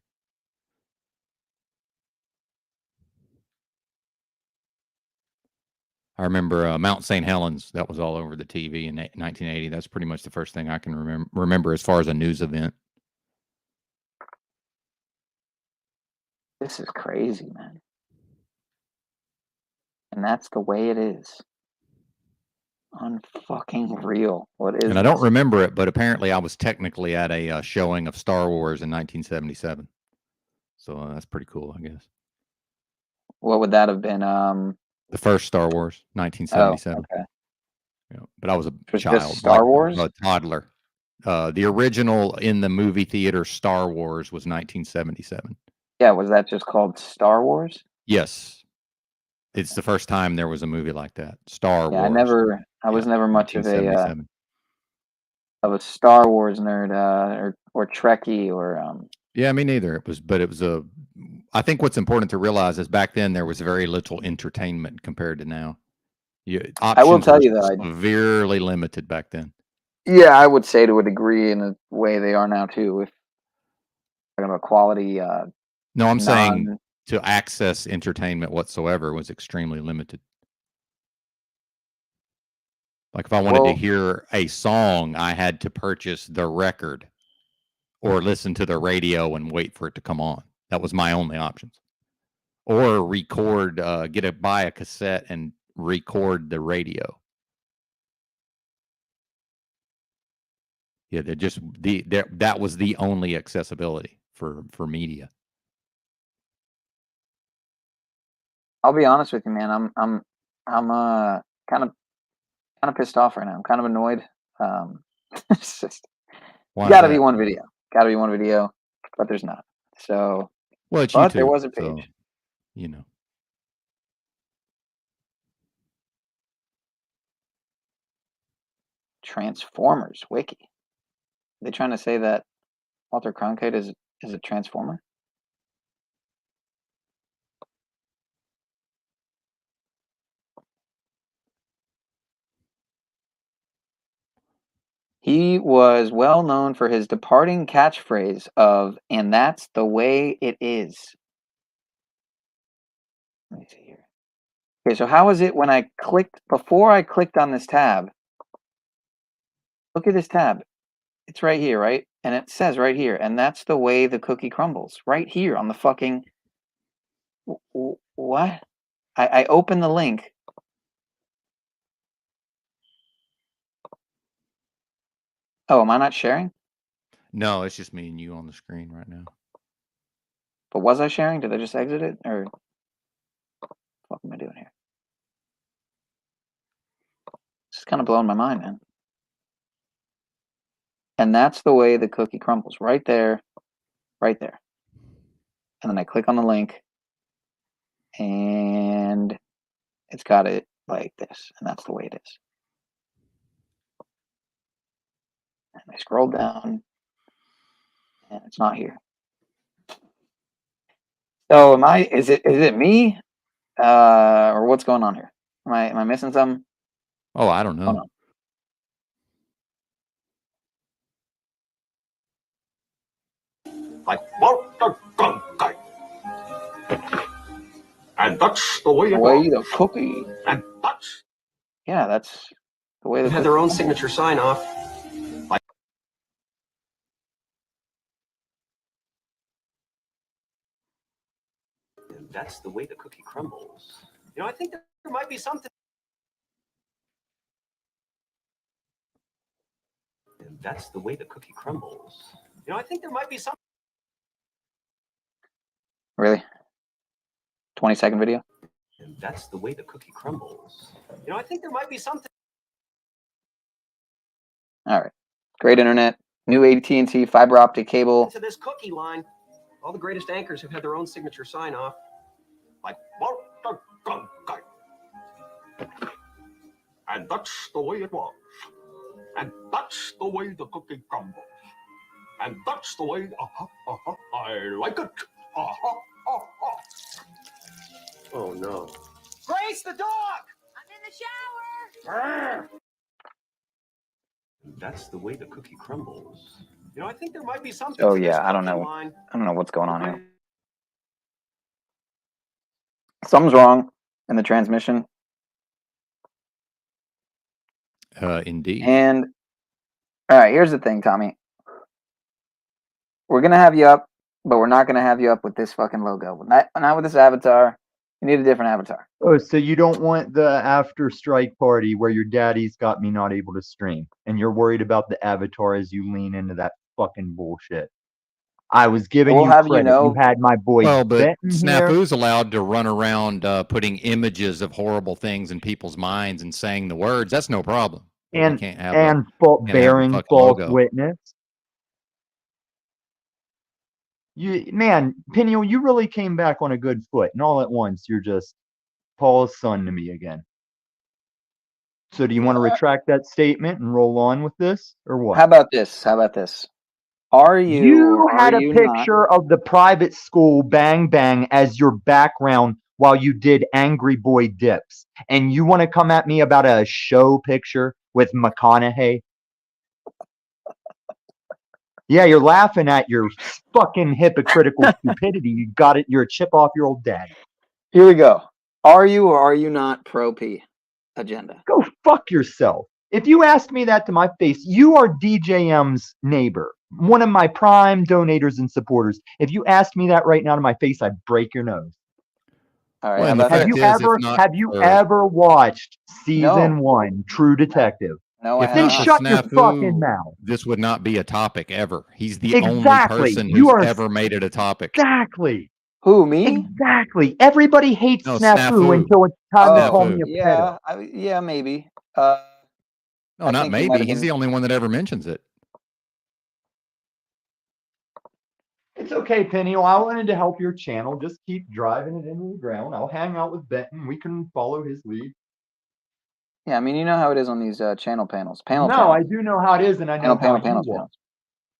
I remember Mount St. Helens. That was all over the TV in 1980. That's pretty much the first thing I can remember as far as a news event. This is crazy, man. And that's the way it is. Unfucking real. What is And I don't this? remember it, but apparently I was technically at a showing of Star Wars in 1977. So that's pretty cool, I guess. What would that have been? The first Star Wars, 1977. Okay. Yeah, but I was a Was child, just Star Wars? a toddler. The original in the movie theater Star Wars was 1977. Yeah, was that just called Star Wars? Yes. It's the first time there was a movie like that. Star Wars. I was never much of a 1977. Star Wars nerd or Trekkie or Yeah, me neither. I think what's important to realize is back then there was very little entertainment compared to now. I will tell you were that severely limited back then. yeah, I would say to a degree in a way they are now too. If talking about quality, No, I'm saying to access entertainment whatsoever was extremely limited. Like if I wanted to hear a song, I had to purchase the record or listen to the radio and wait for it to come on. That was my only options. Or record, buy a cassette and record the radio. Yeah, that was the only accessibility for media. I'll be honest with you, man. I'm kind of pissed off right now. I'm kind of annoyed. It's just gotta be one video. Gotta be one video, but there's not. So, well, it's but YouTube, there was a page. So, you know. Transformers wiki. Are they trying to say that Walter Cronkite is a transformer? He was well known for his departing catchphrase of, and that's the way it is. Let me see here. Okay, so how is it when before I clicked on this tab, look at this tab. It's right here, right? And it says right here, and that's the way the cookie crumbles. Right here on the fucking, what? I opened the link. Oh, am I not sharing? No, it's just me and you on the screen right now. But was I sharing? Did I just exit it? Or what am I doing here? This is kind of blowing my mind, man. And that's the way the cookie crumbles. Right there. Right there. And then I click on the link. And it's got it like this. And that's the way it is. And I scroll down. And it's not here. So is it me? Or what's going on here? Am I missing something? Oh, I don't know. Oh, no. Like Walter Cronkite. And that's the way the cookie. And that's yeah, that's the way they the had their own signature sign off. Like and that's the way the cookie crumbles. You know, I think there might be something. And that's the way the cookie crumbles. You know, I think there might be something. Really? 20-second video? And that's the way the cookie crumbles. You know, I think there might be something. All right. Great internet. New AT&T fiber optic cable. To this cookie line, all the greatest anchors have had their own signature sign off. Like Walter Cronkite. And that's the way it was. And that's the way the cookie crumbles. And that's the way, I like it. Oh, no. Grace, the dog! I'm in the shower. That's the way the cookie crumbles. You know, I think there might be something Oh to this yeah, I don't cookie know. line. I don't know what's going on here. Something's wrong in the transmission. Indeed. And all right, here's the thing, Tommy. We're gonna have you up, but we're not gonna have you up with this fucking logo. Not with this avatar. You need a different avatar. Oh, so you don't want the after strike party where your daddy's got me not able to stream, and you're worried about the avatar as you lean into that fucking bullshit. I was giving We'll you have you credit. know- You had my boy Well, but Benton here. Snafu's allowed to run around putting images of horrible things in people's minds and saying the words. That's no problem. But we and can't have and bearing fucking false logo. witness. Man, Pineal, you really came back on a good foot, and all at once you're just Paul's son to me again. So do you want to retract that statement and roll on with this, or what? How about this? Are you? You or had are a you picture of the private school Bang Bang as your background while you did Angry Boy dips, and you want to come at me about a show picture with McConaughey? Yeah, you're laughing at your fucking hypocritical stupidity. You got it. You're a chip off your old dad. Here we go. Are you or are you not pro P agenda? Go fuck yourself. If you asked me that to my face, you are DJM's neighbor, one of my prime donators and supporters. If you asked me that right now to my face, I'd break your nose. All right. Well, how and the about fact this? Have you ever watched season No. 1, True Detective? No, I If have Then not not. for shut your Snafu, fucking mouth. this would not be a topic ever. He's the only Exactly. person You who's are ever made it a topic. Exactly. Who, me? Exactly. Everybody hates No, Snafu Snafu. until it's time to call Snafu. me a Yeah, pedo. yeah, maybe. No, I not think he might maybe. have He's been- the only one that ever mentions it. It's okay, Pineal. I wanted to help your channel. Just keep driving it into the ground. I'll hang out with Benton. We can follow his lead. Yeah, I mean, you know how it is on these channel panels. No, I do know how it is, and I know how you panels. are.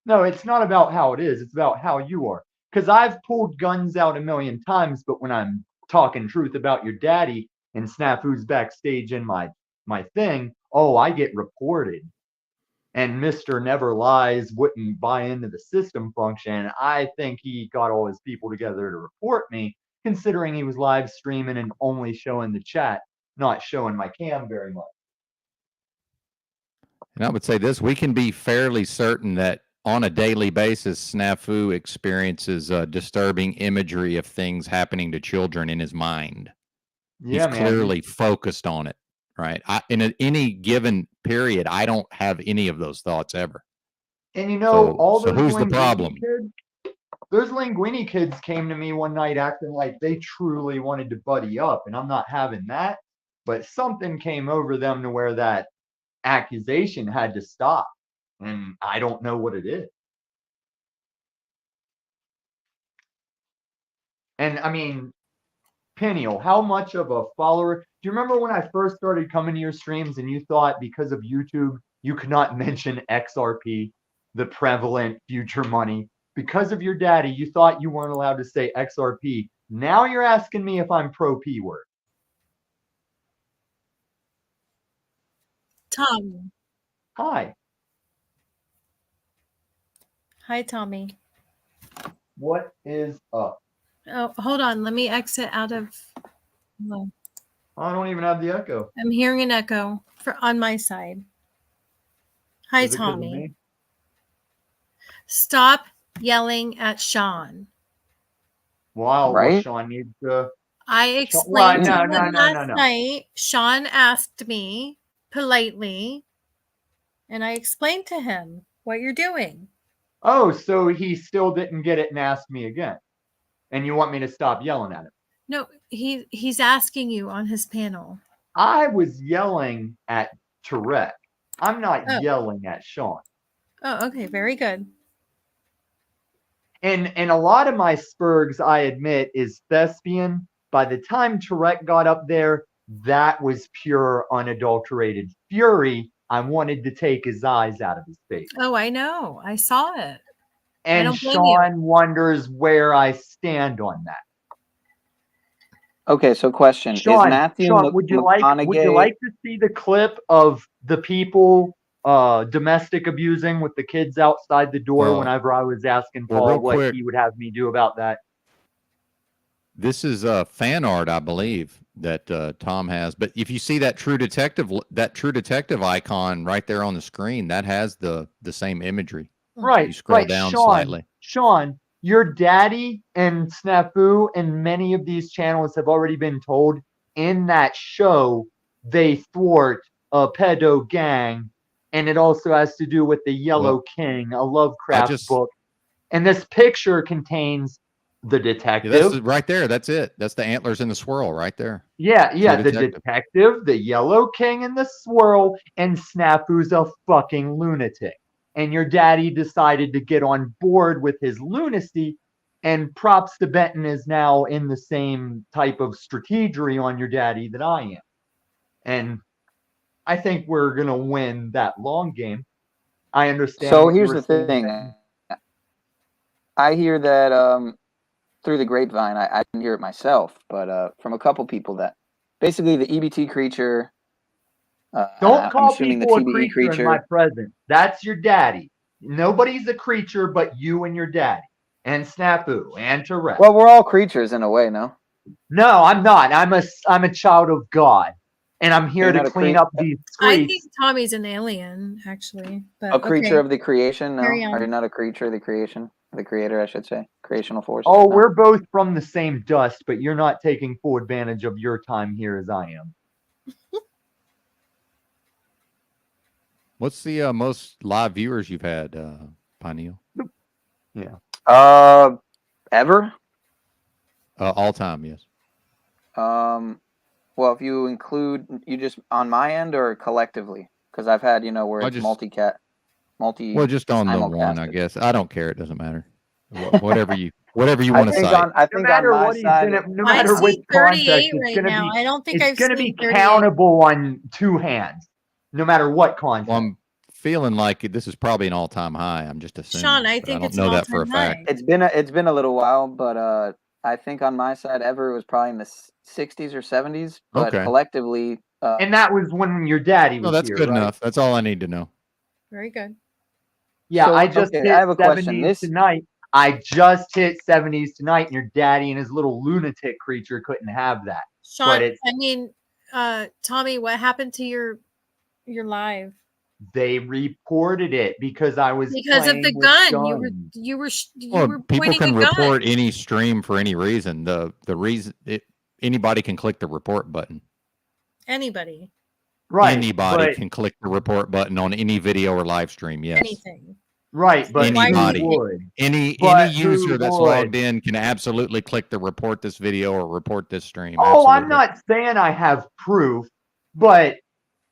No, it's not about how it is. It's about how you are. Because I've pulled guns out a million times, but when I'm talking truth about your daddy and Snafu's backstage in my thing, oh, I get reported. And Mr. Never Lies wouldn't buy into the system function. I think he got all his people together to report me, considering he was live streaming and only showing the chat, not showing my cam very much. And I would say this, we can be fairly certain that on a daily basis, Snafu experiences disturbing imagery of things happening to children in his mind. Yeah, He's man. clearly focused on it, right? In any given period, I don't have any of those thoughts ever. And you know, all so those who's the Linguini problem? kids, those Linguini kids came to me one night acting like they truly wanted to buddy up, and I'm not having that. But something came over them to where that accusation had to stop, and I don't know what it is. And I mean, Pineal, how much of a follower? Do you remember when I first started coming to your streams and you thought because of YouTube you could not mention XRP, the prevalent future money? Because of your daddy, you thought you weren't allowed to say XRP. Now you're asking me if I'm pro P word. Tom. Hi. Hi, Tommy. What is up? Oh, hold on. Let me exit out of. No, I don't even have the echo. I'm hearing an echo on my side. Hi, Is it 'cause of Tommy. me? Stop yelling at Sean. Wow, well, Right? Sean needs to. I Well, explained no, to no, him no, last no, no. night. Sean asked me politely, and I explained to him what you're doing. Oh, so he still didn't get it and asked me again. And you want me to stop yelling at him? No, he's asking you on his panel. I was yelling at Tarek. I'm not Oh. yelling at Sean. Oh, okay, very good. And a lot of my spurgs, I admit, is thespian. By the time Tarek got up there, that was pure, unadulterated fury. I wanted to take his eyes out of his face. Oh, I know. I saw it. I And don't blame you. Sean wonders where I stand on that. Okay, so question: Is Matthew Sean, would you like to see the clip of the people domestic abusing with the kids outside the door Well, whenever I was asking well, Paul real what quick. he would have me do about that? This is fan art, I believe, that Tom has. But if you see that True Detective icon right there on the screen, that has the same imagery. Right. You scroll right. down Sean, slightly. Sean, your daddy and Snafu and many of these channels have already been told in that show they thwart a pedo gang, and it also has to do with the Yellow King, a Lovecraft book. And this picture contains the detective. Yeah, that's right there. That's it. That's the antlers in the swirl right there. Yeah, True the detective, the Yellow King, and the swirl, and Snafu's a fucking lunatic. And your daddy decided to get on board with his lunacy, and props to Benton is now in the same type of strategery on your daddy that I am. And I think we're going to win that long game. I understand. So what you here's were the saying, thing. Benton. I hear that through the grapevine. I didn't hear it myself, but from a couple people that basically the EBT creature. Don't call I'm assuming people the a TBE creature in my presence. That's your daddy. Nobody's a creature but you and your daddy. And Snafu and Charelle. Well, we're all creatures in a way, no? No, I'm not. I'm a child of God. And I'm here You're to not a clean crea- up these I streets. think Tommy's an alien, actually. But A creature okay. of the creation, no? Carry Are on. you not a creature of the creation? The creator, I should say. Creational forces. Oh, No. we're both from the same dust, but you're not taking full advantage of your time here as I am. What's the most live viewers you've had, Pineal? Yeah. Ever? All time, yes. Well, if you include you just on my end or collectively, because I've had where I it's just- multi. Just on the one, I simulcasted. guess. I don't care. It doesn't matter. Whatever you want to I think cite. I think on my side, no matter which context, it's right gonna now. be. I don't think it's I've gonna seen be 38. countable on two hands, no matter what context. Well, I'm feeling like this is probably an all-time high. I'm just assuming. Sean, I but think don't it's know an that for a all-time high. fact. it's been a little while, but I think on my side, ever was probably in the 60s or 70s, but Okay. collectively. And that was when your daddy was No, that's here, good right? enough. That's all I need to know. Very good. Yeah, So, I just okay, hit I have a question. 70s tonight. I just hit 70s tonight, and your daddy and his little lunatic creature couldn't have that. Sean, But it's I mean, Tommy, what happened to your live? they reported it because I was Because of playing the with gun. guns. You were Well, people pointing can a gun. report any stream for any reason. The reason anybody can click the report button. Anybody. Right. Anybody but- can click the report button on any video or live stream. Yes. Anything. Right, but Anybody. who would? Any But user who that's would? logged in can absolutely click the report this video or report this stream. Oh, I'm Absolutely. not saying I have proof, but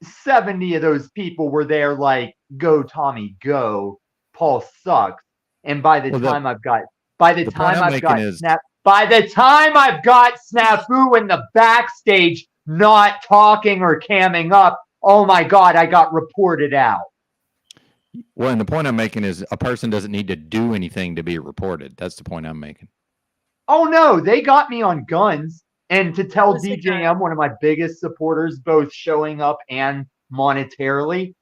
70 of those people were there like, go Tommy, go. Paul sucks. And by the Well, time I've got Snafu in the backstage not talking or camming up, oh my God, I got reported out. Well, and the point I'm making is a person doesn't need to do anything to be reported. That's the point I'm making. Oh no, they got me on guns. And to tell What's the DJM, one of my biggest supporters, both showing up and monetarily,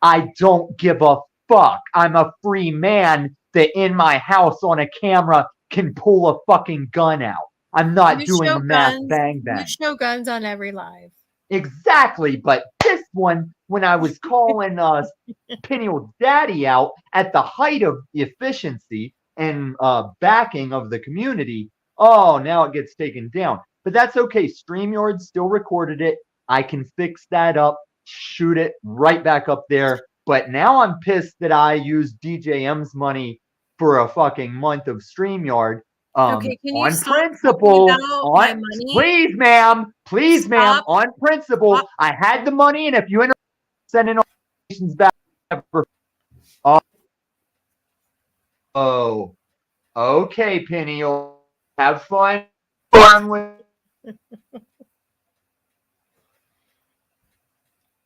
I don't give a fuck. I'm a free man that in my house on a camera can pull a fucking gun out. I'm not You doing show a mass guns- bang bang. You show guns on every live. Exactly, but this one, when I was calling Pineal Daddy out at the height of efficiency and backing of the community, oh, now it gets taken down. But that's okay. Streamyard still recorded it. I can fix that up, shoot it right back up there. But now I'm pissed that I used DJM's money for a fucking month of Streamyard. Okay, can you On stop principle, talking about my money? please, ma'am, on principle, I had the money, and if you end up sending donations back, oh, okay, Pineal, have fun with.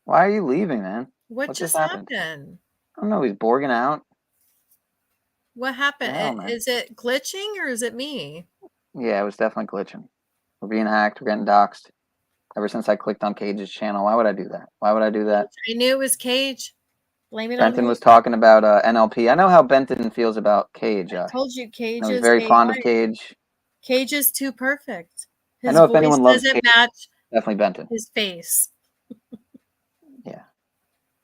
Why are you leaving, man? What just happened? I don't know. He's borging out. What happened? Hell, man. Is it glitching or is it me? Yeah, it was definitely glitching. We're being hacked. We're getting doxxed. Ever since I clicked on Cage's channel. Why would I do that? Why would I do that? I knew it was Cage. Blame it Benton on was talking about NLP. I know how Benton feels about Cage. I told you Cage he's is very fond of AI. Cage. Cage is too perfect. I His know if voice anyone loves doesn't Cage, match definitely Benton. his face. Yeah.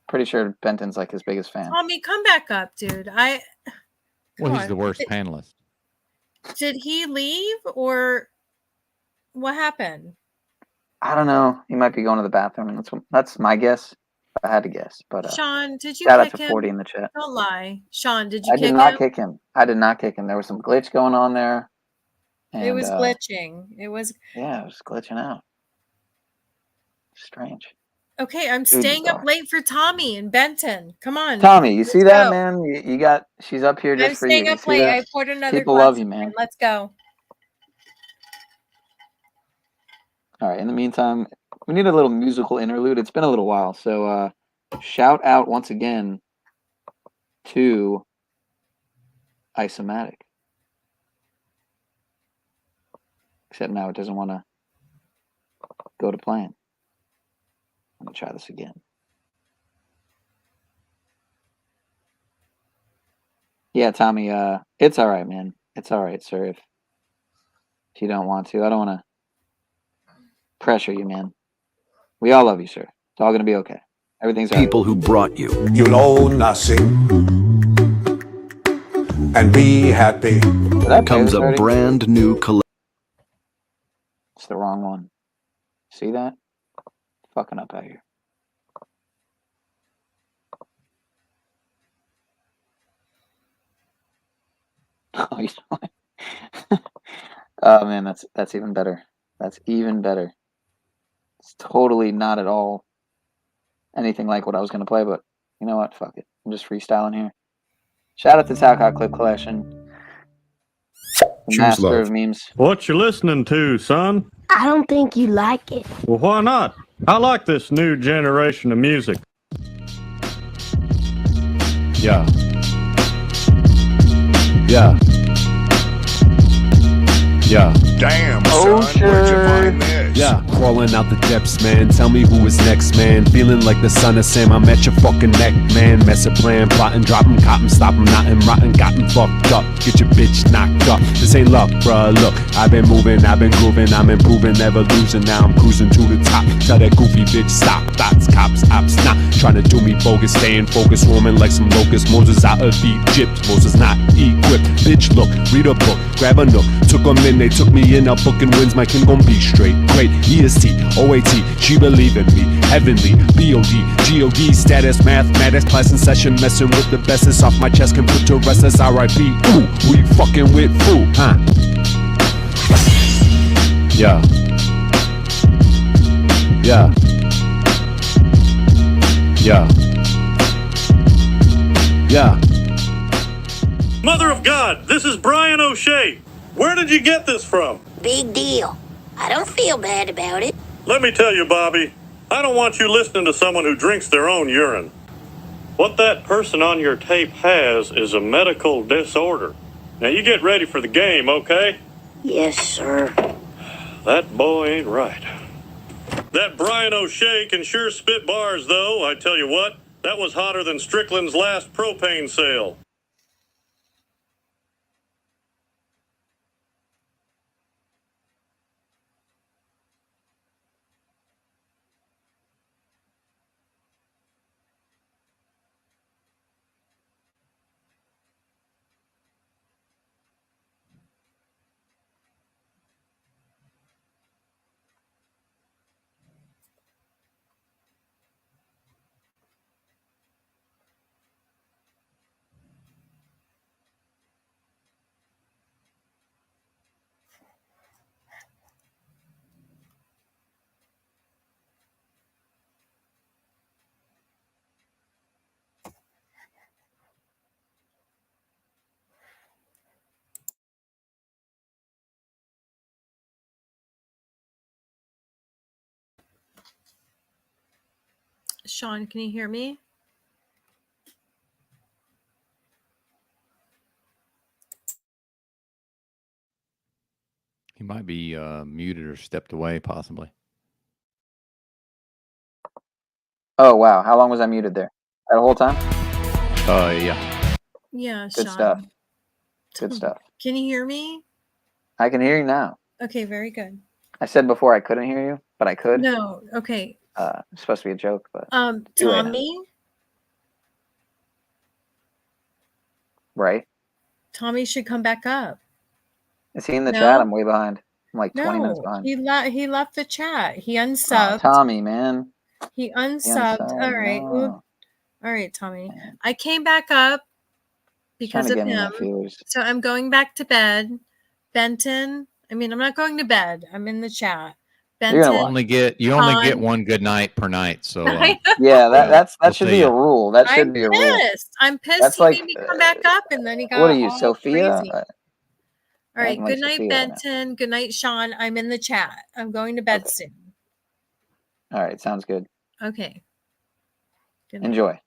Pretty sure Benton's like his biggest fan. Tommy, come back up, dude. Well, he's on. the worst panelist. Did he leave or what happened? I don't know. He might be going to the bathroom. That's my guess. I had to guess, but Sean, did you shout out kick to him? 40 in the chat. Don't lie. Sean, did you I kick did not him? kick him. I did not kick him. There was some glitch going on there. And, It was glitching. It was yeah, it was glitching out. Strange. okay. I'm Dude, staying up late for Tommy and Benton. Come on, Tommy, you let's see that, go. man? You got. She's up here just I'm for you. staying You up see late. that? I poured another People glass love you, of man. wine. Let's go. All right. In the meantime, we need a little musical interlude. It's been a little while, so shout out once again to Isomatic. Except now it doesn't want to go to plan. Let me try this again. Yeah, Tommy, it's all right, man. It's all right, sir. If you don't want to, I don't want to pressure you, man. We all love you, sir. It's all going to be okay. Everything's all right. People who brought you. You'll own nothing and be happy. Comes a brand new collection. It's the wrong one. See that? Fucking up out here. Oh man, that's even better. That's even better. It's totally not at all anything like what I was gonna play, but you know what? Fuck it. I'm just freestyling here. Shout out to Talcott Clip Collection. The master of memes. What you listening to, son? I don't think you like it. Well, why not? I like this new generation of music. Yeah. Yeah. Yeah. Damn, Oh, son, where'd you find this? Yeah, crawling out the depths, man. Tell me who is next, man. Feeling like the son of Sam. I'm at your fucking neck, man. Mess a plan, plotting, dropping, cop 'em, stop 'em, not 'em, rotten, got 'em fucked up. Get your bitch knocked up. This ain't luck, bruh. Look, I've been moving, I've been grooving, I'm improving, never losing. Now I'm cruising to the top. Tell that goofy bitch stop. Thoughts, cops, ops, not trying to do me bogus. Staying focused, swarming like some locusts. Moses out of Egypt. Moses not equipped. Bitch, look, read a book, grab a nook. Took 'em in, they took me in. Now booking wins, my kin gon' be straight. Great, EST, OAT, she believe in me. Heavenly, BOD, GOD, status, mathematics, class in session. Messing with the bestest off my chest. Can put to rest as RIP. Ooh, who you fucking with, fool, huh? Yeah. Yeah. Yeah. Yeah. Mother of God, this is Brian O'Shea. Where did you get this from? Big deal. I don't feel bad about it. Let me tell you, Bobby, I don't want you listening to someone who drinks their own urine. What that person on your tape has is a medical disorder. Now you get ready for the game, okay? Yes, sir. That boy ain't right. That Brian O'Shea can sure spit bars, though. I tell you what, that was hotter than Strickland's last propane sale. Sean, can you hear me? He might be muted or stepped away, possibly. Oh wow, how long was I muted there? That whole time? Yeah. Yeah, Good Sean. stuff. Good stuff. Can you hear me? I can hear you now. Okay, very good. I said before I couldn't hear you, but I could. No, okay. It's supposed to be a joke, but too late now. Tommy? Right? Tommy should come back up. Is he in the No? chat? I'm way behind. I'm like 20 minutes No, behind. he left the chat. He Oh, unsubbed. Tommy, man. He unsubbed. All right. No. Well, all right, Tommy. I came back up because Trying of to get me my him. feelers. So I'm going back to bed. Benton. I mean, I'm not going to bed. I'm in the chat. Benton. You only get Han. one good night per night. So Yeah, that we'll should see be ya. a rule. That should I'm be a rule. pissed. I'm pissed. That's He like, made me come back up, and then he got What are you, all Sophia? crazy. All right. acting like Good night, Sophia right now. Benton. Good night, Sean. I'm in the chat. I'm going to bed soon. All right, sounds good. Okay. Good night. Enjoy.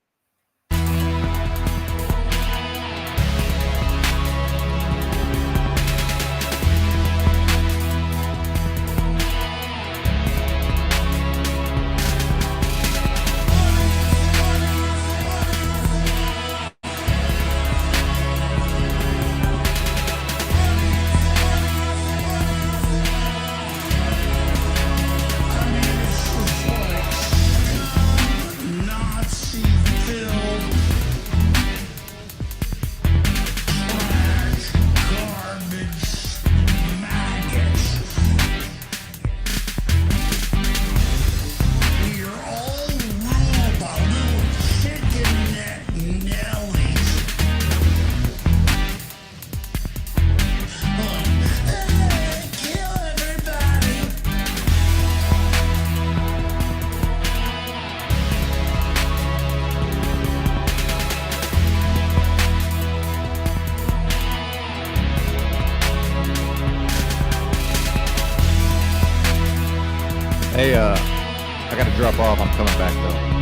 Hey, I got to drop off. I'm coming back though.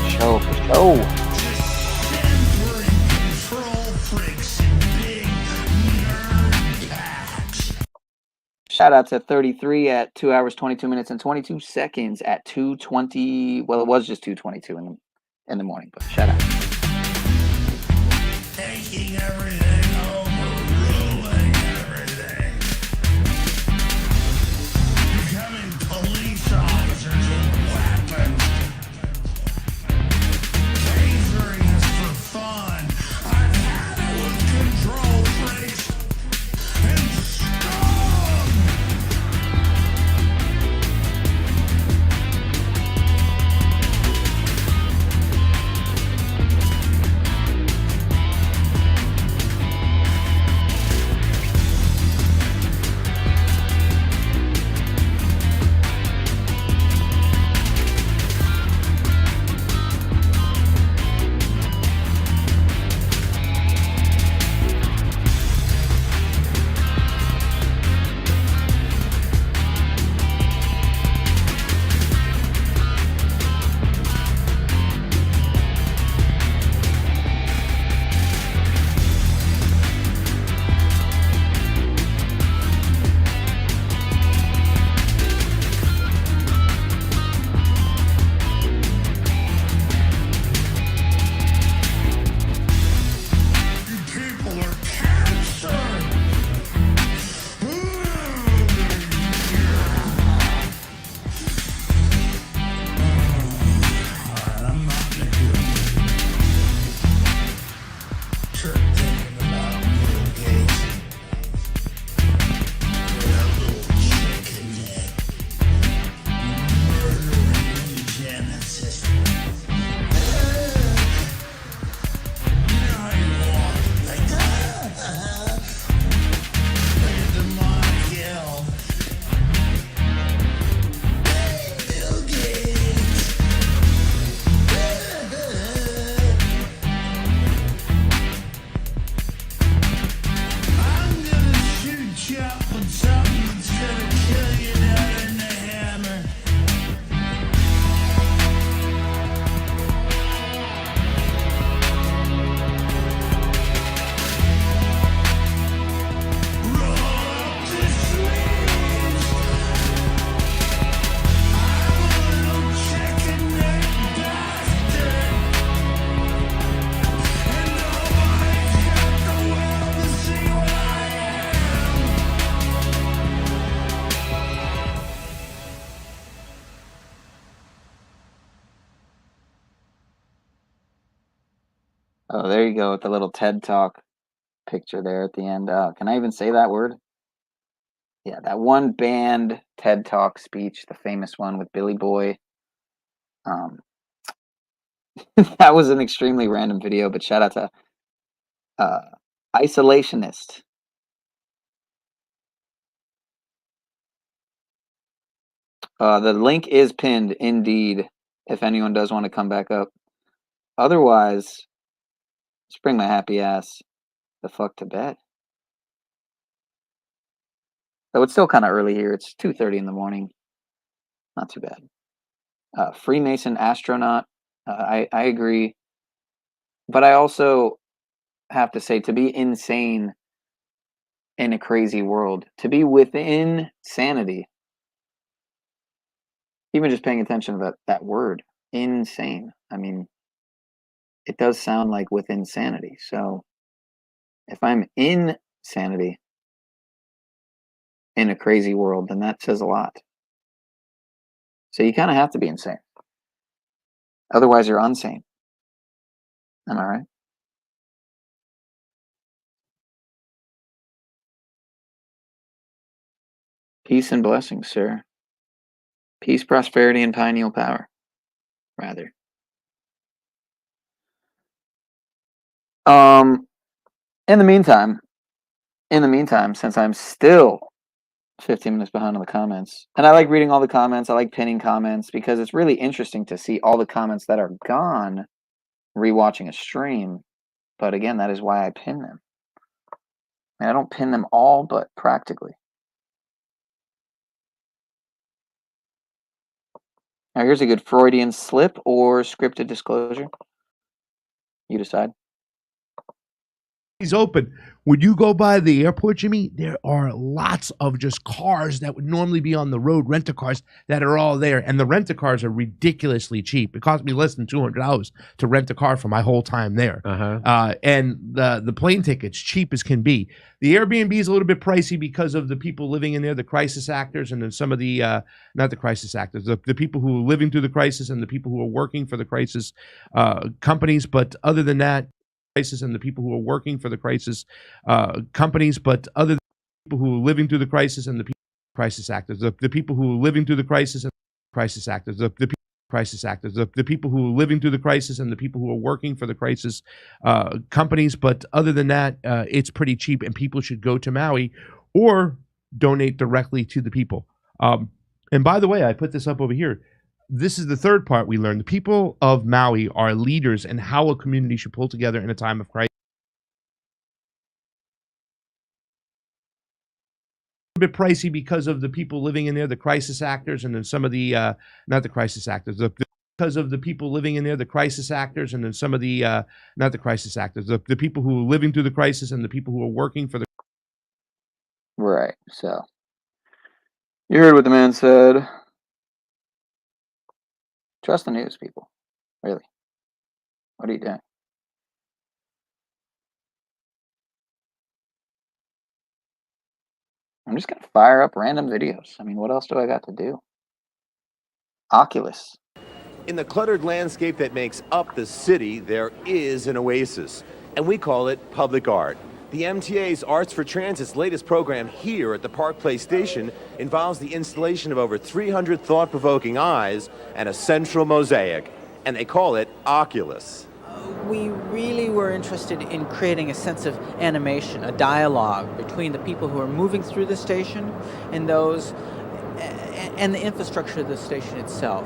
Show for show. Shout out to 33 at 2 hours, 22 minutes, and 22 seconds at 2:20. Well, it was just 2:22 in the morning, but shout out. Taking everything over, ruling everything. Becoming police officers with weapons. Tasering us for fun. I've had it with control freaks and scum. Oh, there you go with the little TED Talk picture there at the end. Can I even say that word? Yeah, that one band TED Talk speech, the famous one with Billy Boy. That was an extremely random video, but shout out to Isolationist. The link is pinned, indeed, if anyone does want to come back up. Otherwise, let's bring my happy ass the fuck to bed. So it's still kind of early here. It's 2:30 in the morning. Not too bad. Freemason astronaut. I agree. But I also have to say, to be insane in a crazy world, to be within sanity, even just paying attention to that word, insane. I mean, it does sound like within sanity. So if I'm in sanity in a crazy world, then that says a lot. So you kind of have to be insane. Otherwise, you're unsane. Am I right? Peace and blessings, sir. Peace, prosperity, and pineal power, rather. In the meantime, since I'm still 15 minutes behind on the comments, and I like reading all the comments, I like pinning comments because it's really interesting to see all the comments that are gone rewatching a stream. But again, that is why I pin them. And I don't pin them all, but practically. Now, here's a good Freudian slip or scripted disclosure. You decide. He's open. When you go by the airport, Jimmy, there are lots of just cars that would normally be on the road, rent-a-cars that are all there. And the rent-a-cars are ridiculously cheap. It cost me less than $200 to rent a car for my whole time there. And the plane tickets, cheap as can be. The Airbnb is a little bit pricey because of the people living in there, the crisis actors, and then some of the, not the crisis actors, the people who are living through the crisis and the people who are working for the crisis companies. But other than that, and the people who are working for the crisis companies, but other than people who are living through the crisis and the crisis actors, the people who are living through the crisis and crisis actors, the crisis actors, the people who are living through the crisis and the people who are working for the crisis companies. But other than that, it's pretty cheap, and people should go to Maui or donate directly to the people. And by the way, I put this up over here. This is the third part we learned. The people of Maui are leaders in how a community should pull together in a time of crisis. A bit pricey because of the people living in there, the crisis actors, and then some of the, not the crisis actors, because of the people living in there, the crisis actors, and then some of the, not the crisis actors, the people who are living through the crisis and the people who are working for the. Right, so. You heard what the man said. Trust the news, people. Really. What are you doing? I'm just going to fire up random videos. I mean, what else do I got to do? Oculus. In the cluttered landscape that makes up the city, there is an oasis, and we call it public art. The MTA's Arts for Transit's latest program here at the Park Place Station involves the installation of over 300 thought-provoking eyes and a central mosaic, and they call it Oculus. We really were interested in creating a sense of animation, a dialogue between the people who are moving through the station and those, and the infrastructure of the station itself.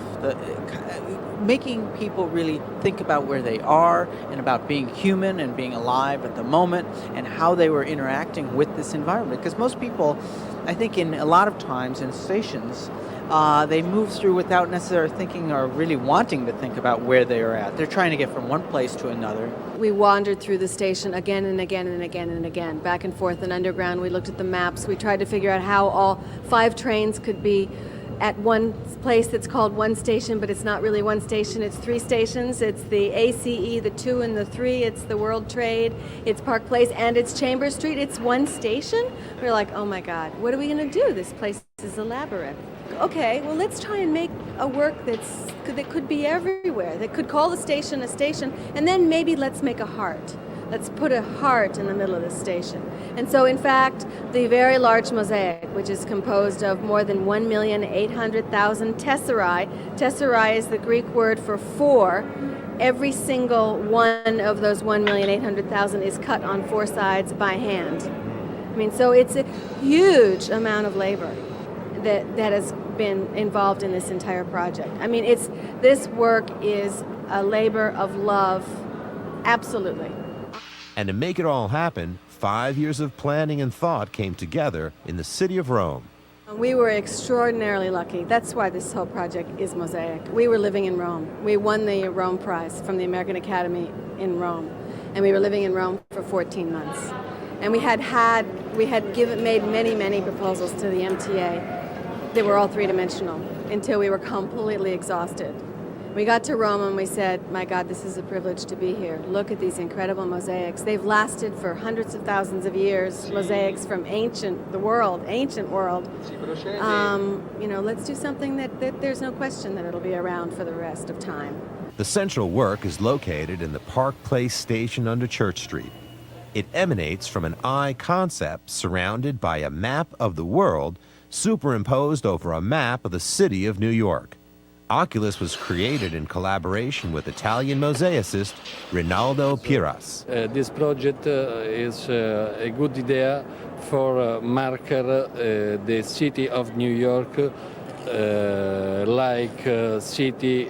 Making people really think about where they are and about being human and being alive at the moment and how they were interacting with this environment. Because most people, I think in a lot of times in stations, they move through without necessarily thinking or really wanting to think about where they are at. They're trying to get from one place to another. We wandered through the station again and again and again and again, back and forth and underground. We looked at the maps. We tried to figure out how all 5 trains could be at one place that's called one station, but it's not really one station, it's 3 stations. It's the ACE, the 2 and the 3, it's the World Trade, it's Park Place, and it's Chambers Street. It's one station. We're like, oh my God, what are we gonna do? This place is a labyrinth. Okay, well, let's try and make a work that could be everywhere, that could call the station a station, and then maybe let's make a heart. Let's put a heart in the middle of the station. And so, in fact, the very large mosaic, which is composed of more than 1,800,000 tesserae. Tesserae is the Greek word for four. Every single one of those 1,800,000 is cut on four sides by hand. I mean, so it's a huge amount of labor that has been involved in this entire project. I mean, this work is a labor of love, absolutely. And to make it all happen, 5 years of planning and thought came together in the city of Rome. We were extraordinarily lucky. That's why this whole project is mosaic. We were living in Rome. We won the Rome Prize from the American Academy in Rome, and we were living in Rome for 14 months. And we had made many proposals to the MTA. They were all three-dimensional until we were completely exhausted. We got to Rome and we said, my God, this is a privilege to be here. Look at these incredible mosaics. They've lasted for hundreds of thousands of years, mosaics from ancient world. Let's do something that there's no question that it'll be around for the rest of time. The central work is located in the Park Place station under Church Street. It emanates from an eye concept surrounded by a map of the world superimposed over a map of the city of New York. Oculus was created in collaboration with Italian mosaicist Rinaldo Piras. This project is a good idea for marker the city of New York like city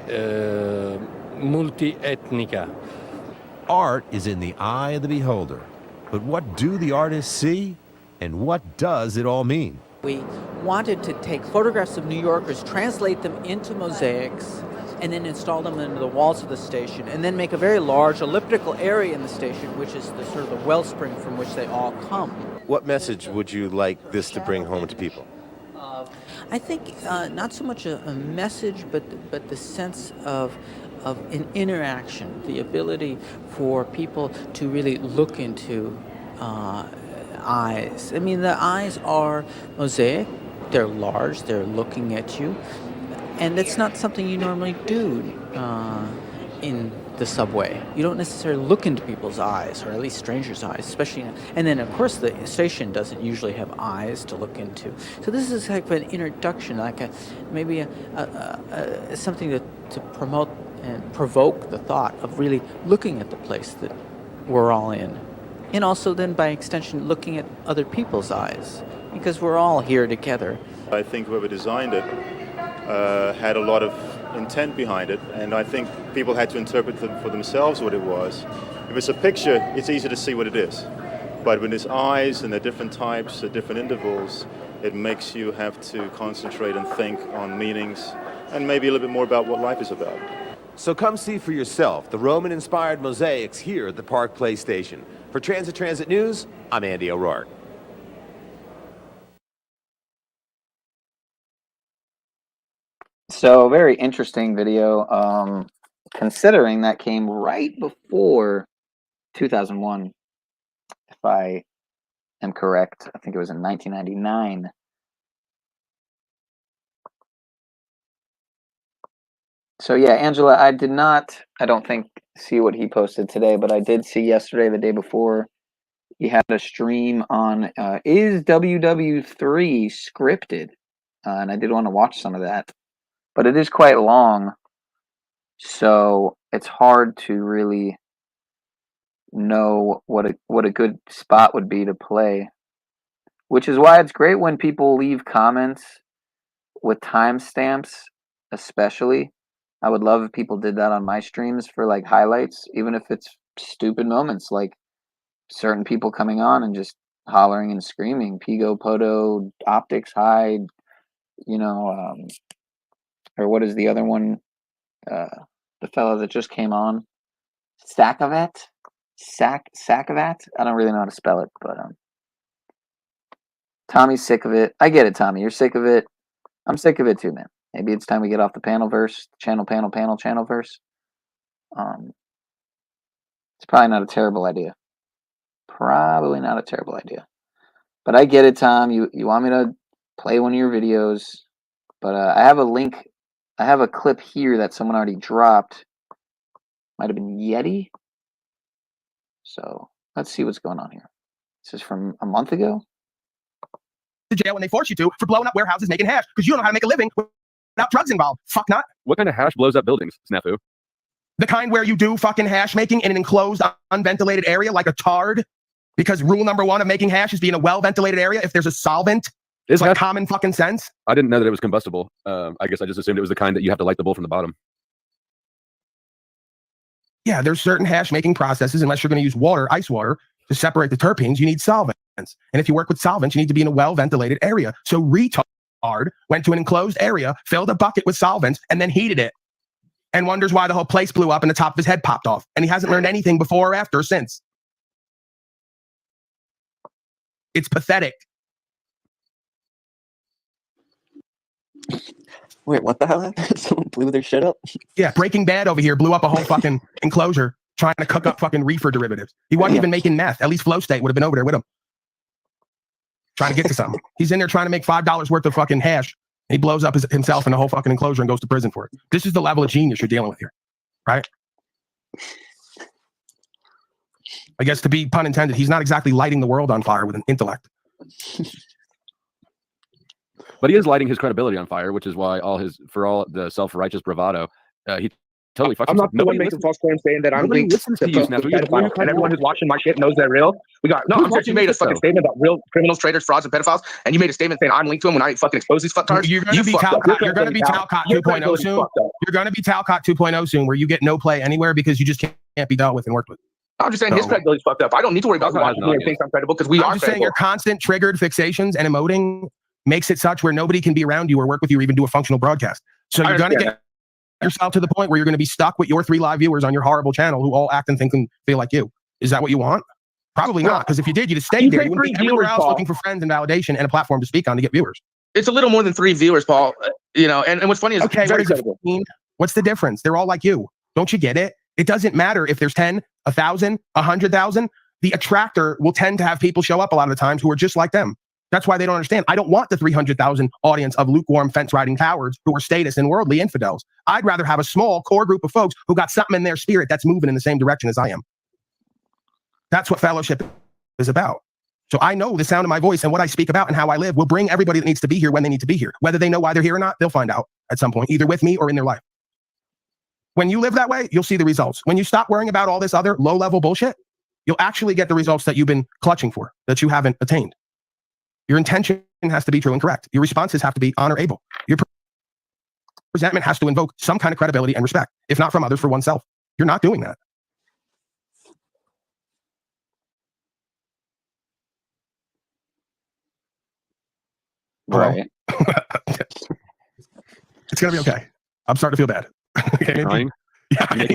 multi-ethnica. Art is in the eye of the beholder. But what do the artists see? And what does it all mean? We wanted to take photographs of New Yorkers, translate them into mosaics, and then install them into the walls of the station, and then make a very large elliptical area in the station, which is the sort of the wellspring from which they all come. What message would you like this to bring home to people? I think not so much a message, but the sense of an interaction, the ability for people to really look into eyes. I mean, the eyes are mosaic. They're large. They're looking at you. And it's not something you normally do in the subway. You don't necessarily look into people's eyes, or at least strangers' eyes, especially. And then, of course, the station doesn't usually have eyes to look into. So this is like an introduction, like something to promote and provoke the thought of really looking at the place that we're all in. And also then, by extension, looking at other people's eyes, because we're all here together. I think whoever designed it had a lot of intent behind it, and I think people had to interpret for themselves what it was. If it's a picture, it's easy to see what it is. But when it's eyes and they're different types at different intervals, it makes you have to concentrate and think on meanings and maybe a little bit more about what life is about. So come see for yourself the Roman-inspired mosaics here at the Park Place station. For Transit News, I'm Andy O'Rourke. So, very interesting video, considering that came right before 2001, if I am correct. I think it was in 1999. So, yeah, Angela, I don't think, see what he posted today, but I did see yesterday, the day before, he had a stream on, is WW3 scripted? And I did want to watch some of that. But it is quite long, so it's hard to really know what a good spot would be to play. Which is why it's great when people leave comments with timestamps, especially. I would love if people did that on my streams for like highlights, even if it's stupid moments, like certain people coming on and just hollering and screaming, Pigo, Poto, Optics, Hide, or what is the other one? The fellow that just came on, Sackavat. I don't really know how to spell it, but Tommy's sick of it. I get it, Tommy. You're sick of it. I'm sick of it too, man. Maybe it's time we get off the panelverse, channelverse. It's probably not a terrible idea. But I get it, Tom. You want me to play one of your videos. But I have a link. I have a clip here that someone already dropped. Might have been Yeti. So let's see what's going on here. This is from a month ago. To jail when they force you to for blowing up warehouses making hash because you don't know how to make a living without drugs involved. Fuck not. What kind of hash blows up buildings, Snafu? The kind where you do fucking hash making in an enclosed, unventilated area like a tard. Because rule number one of making hash is be in a well-ventilated area if there's a solvent. It's like common fucking sense. I didn't know that it was combustible. I guess I just assumed it was the kind that you have to light the bowl from the bottom. Yeah, there's certain hash making processes, unless you're going to use water, ice water, to separate the terpenes, you need solvents. And if you work with solvents, you need to be in a well-ventilated area. So retard went to an enclosed area, filled a bucket with solvents, and then heated it. And wonders why the whole place blew up and the top of his head popped off. And he hasn't learned anything before or after or since. It's pathetic. Wait, what the hell happened? Someone blew their shit up? Yeah, Breaking Bad over here blew up a whole fucking enclosure trying to cook up fucking reefer derivatives. He wasn't even making meth. At least Flow State would have been over there with him. Trying to get to something. He's in there trying to make $5 worth of fucking hash. And he blows up himself in the whole fucking enclosure and goes to prison for it. This is the level of genius you're dealing with here. Right? I guess to be pun intended, he's not exactly lighting the world on fire with an intellect. But he is lighting his credibility on fire, which is why for all the self-righteous bravado, he totally fucks. I'm not the one making false claims saying that I'm linked to pedophiles, and everyone who's watching my shit knows they're real. I'm sure you made a fucking statement about real criminals, traitors, frauds, and pedophiles, and you made a statement saying I'm linked to them when I fucking expose these fucktards. You're going to be Talcott 2.0 soon. You're going to be Talcott 2.0 soon, where you get no play anywhere because you just can't be dealt with and worked with. I'm just saying his credibility's fucked up. I don't need to worry about watching me and think I'm credible because we are just saying your constant triggered fixations and emoting makes it such where nobody can be around you or work with you or even do a functional broadcast. So you're going to get yourself to the point where you're going to be stuck with your 3 live viewers on your horrible channel who all act and think and feel like you. Is that what you want? Probably not, because if you did, you'd have stayed there. You wouldn't be everywhere else looking for friends and validation and a platform to speak on to get viewers. It's a little more than 3 viewers, Paul. And what's funny is okay, what's the difference? They're all like you. Don't you get it? It doesn't matter if there's 10, 1,000, 100,000. The attractor will tend to have people show up a lot of the times who are just like them. That's why they don't understand. I don't want the 300,000 audience of lukewarm fence-riding cowards who are status and worldly infidels. I'd rather have a small core group of folks who got something in their spirit that's moving in the same direction as I am. That's what fellowship is about. So I know the sound of my voice and what I speak about and how I live will bring everybody that needs to be here when they need to be here. Whether they know why they're here or not, they'll find out at some point, either with me or in their life. When you live that way, you'll see the results. When you stop worrying about all this other low-level bullshit, you'll actually get the results that you've been clutching for, that you haven't attained. Your intention has to be true and correct. Your responses have to be honor-able. Your resentment has to invoke some kind of credibility and respect, if not from others, for oneself. You're not doing that. Right. It's going to be okay. I'm starting to feel bad. Okay, crying? Yeah, I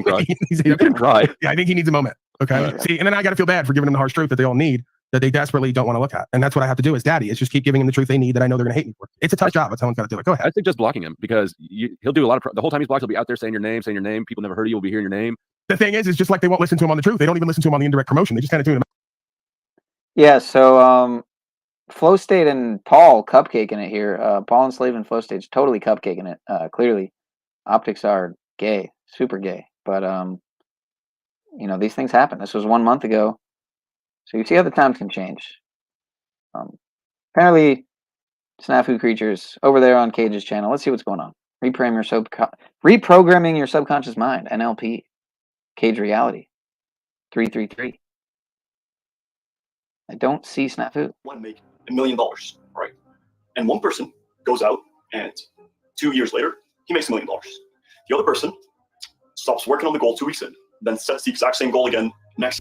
think he needs a moment. Okay. Right. See, and then I got to feel bad for giving them the harsh truth that they all need, that they desperately don't want to look at. And that's what I have to do as daddy, is just keep giving them the truth they need that I know they're going to hate me for. It's a tough job, but someone's got to do it. Go ahead. I think just blocking him, because he'll do a lot of, the whole time he's blocked, he'll be out there saying your name. People never heard of you, will be hearing your name. The thing is just like they won't listen to him on the truth. They don't even listen to him on the indirect promotion. They just kind of tune him out. Yeah, so Flow State and Paul cupcaking it here. Paul and Slave and Flow State's totally cupcaking it. Clearly, optics are gay, super gay. But you know, these things happen. This was 1 month ago, so you see how the times can change. Apparently, Snafu Creatures over there on Cage's channel. Let's see what's going on. Reprogramming your subconscious mind. NLP. Cage Reality. 333. I don't see Snafu. Want to make $1 million, right? And one person goes out, and 2 years later, he makes $1 million. The other person stops working on the goal 2 weeks in, then sets the exact same goal again next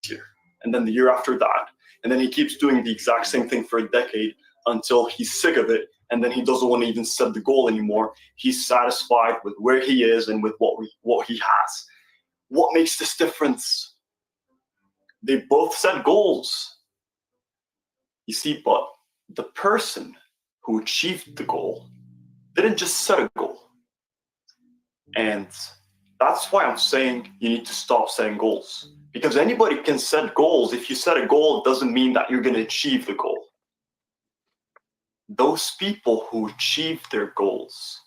year, and then the year after that, and then he keeps doing the exact same thing for a decade until he's sick of it, and then he doesn't want to even set the goal anymore. He's satisfied with where he is and with what he has. What makes this difference? They both set goals. You see, but the person who achieved the goal didn't just set a goal. And That's why I'm saying you need to stop setting goals. Because anybody can set goals. If you set a goal, it doesn't mean that you're going to achieve the goal. Those people who achieve their goals,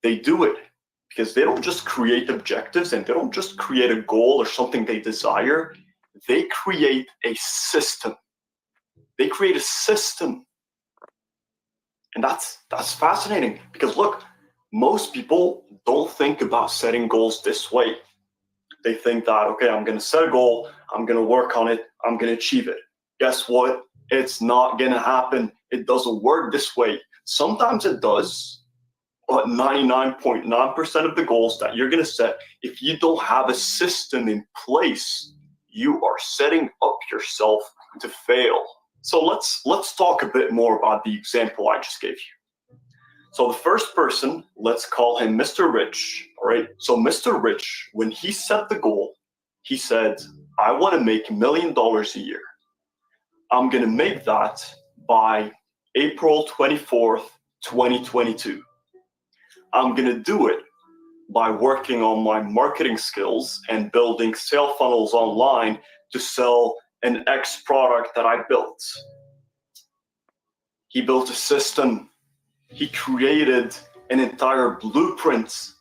they do it because they don't just create objectives and they don't just create a goal or something they desire. They create a system. They create a system. And that's fascinating because look, most people don't think about setting goals this way. They think that, okay, I'm going to set a goal, I'm going to work on it, I'm going to achieve it. Guess what? It's not going to happen. It doesn't work this way. Sometimes it does, but 99.9% of the goals that you're going to set, if you don't have a system in place, you are setting up yourself to fail. So let's talk a bit more about the example I just gave you. So the first person, let's call him Mr. Rich, all right? So Mr. Rich, when he set the goal, he said, I want to make $1 million a year. I'm going to make that by April 24th, 2022. I'm going to do it by working on my marketing skills and building sale funnels online to sell an X product that I built. He built a system. He created an entire blueprint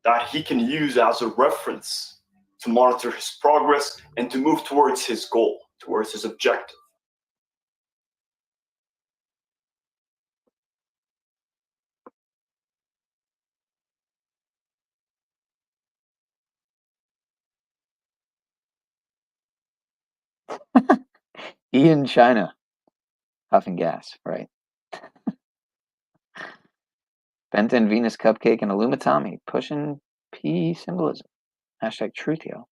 that he can use as a reference to monitor his progress and to move towards his goal, towards his objective. Ian China, huffing gas, right? Benton Venus Cupcake and Illumitami pushing P symbolism. Hashtag Truthio.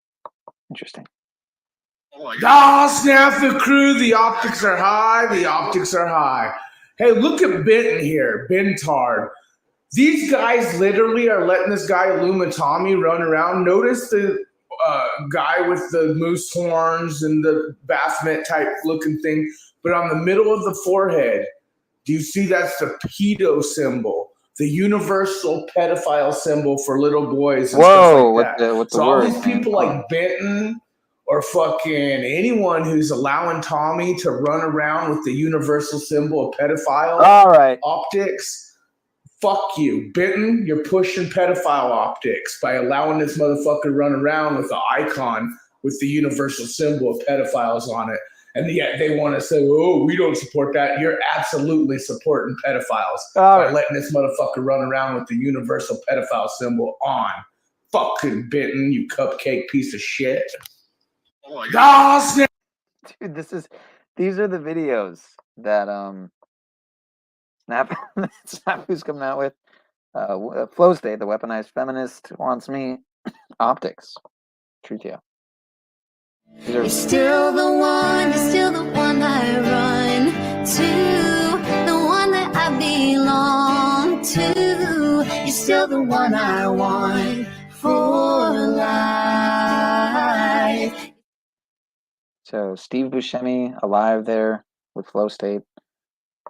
Interesting. Oh, snap the crew. The optics are high. The optics are high. Hey, look at Benton here. Bentard. These guys literally are letting this guy Illumitami run around. Notice the guy with the moose horns and the Baphomet type looking thing. But on the middle of the forehead, do you see that's the pedo symbol? The universal pedophile symbol for little boys and stuff like that. So all these people like Benton or fucking anyone who's allowing Tommy to run around with the universal symbol of pedophile optics, fuck you. Benton, you're pushing pedophile optics by allowing this motherfucker to run around with the icon with the universal symbol of pedophiles on it. And yet they want to say, oh, we don't support that. You're absolutely supporting pedophiles by letting this motherfucker run around with the universal pedophile symbol on. Fucking Benton, you cupcake piece of shit. Dude, these are the videos that Snafu's coming out with. Flow State, the weaponized feminist, wants me. Optics. Truthio. You're still the one I run to, the one that I belong to. You're still the one I want for life. So Steve Buscemi alive there with Flow State,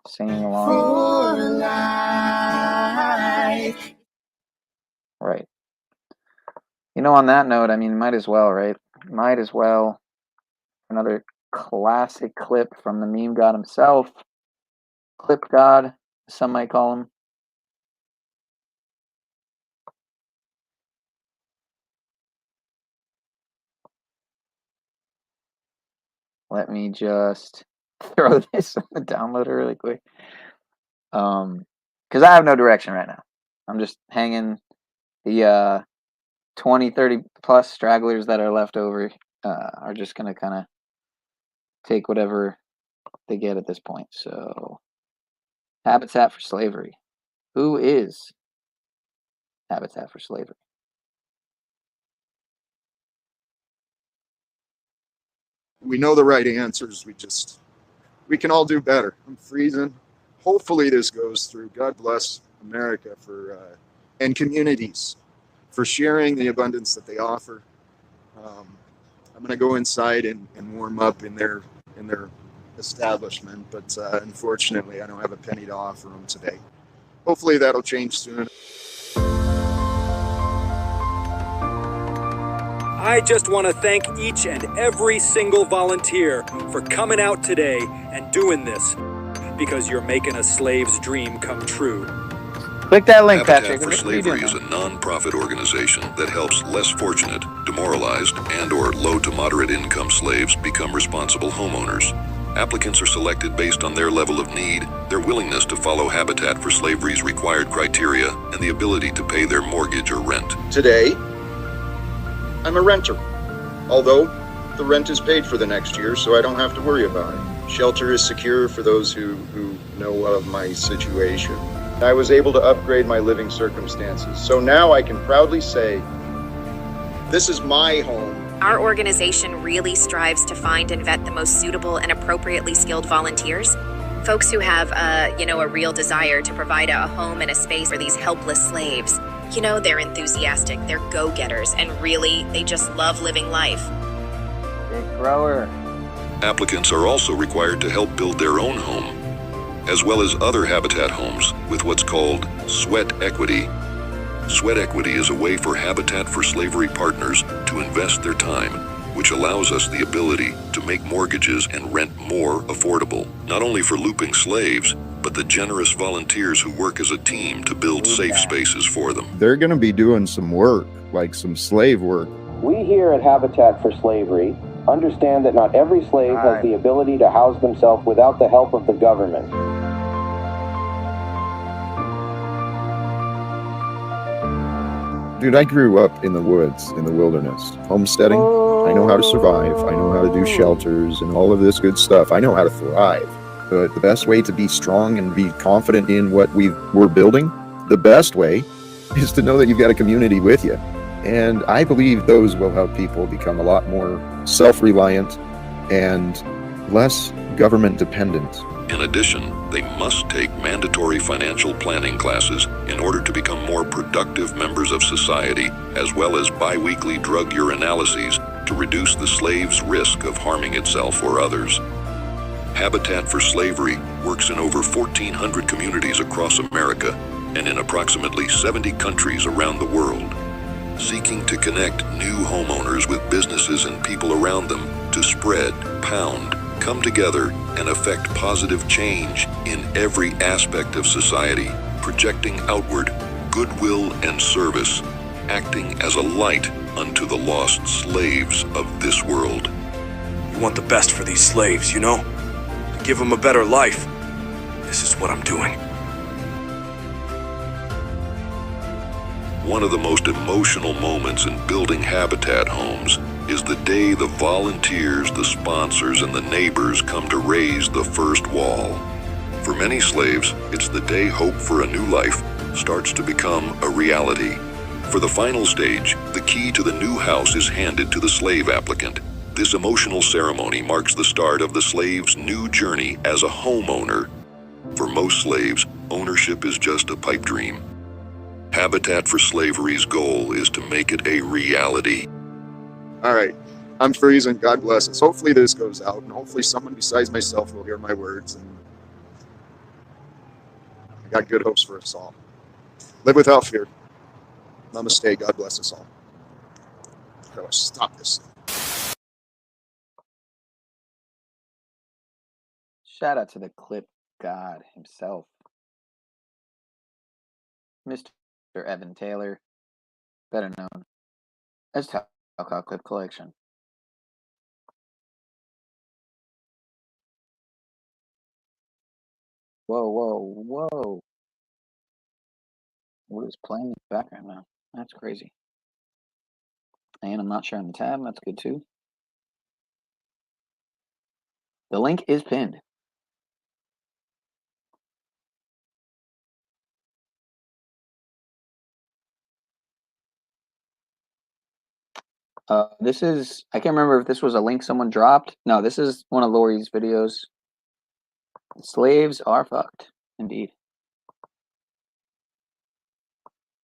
singing along. For life. Right. You know, on that note, I mean, might as well, right? Might as well. Another classic clip from the meme god himself. Clip god, some might call him. Let me just throw this on the downloader really quick. Because I have no direction right now. I'm just hanging the 20, 30 plus stragglers that are left over are just going to kind of take whatever they get at this point. So, Habitat for Slavery. Who is Habitat for Slavery? We know the right answers. We can all do better. I'm freezing. Hopefully this goes through. God bless America and communities for sharing the abundance that they offer. I'm going to go inside and warm up in their establishment, but unfortunately I don't have a penny to offer them today. Hopefully that'll change soon. I just want to thank each and every single volunteer for coming out today and doing this, because you're making a slave's dream come true. Click that link, Habitat Patrick. for Slavery is a non-profit organization that helps less fortunate, demoralized, and/or low to moderate income slaves become responsible homeowners. Applicants are selected based on their level of need, their willingness to follow Habitat for Slavery's required criteria, and the ability to pay their mortgage or rent. Today, I'm a renter, although the rent is paid for the next year, so I don't have to worry about it. Shelter is secure for those who know of my situation. I was able to upgrade my living circumstances, so now I can proudly say, this is my home. Our organization really strives to find and vet the most suitable and appropriately skilled volunteers. Folks who have, a real desire to provide a home and a space for these helpless slaves. They're enthusiastic, they're go-getters, and really, they just love living life. Big grower. Applicants are also required to help build their own home, as well as other Habitat homes with what's called sweat equity. Sweat equity is a way for Habitat for Slavery partners to invest their time, which allows us the ability to make mortgages and rent more affordable, not only for looping slaves, but the generous volunteers who work as a team to build safe spaces for them. They're going to be doing some work, like some slave work. We here at Habitat for Slavery understand that not every slave has the ability to house themselves without the help of the government. Dude, I grew up in the woods, in the wilderness, homesteading. I know how to survive. I know how to do shelters and all of this good stuff. I know how to thrive. But the best way to be strong and be confident in what we're building, the best way is to know that you've got a community with you. And I believe those will help people become a lot more self-reliant and less government dependent. In addition, they must take mandatory financial planning classes in order to become more productive members of society, as well as bi-weekly drug urinalyses to reduce the slave's risk of harming itself or others. Habitat for Slavery works in over 1,400 communities across America and in approximately 70 countries around the world, seeking to connect new homeowners with businesses and people around them to spread, pound, come together, and affect positive change in every aspect of society, projecting outward goodwill and service, acting as a light unto the lost slaves of this world. You want the best for these slaves, Give them a better life. This is what I'm doing. One of the most emotional moments in building Habitat homes is the day the volunteers, the sponsors, and the neighbors come to raise the first wall. For many slaves, it's the day hope for a new life starts to become a reality. For the final stage, the key to the new house is handed to the slave applicant. This emotional ceremony marks the start of the slave's new journey as a homeowner. For most slaves, ownership is just a pipe dream. Habitat for Slavery's goal is to make it a reality. All right, I'm freezing. God bless us. Hopefully this goes out, and hopefully someone besides myself will hear my words. And I got good hopes for us all. Live without fear. Namaste. God bless us all. Gotta stop this. Shout out to the clip god himself, Mr. Evan Taylor, better known as Talcott Clip Collection. Whoa, whoa, whoa. What is playing in the background now? That's crazy. And I'm not sharing the tab. That's good too. The link is pinned. This is, I can't remember if this was a link someone dropped. No, this is one of Lori's videos. Slaves are fucked, indeed.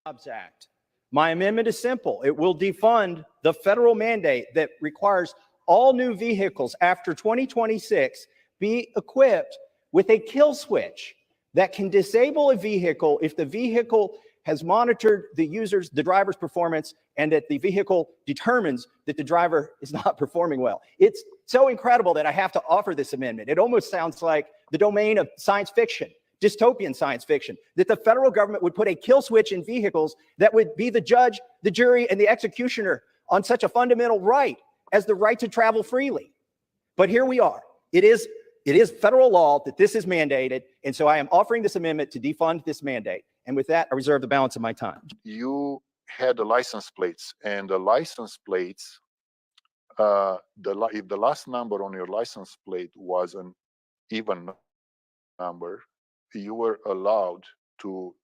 Jobs Act. My amendment is simple. It will defund the federal mandate that requires all new vehicles after 2026 be equipped with a kill switch that can disable a vehicle if the vehicle has monitored the driver's performance and that the vehicle determines that the driver is not performing well. It's so incredible that I have to offer this amendment. It almost sounds like the domain of science fiction, dystopian science fiction, that the federal government would put a kill switch in vehicles that would be the judge, the jury, and the executioner on such a fundamental right as the right to travel freely. But here we are. It is federal law that this is mandated, and so I am offering this amendment to defund this mandate. And with that, I reserve the balance of my time. You had the license plates, and the license plates, if the last number on your license plate was an even number, you were allowed to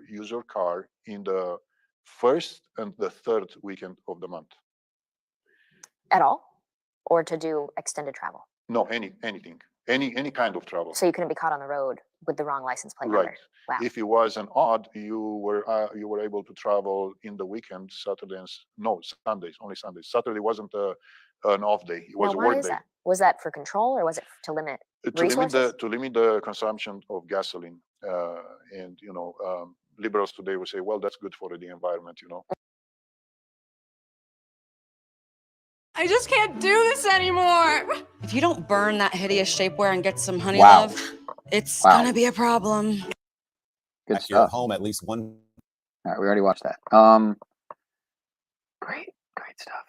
use your car in the first and the third weekend of the month. At all? Or to do extended travel? No, anything, any kind of travel. So you couldn't be caught on the road with the wrong license plate Right. number? Wow. If it was an odd, you were able to travel in the weekend, Saturdays, no, Sundays, only Sundays. Saturday wasn't an off day; it was now, a work why is day. that? Was that for control, or was it to limit resources? To limit the consumption of gasoline, and liberals today will say, well, that's good for the environment, I just can't do this anymore. If you don't burn that hideous shapewear and get some honey Wow. love, it's gonna be a problem. Good At your stuff. home, at least one. All right, we already watched that. Great stuff.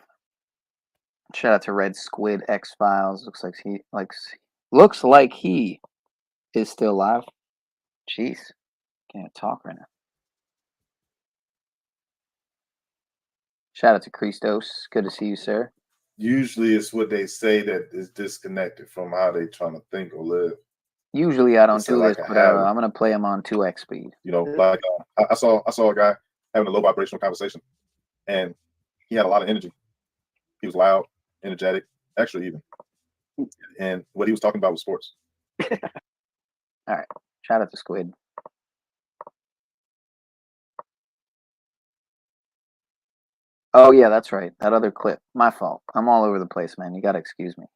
Shout out to Red Squid X Files. Looks like he is still alive. Jeez, can't talk right now. Shout out to Christos. Good to see you, sir. Usually, it's what they say that is disconnected from how they trying to think or live. Usually, I don't It's do like this, a but habit. I'm gonna play him on 2x speed. Like I saw a guy having a low vibrational conversation, and he had a lot of energy. He was loud, energetic, actually even. And what he was talking about was sports. All right, shout out to Squid. Oh yeah, that's right. That other clip. My fault. I'm all over the place, man. You gotta excuse me.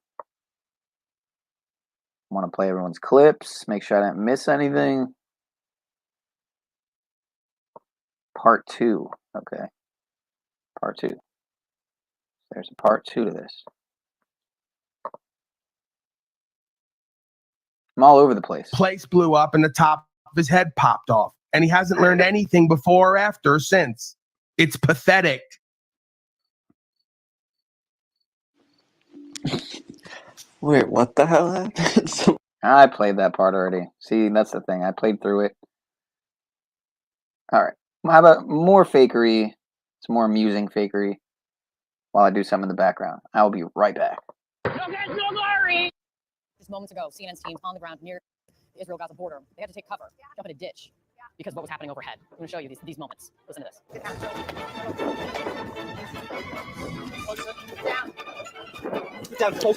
I want to play everyone's clips. Make sure I didn't miss anything. Part 2. Okay. Part 2. There's a part 2 to this. I'm all over the place. Place blew up and the top of his head popped off. And he hasn't learned anything before or after since. It's pathetic. Wait, what the hell happened? I played that part already. See, that's the thing. I played through it. All right. How about more fakery? Some more amusing fakery while I do some in the background. I'll be right back. Just moments ago, CNN's team on the ground near the Israel-Gaza border. They had to take cover, jump in a ditch because of what was happening overhead. I'm going to show you these moments. Listen to this. Down, close.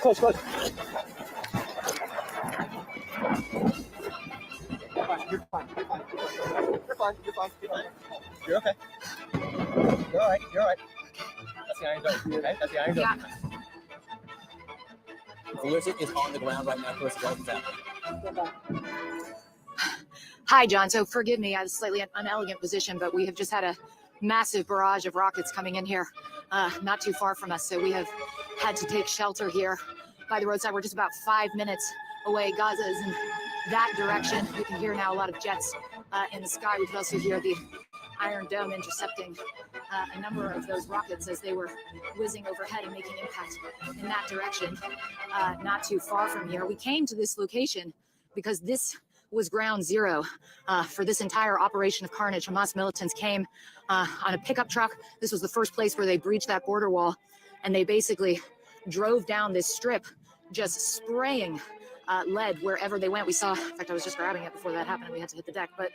You're fine. You're okay. You're all right. That's the Iron Dome, okay? That's the Iron Dome. Felicity is on the ground right now. Felicity, what is happening? Hi, John. So forgive me, I was slightly unelegant position, but we have just had a massive barrage of rockets coming in here, not too far from us. So we have had to take shelter here by the roadside. We're just about 5 minutes away. Gaza is in that direction. You can hear now a lot of jets in the sky. We can also hear the Iron Dome intercepting a number of those rockets as they were whizzing overhead and making impact in that direction, not too far from here. We came to this location because this was ground zero for this entire operation of carnage. Hamas militants came on a pickup truck. This was the first place where they breached that border wall, and they basically drove down this strip, just spraying lead wherever they went. We saw, in fact, I was just grabbing it before that happened and we had to hit the deck, but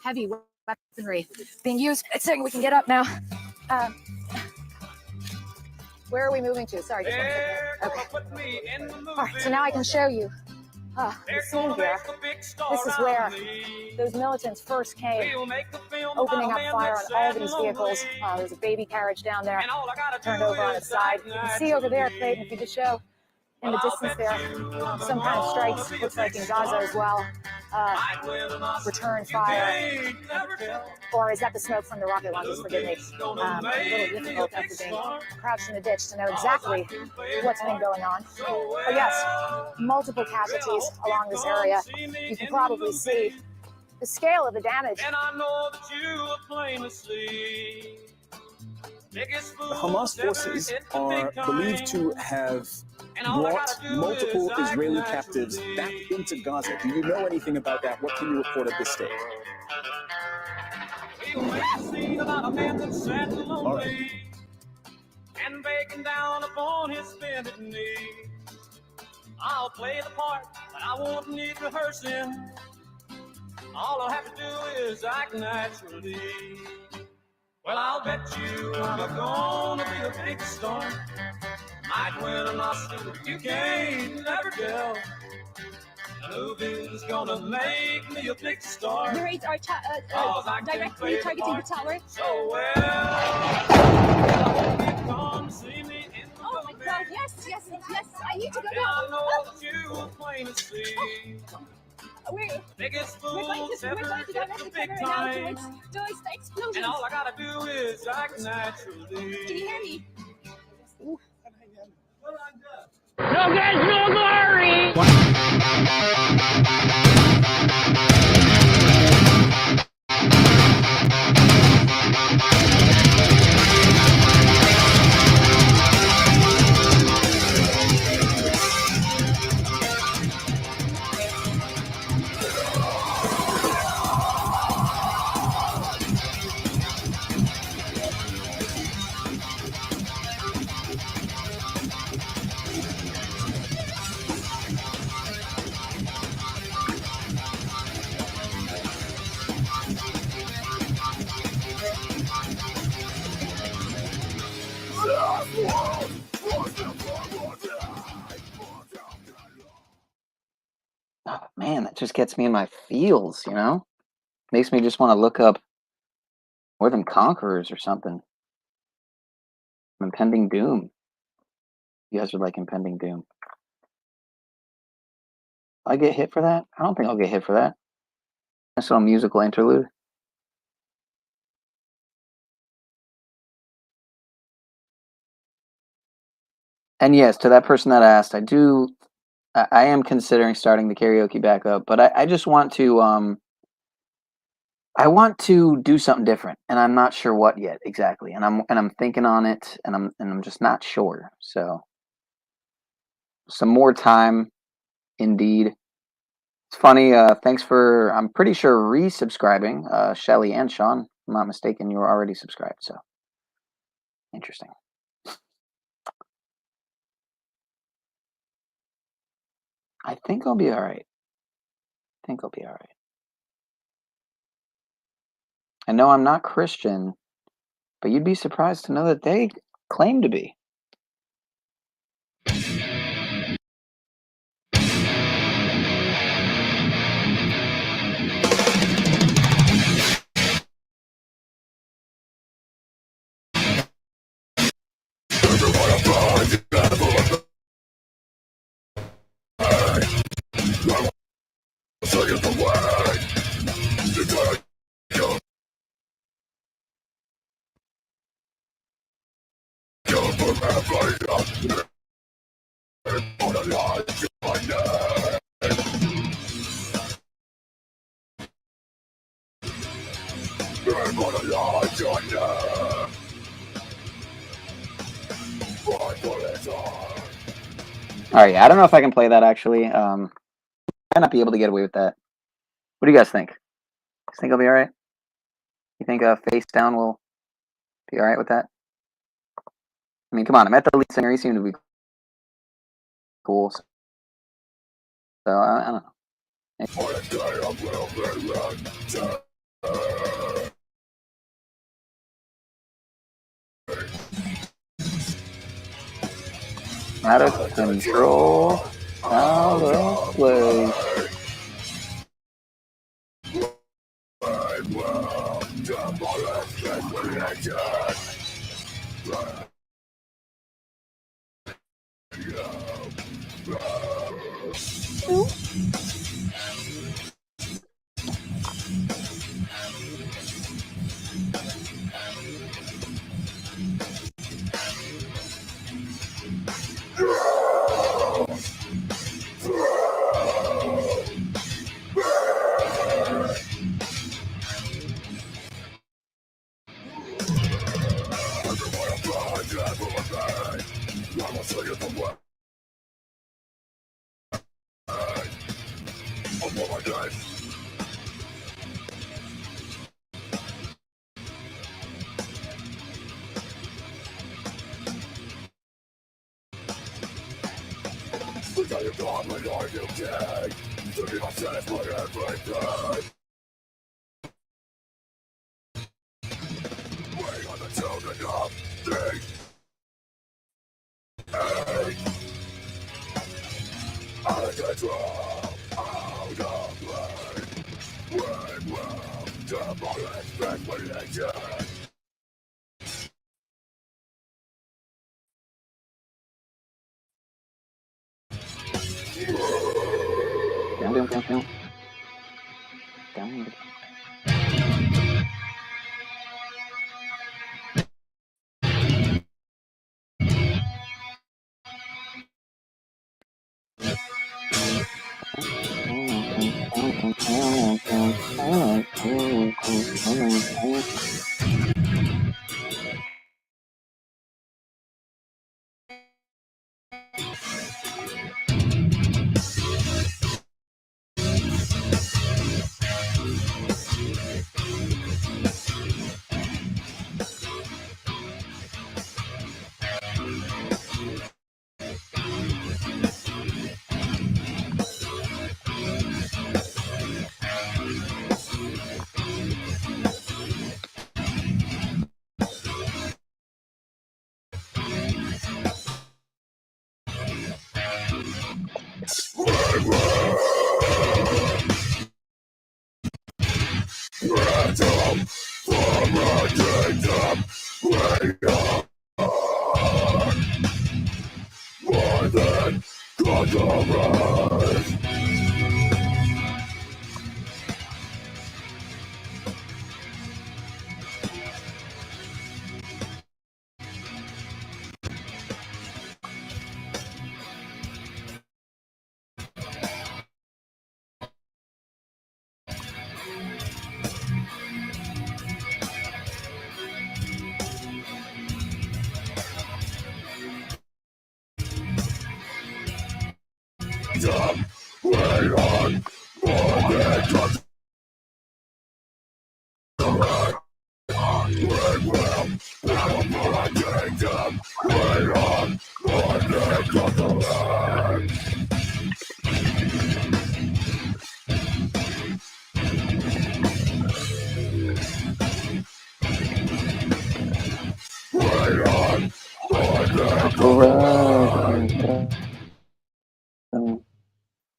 heavy weaponry being used. It's saying we can get up now. Where are we moving to? Sorry, just one second. Okay. All right, so now I can show you the scene here. This is where those militants first came, opening up fire on all these vehicles. There's a baby carriage down there, turned over on its side. You can see over there, Clayton, if you just show in the distance there, some kind of strikes, looks like in Gaza as well. return fire. Or is that the smoke from the rocket launches? Forgive me. A little difficult after being crouched in a ditch to know exactly what's been going on. But yes, multiple casualties along this area. You can probably see the scale of the damage. And I know that you are plain to see. Hamas forces are believed to have brought multiple Israeli captives back into Gaza. Do you know anything about that? What can you report at this stage? All right. And begging down upon his bended knee. I'll play the part, but I won't need rehearsing. All I have to do is act naturally. Well, I'll bet you I'm gonna be a big star. Might win an Oscar, you can't never tell. The movie's gonna make me a big star. The raids are directly targeting the tower. So well, come see me in the oh my God! Yes. I need to go now. I now. know that you are plain to see. We're going to direct big right now time. towards the explosions. And all I gotta do is act naturally. Can you hear me? No guys, no glory! Oh, man, that just gets me in my feels, you know? Makes me just want to look up More Than Conquerors or something. Impending Doom. You guys are like Impending Doom. I get hit for that? I don't think I'll get hit for that. That's a musical interlude. And yes, to that person that asked, I am considering starting the karaoke back up, but I just want to I want to do something different, and I'm not sure what yet exactly. And I'm thinking on it, and I'm just not sure. So some more time, indeed. It's funny. Thanks for, I'm pretty sure, resubscribing, Shelly and Sean. If I'm not mistaken, you were already subscribed. So interesting. I think I'll be all right. I know I'm not Christian, but you'd be surprised to know that they claim to be. All right, I don't know if I can play that actually. I might not be able to get away with that. What do you guys think? You think I'll be all right? You think Face Down will be all right with that? I mean, come on, I met the lead singer. He seemed to be cool. So I don't know. Out of control, out of place.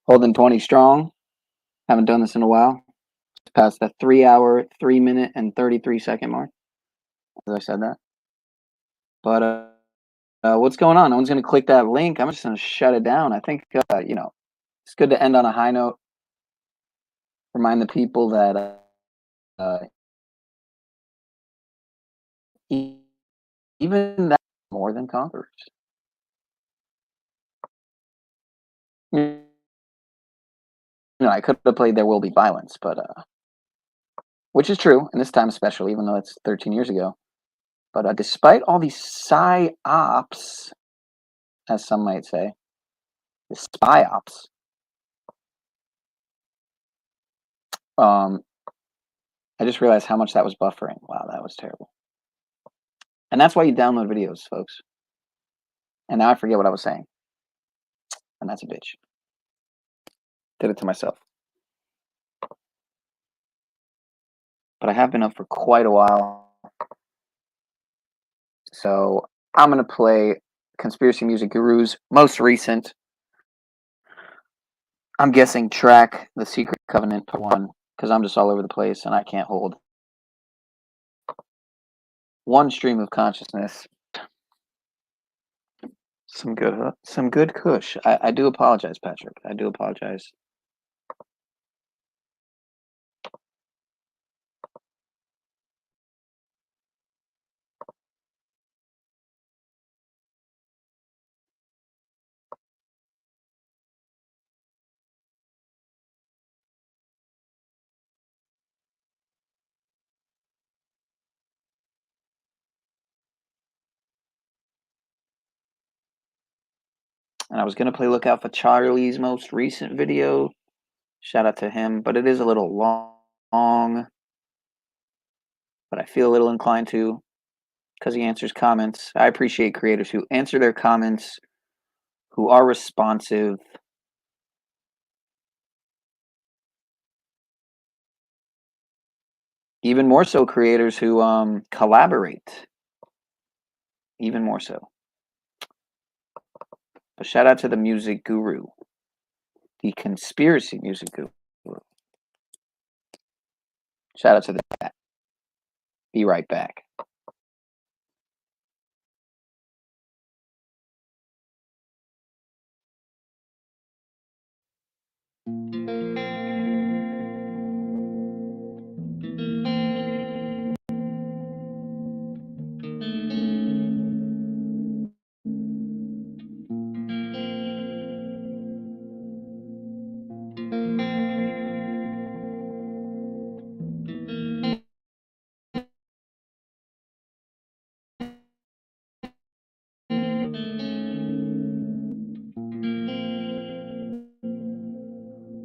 Holding 20 strong. Haven't done this in a while. It's past the 3 hour, 3 minute, and 33-second mark. As I said that. But what's going on? No one's going to click that link. I'm just going to shut it down. I think, it's good to end on a high note. Remind the people that even that more than conquerors. I could have played There Will Be Violence, but which is true, and this time especially, even though it's 13 years ago. But despite all these psy-ops, as some might say, the spy ops, I just realized how much that was buffering. Wow, that was terrible. And that's why you download videos, folks. And now I forget what I was saying. And that's a bitch. Did it to myself. But I have been up for quite a while. So I'm going to play Conspiracy Music Guru's most recent, I'm guessing, track, The Secret Covenant Part 1, because I'm just all over the place and I can't hold one stream of consciousness. Some good kush. I do apologize, Patrick. I do apologize. And I was going to play Look Out for Charlie's most recent video, Shout out to him, but it is a little long. But I feel a little inclined to, because he answers comments. I appreciate creators who answer their comments, who are responsive. Even more so creators who collaborate. Even more so. But shout out to the music guru. The conspiracy music guru. Shout out to the chat. Be right back.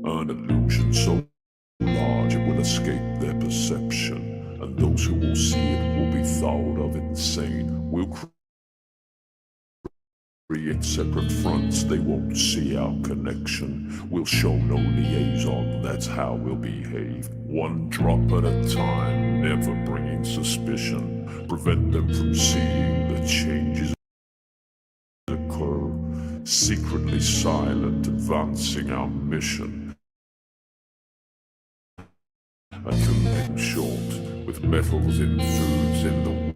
An illusion so large it will escape their perception, and those who will see it will be thought of insane. We'll create separate fronts, they won't see our connection. We'll show no liaison, that's how we'll behave. One drop at a time, never bringing suspicion. Prevent them from seeing the changes occur. Secretly silent, advancing our mission. A connection short, with metals in foods in the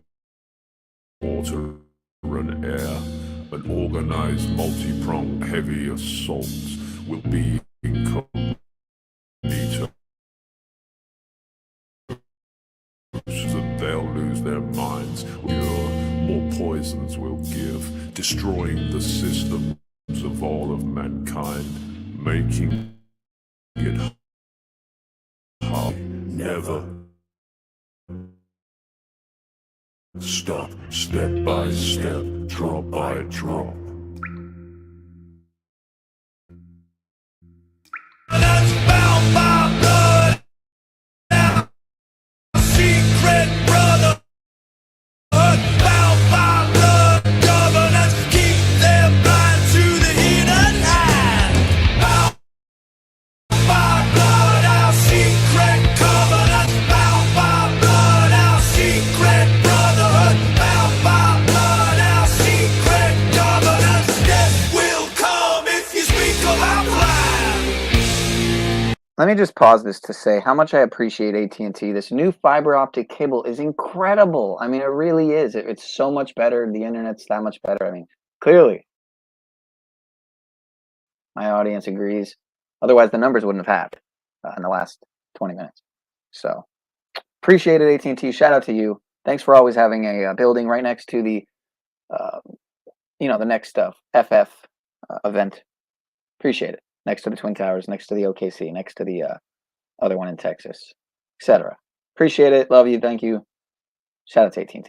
water and air. An organized, multi-pronged, heavy assault will be incognito. And they'll lose their minds. More poisons will give, destroying the systems of all of mankind, making it hard. Never stop, step by step, drop by drop. That's bound by blood, our secret brotherhood. Bound by blood, governance, keep them blind to the hidden hand. Bound by blood, our secret covenant. Bound by blood, our secret brotherhood. Bound by blood, our secret governance. Death will come if you speak of our plan. Let me just pause this to say how much I appreciate AT&T. This new fiber optic cable is incredible. I mean, it really is. It's so much better. The internet's that much better. I mean, clearly, my audience agrees. Otherwise, the numbers wouldn't have happened in the last 20 minutes. So, appreciate it, AT&T. Shout out to you. Thanks for always having a building right next to the, the next FF event. Appreciate it. Next to the Twin Towers, next to the OKC, next to the other one in Texas, etc. Appreciate it. Love you. Thank you. Shout out to AT&T.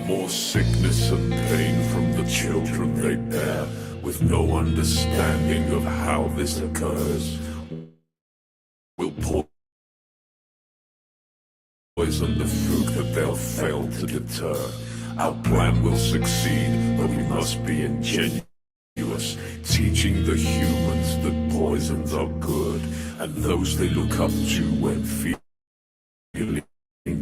More sickness and pain from the children they bear, with no understanding of how this occurs. We'll poison the food that they'll fail to deter. Our plan will succeed, but we must be ingenuous, teaching the humans that poisons are good, and those they look up to when feeling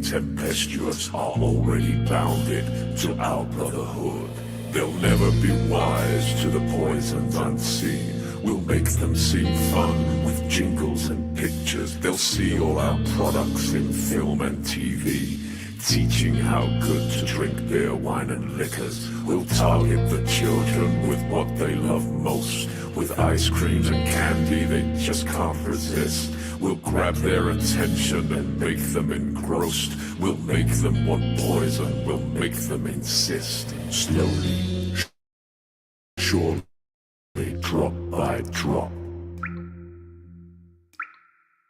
tempestuous are already bounded to our brotherhood. They'll never be wise to the poisons unseen. We'll make them seem fun with jingles and pictures. They'll see all our products in film and TV, teaching how good to drink beer, wine and liquors. We'll target the children with what they love most, with ice creams and candy they just can't resist. We'll grab their attention and make them engrossed. We'll make them want poison, we'll make them insist. Slowly, surely, drop by drop.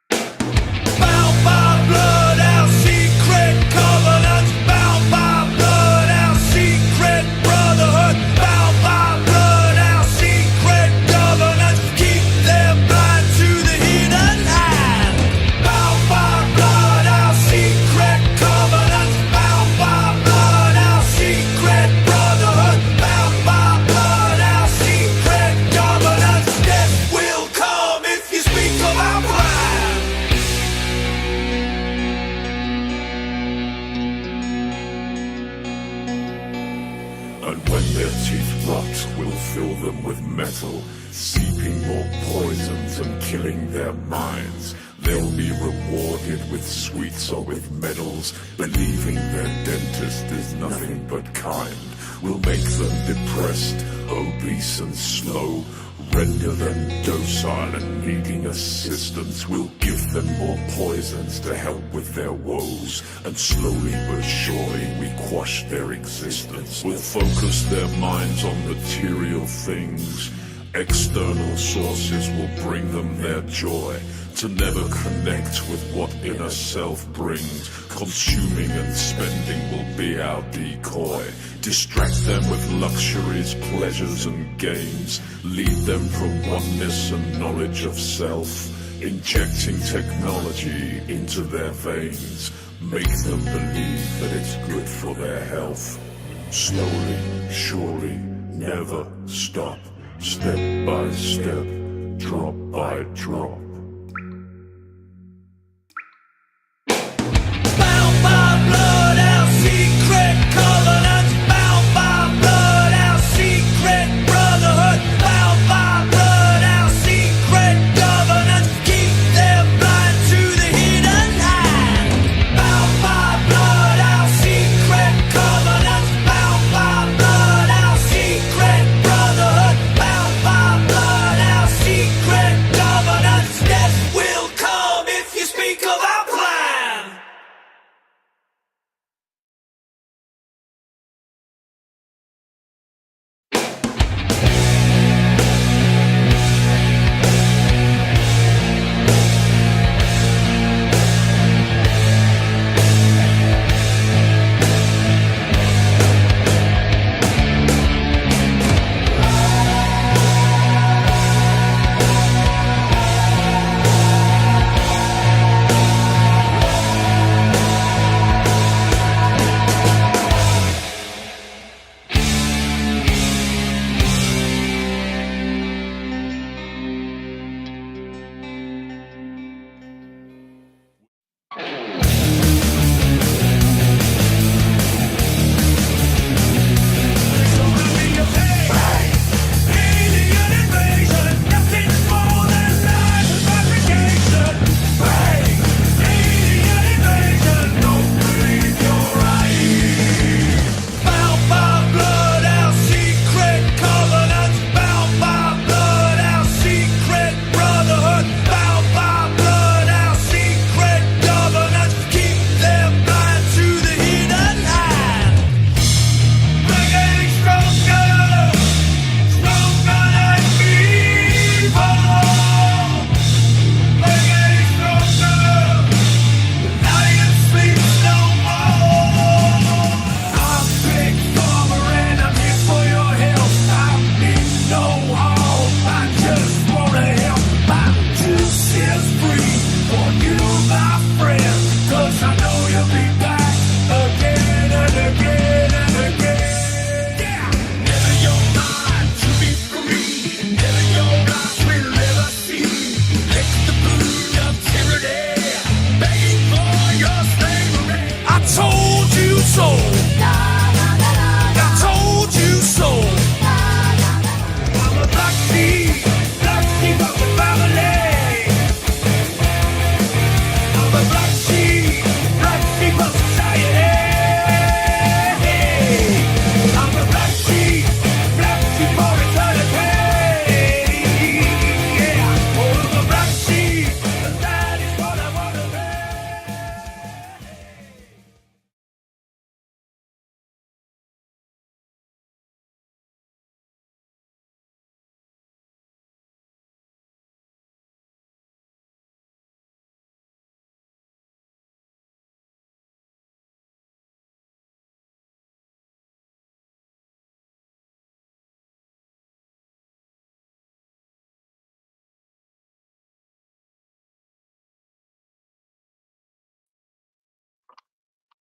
Bound by blood, our secret covenants. their teeth rot, we'll fill them with metal, seeping more poisons and killing their minds. They'll be rewarded with sweets or with medals, believing their dentist is nothing but kind. We'll make them depressed, obese and slow, render them docile and needing assistance. We'll give them more poisons to help with their woes, and slowly but surely we quash their existence. We'll focus their minds on material things. External sources will bring them their joy, to never connect with what inner self brings. Consuming and spending will be our decoy. Distract them with luxuries, pleasures and gains. Lead them from oneness and knowledge of self. Injecting technology into their veins. Make them believe that it's good for their health. Slowly, surely, never stop. Step by step, drop by drop.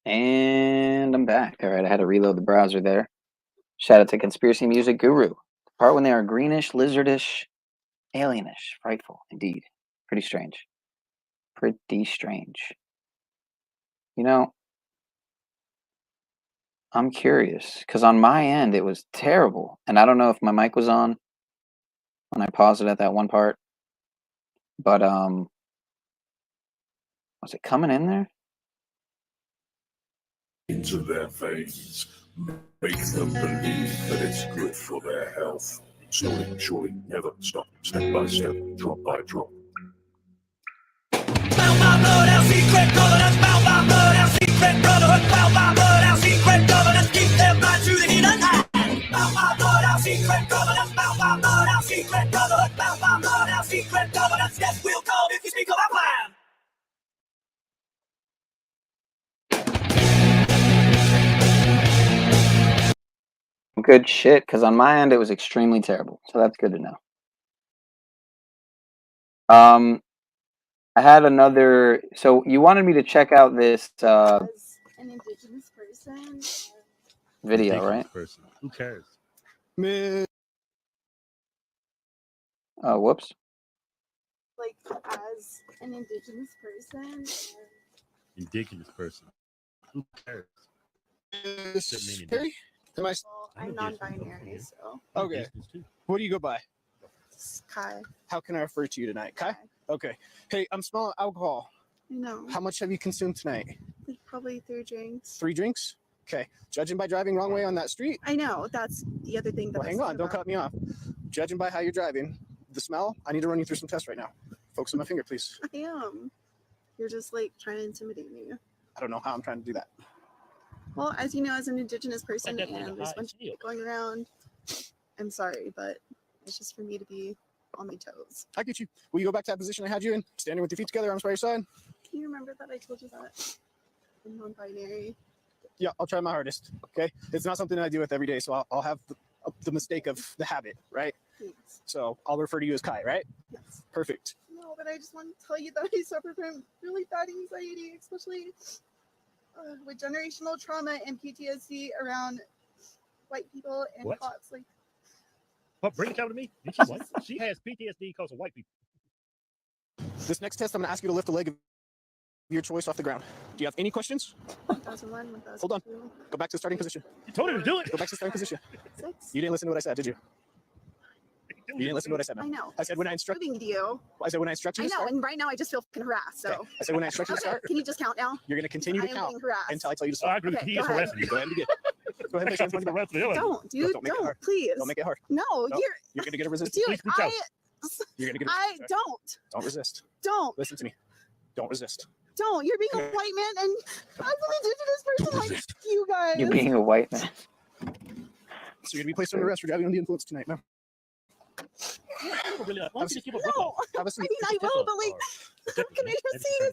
And I'm back. All right, I had to reload the browser there. Shout out to Conspiracy Music Guru. The part when they are greenish, lizardish, alienish, frightful, indeed. Pretty strange. Pretty strange. You know, I'm curious because on my end it was terrible, and I don't know if my mic was on when I paused it at that one part, but was it coming in there? Into their veins, make them believe that it's good for their health. Slowly, surely, never stop, step by step, drop by drop. Bound by blood, our secret covenants. Bound by blood, our secret brotherhood. Bound by blood, our secret covenants. Keep them right to the hidden hand. Bound by blood, our secret covenants. Bound by blood, our secret brotherhood. Bound by blood, our secret covenants. Death will come if you speak of our plan. Good shit, because on my end it was extremely terrible. So that's good to know. I had another. So you wanted me to check out this An indigenous person. video, right? Person. Who cares? Oh, whoops. Like as an indigenous person. Indigenous person. Who cares? Well, I'm non-binary, so. Okay. What do you go by? Kai. How can I refer to you tonight? Kai? Okay. Hey, I'm smelling alcohol. No. How much have you consumed tonight? Like probably 3 drinks. 3 drinks? Okay. Judging by driving wrong way on that street? I know. That's the other thing that Well, hang on. Don't cut me off. Judging by how you're driving, the smell, I need to run you through some tests right now. Focus on my finger, please. I am. You're just like trying to intimidate me. I don't know how I'm trying to do that. Well, as you know, as an indigenous person, and there's a bunch of people going around, I'm sorry, but it's just for me to be on my toes. I get you. Will you go back to that position I had you in? Standing with your feet together, arms by your side? Can you remember that I told you that I'm non-binary? Yeah, I'll try my hardest. Okay. It's not something I deal with every day, so I'll have the mistake of the habit, right? Thanks. So I'll refer to you as Kai, right? Yes. Perfect. No, but I just want to tell you that I suffer from really bad anxiety, especially with generational trauma and PTSD around white people and What? cops. Like, What? Bring it down to me. Is she white? She has PTSD because of white people. This next test, I'm going to ask you to lift a leg of your choice off the ground. Do you have any questions? 1001, 1002. Hold on. Go back to the starting position. You told her to do it. Go back to the starting position. 6. You didn't listen to what I said, did you? You didn't listen to what I said, I man. know. I said when I instruct you. I said when I instruct you I to know, start. and right now I just feel fucking harassed. So Okay. I said when I instruct you to Okay, start. can you just count now? You're going to continue to I am count being harassed. until I tell you to Oh, I stop. agree. Okay, He is go ahead. harassing you. Go ahead and begin. Go ahead and make sure it's funny. Don't, dude. Don't make it Don't, hard. please. Don't make it hard. No, No, you're going to get a resistance. dude. Please reach out. You're going to get a I resistance. don't. Don't resist. Don't. Listen to me. Don't resist. Don't. You're being a white man, and I'm an indigenous person like you guys. You being a white man. So you're going to be placed under arrest for driving under the influence tonight, man. Really, why don't you just give a No, Have a seat. I mean I will, but like, how can I just see this?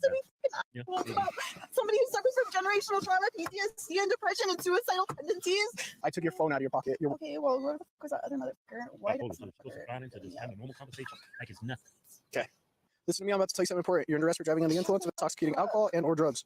Somebody who suffers from generational trauma, PTSD, and depression, and suicidal tendencies. I took your phone out of your pocket. Okay, well, where the fuck was that other motherfucker? Why Hold does on. Supposed to find into this having a normal conversation like it's nothing. Okay. Listen to me. I'm about to tell you something important. You're under arrest for driving under the influence of intoxicating alcohol and or drugs.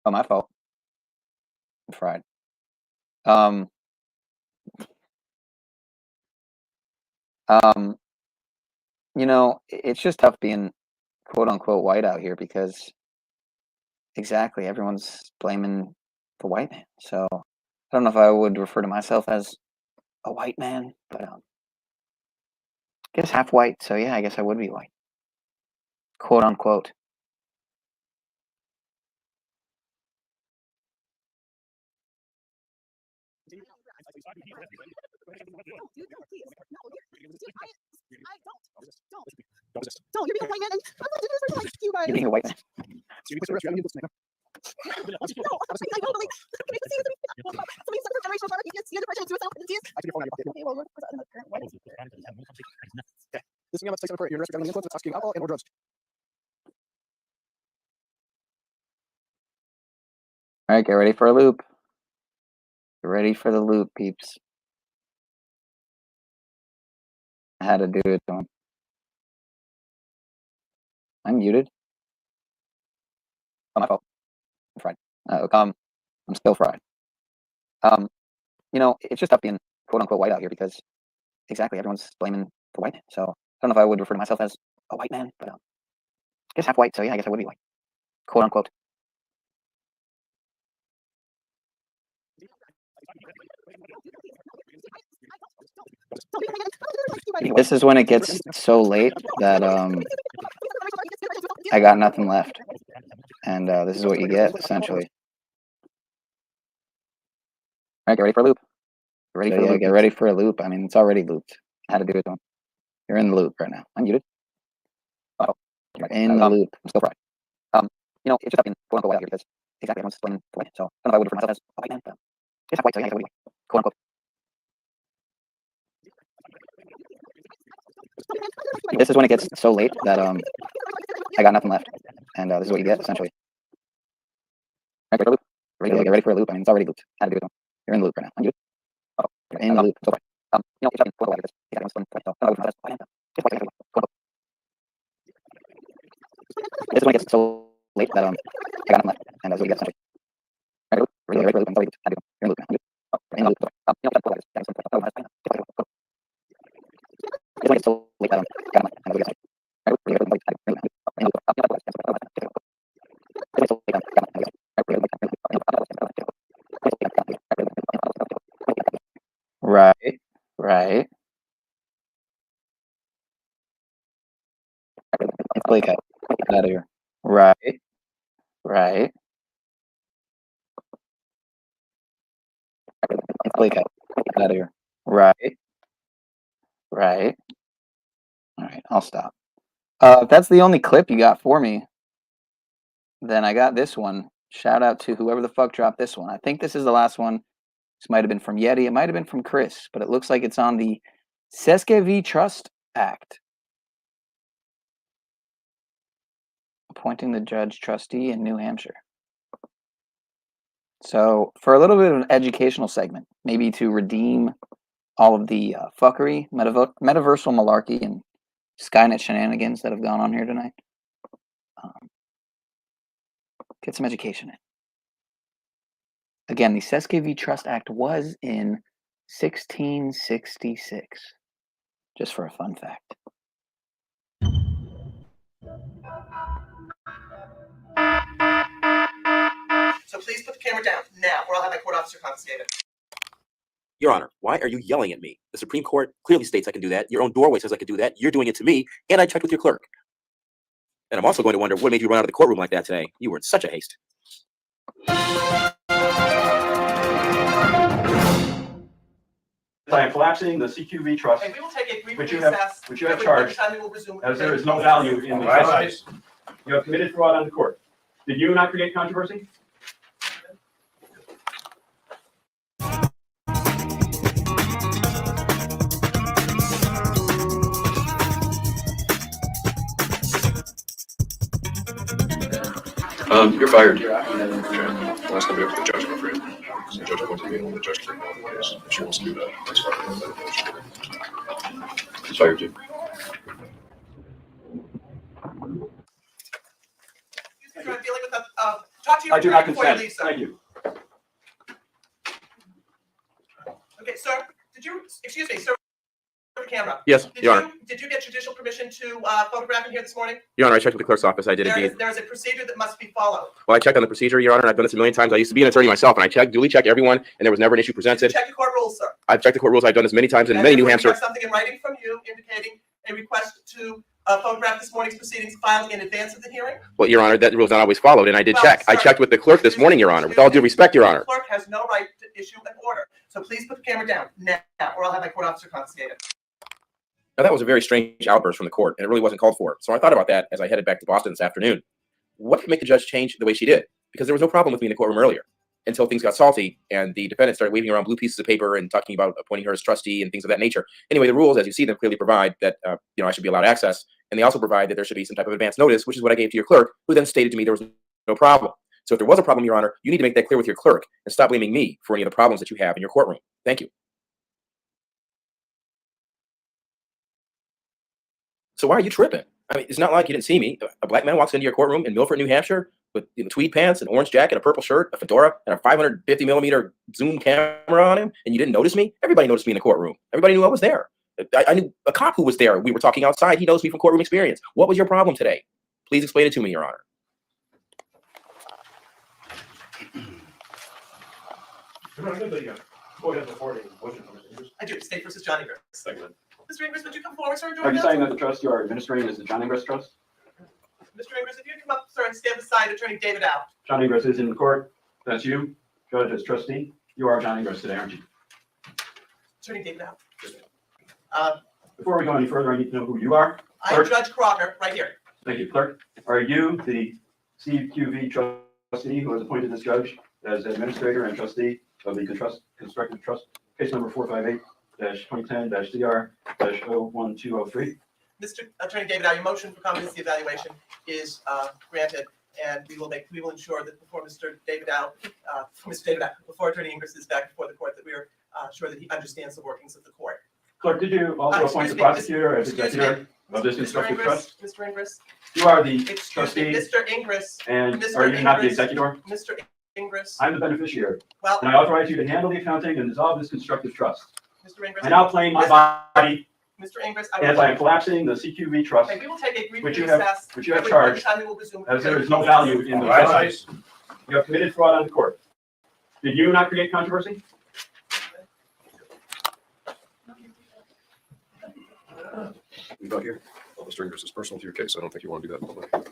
Oh, my fault. I'm fried. You know, it's just tough being quote unquote white out here because exactly everyone's blaming the white man. So I don't know if I would refer to myself as a white man, but I guess half white. So yeah, I guess I would be white, quote unquote. Don't, you're being a white man, and I'm not doing this person like you guys. You being a white man. So you're placed under arrest for driving under the influence tonight, man. No, I know, but like, can I just see this? Somebody suffers from generational trauma, PTSD, and depression, and suicidal tendencies. I took your phone out of your pocket. Okay, well, where the fuck was that other motherfucker? Why does Okay. Listen to me. I'm about to tell you something important. You're under arrest for driving under the influence of intoxicating alcohol and or drugs. All right, get ready for a loop. Ready for the loop, peeps. I had to do it to him. I'm muted. Oh, my fault. I'm fried. I'm still fried. You know, it's just tough being quote unquote white out here because exactly everyone's blaming the white man. So I don't know if I would refer to myself as a white man, but I guess half white. So yeah, I guess I would be white, quote unquote. This is when it gets so late that I got nothing left, and this is what you get essentially. All right, get ready for a loop. Get ready for a loop. I mean, it's already looped. I had to do it to him. You're in the loop right now. I'm muted. Oh, you're in the loop. I'm still fried. You know, it's just being quote unquote white out here because exactly everyone's blaming the white. So I don't know if I would refer to myself as a white man, but it's half white, so yeah, I guess I would be white, quote unquote. This is when it gets so late that I got nothing left, and this is what you get essentially. Right, get ready for a loop. I mean, it's already looped. I had to do it to him. You're in the loop right now. I'm muted. Oh, you're in the loop. So far. You know, it's quote unquote because exactly everyone's blaming the white. So I don't know if I would refer to myself as a white man, but it's white, so quote unquote. This is when it gets so late that I got nothing left, and that's what you get essentially. Right, ready for a loop. I'm sorry, I do. You're in the loop. I'm in the loop. You know, that's what it is. This is when it gets so late that I got nothing, and that's what you get essentially. Right, ready for a loop. Right. It's Blake out. Get out of here. Right. It's Blake out. Get out of here. Right. All right, I'll stop. If that's the only clip you got for me, then I got this one. Shout out to whoever the fuck dropped this one. I think this is the last one. This might have been from Yeti. It might have been from Chris, but it looks like it's on the Shoutout Trust Act. Appointing the judge trustee in New Hampshire. So for a little bit of an educational segment, maybe to redeem all of the fuckery, metaversal malarkey, and Skynet shenanigans that have gone on here tonight, get some education in. Again, the Shoutout Trust Act was in 1666, just for a fun fact. So please put the camera down now, or I'll have my court officer confiscated. Your Honor, why are you yelling at me? The Supreme Court clearly states I can do that. Your own doorway says I can do that. You're doing it to me, and I checked with your clerk. And I'm also going to wonder what made you run out of the courtroom like that today. You were in such a haste. I am collapsing the CQV trust, Okay, we will take a brief which you recess. have charged, Time we will resume. as there is no value in the trustees. You have committed fraud on the court. Did you not create controversy? You're fired. Last time we have the judge, I'm afraid. The judge wants to be able to judge for case. If she wants to do that, that's fine. She's fired too. I'm dealing with talk to your I do not before you consent. leave, sir. Thank you. Okay, sir, excuse me, sir, the camera. Yes, Your Honor. Did you get judicial permission to photograph in here this morning? Your Honor, I checked with the clerk's office. I did indeed. There is a procedure that must be followed. Well, I checked on the procedure, Your Honor, and I've done this a million times. I used to be an attorney myself, and I duly checked everyone, and there was never an issue presented. Check the court rules, sir. I've checked the court rules. I've done this many times in And many New therefore, Hampshire. we have something in writing from you indicating a request to photograph this morning's proceedings filed in advance of the hearing. Well, Your Honor, that rule is not always followed, and I did Well, check. I sir, checked with the clerk this morning, Your Honor. With all due respect, Your Honor. The clerk has no right to issue an order. So please put the camera down now, or I'll have my court officer confiscated. Now, that was a very strange outburst from the court, and it really wasn't called for. So I thought about that as I headed back to Boston this afternoon. What could make the judge change the way she did? Because there was no problem with me in the courtroom earlier until things got salty and the defendant started waving around blue pieces of paper and talking about appointing her as trustee and things of that nature. Anyway, the rules, as you see them, clearly provide that I should be allowed access, and they also provide that there should be some type of advance notice, which is what I gave to your clerk, who then stated to me there was no problem. So if there was a problem, Your Honor, you need to make that clear with your clerk and stop blaming me for any of the problems that you have in your courtroom. Thank you. So why are you tripping? I mean, it's not like you didn't see me. A black man walks into your courtroom in Milford, New Hampshire with tweed pants, an orange jacket, a purple shirt, a fedora, and a 550 millimeter zoom camera on him, and you didn't notice me? Everybody noticed me in the courtroom. Everybody knew I was there. I knew a cop who was there. We were talking outside. He knows me from courtroom experience. What was your problem today? Please explain it to me, Your Honor. I do. State versus John Ingress. Mr. Ingress, would you come forward, sir? Are you saying that the trust you are administering is the John Ingress Trust? Mr. Ingress, if you come up, sir, and stand beside Attorney David out. John Ingress is in the court. That's you, judge as trustee. You are John Ingress today, aren't you? Attorney David out. Before we go any further, I need to know who you are. I'm Judge Crocker, right here. Thank you, clerk. Are you the CQV trustee who has appointed this judge as administrator and trustee of the constructive trust case number 458-2010-CR-01203? Mr. Attorney David out, your motion for competency evaluation is granted, and we will ensure that before before Attorney Ingress is back before the court, that we are sure that he understands the workings of the court. Clerk, did you also appoint the prosecutor as executor of this constructive trust? Mr. Ingress. You are the trustee. Mr. Ingress. And Mr. are you not the Ingress. executor? Mr. Ingress. I'm the beneficiary. Well, and I authorize you to handle the accounting and dissolve this constructive trust. Mr. Ingress. I now claim my body Mr. Ingress, as I am collapsing the CQV trust, okay, we will take a brief which you recess. have charged, as there is no value in the trust. You have committed fraud on the court. Did you not create controversy? We got here. Well, Mr. Ingress, is personal to your case. I don't think you want to do that in public. Would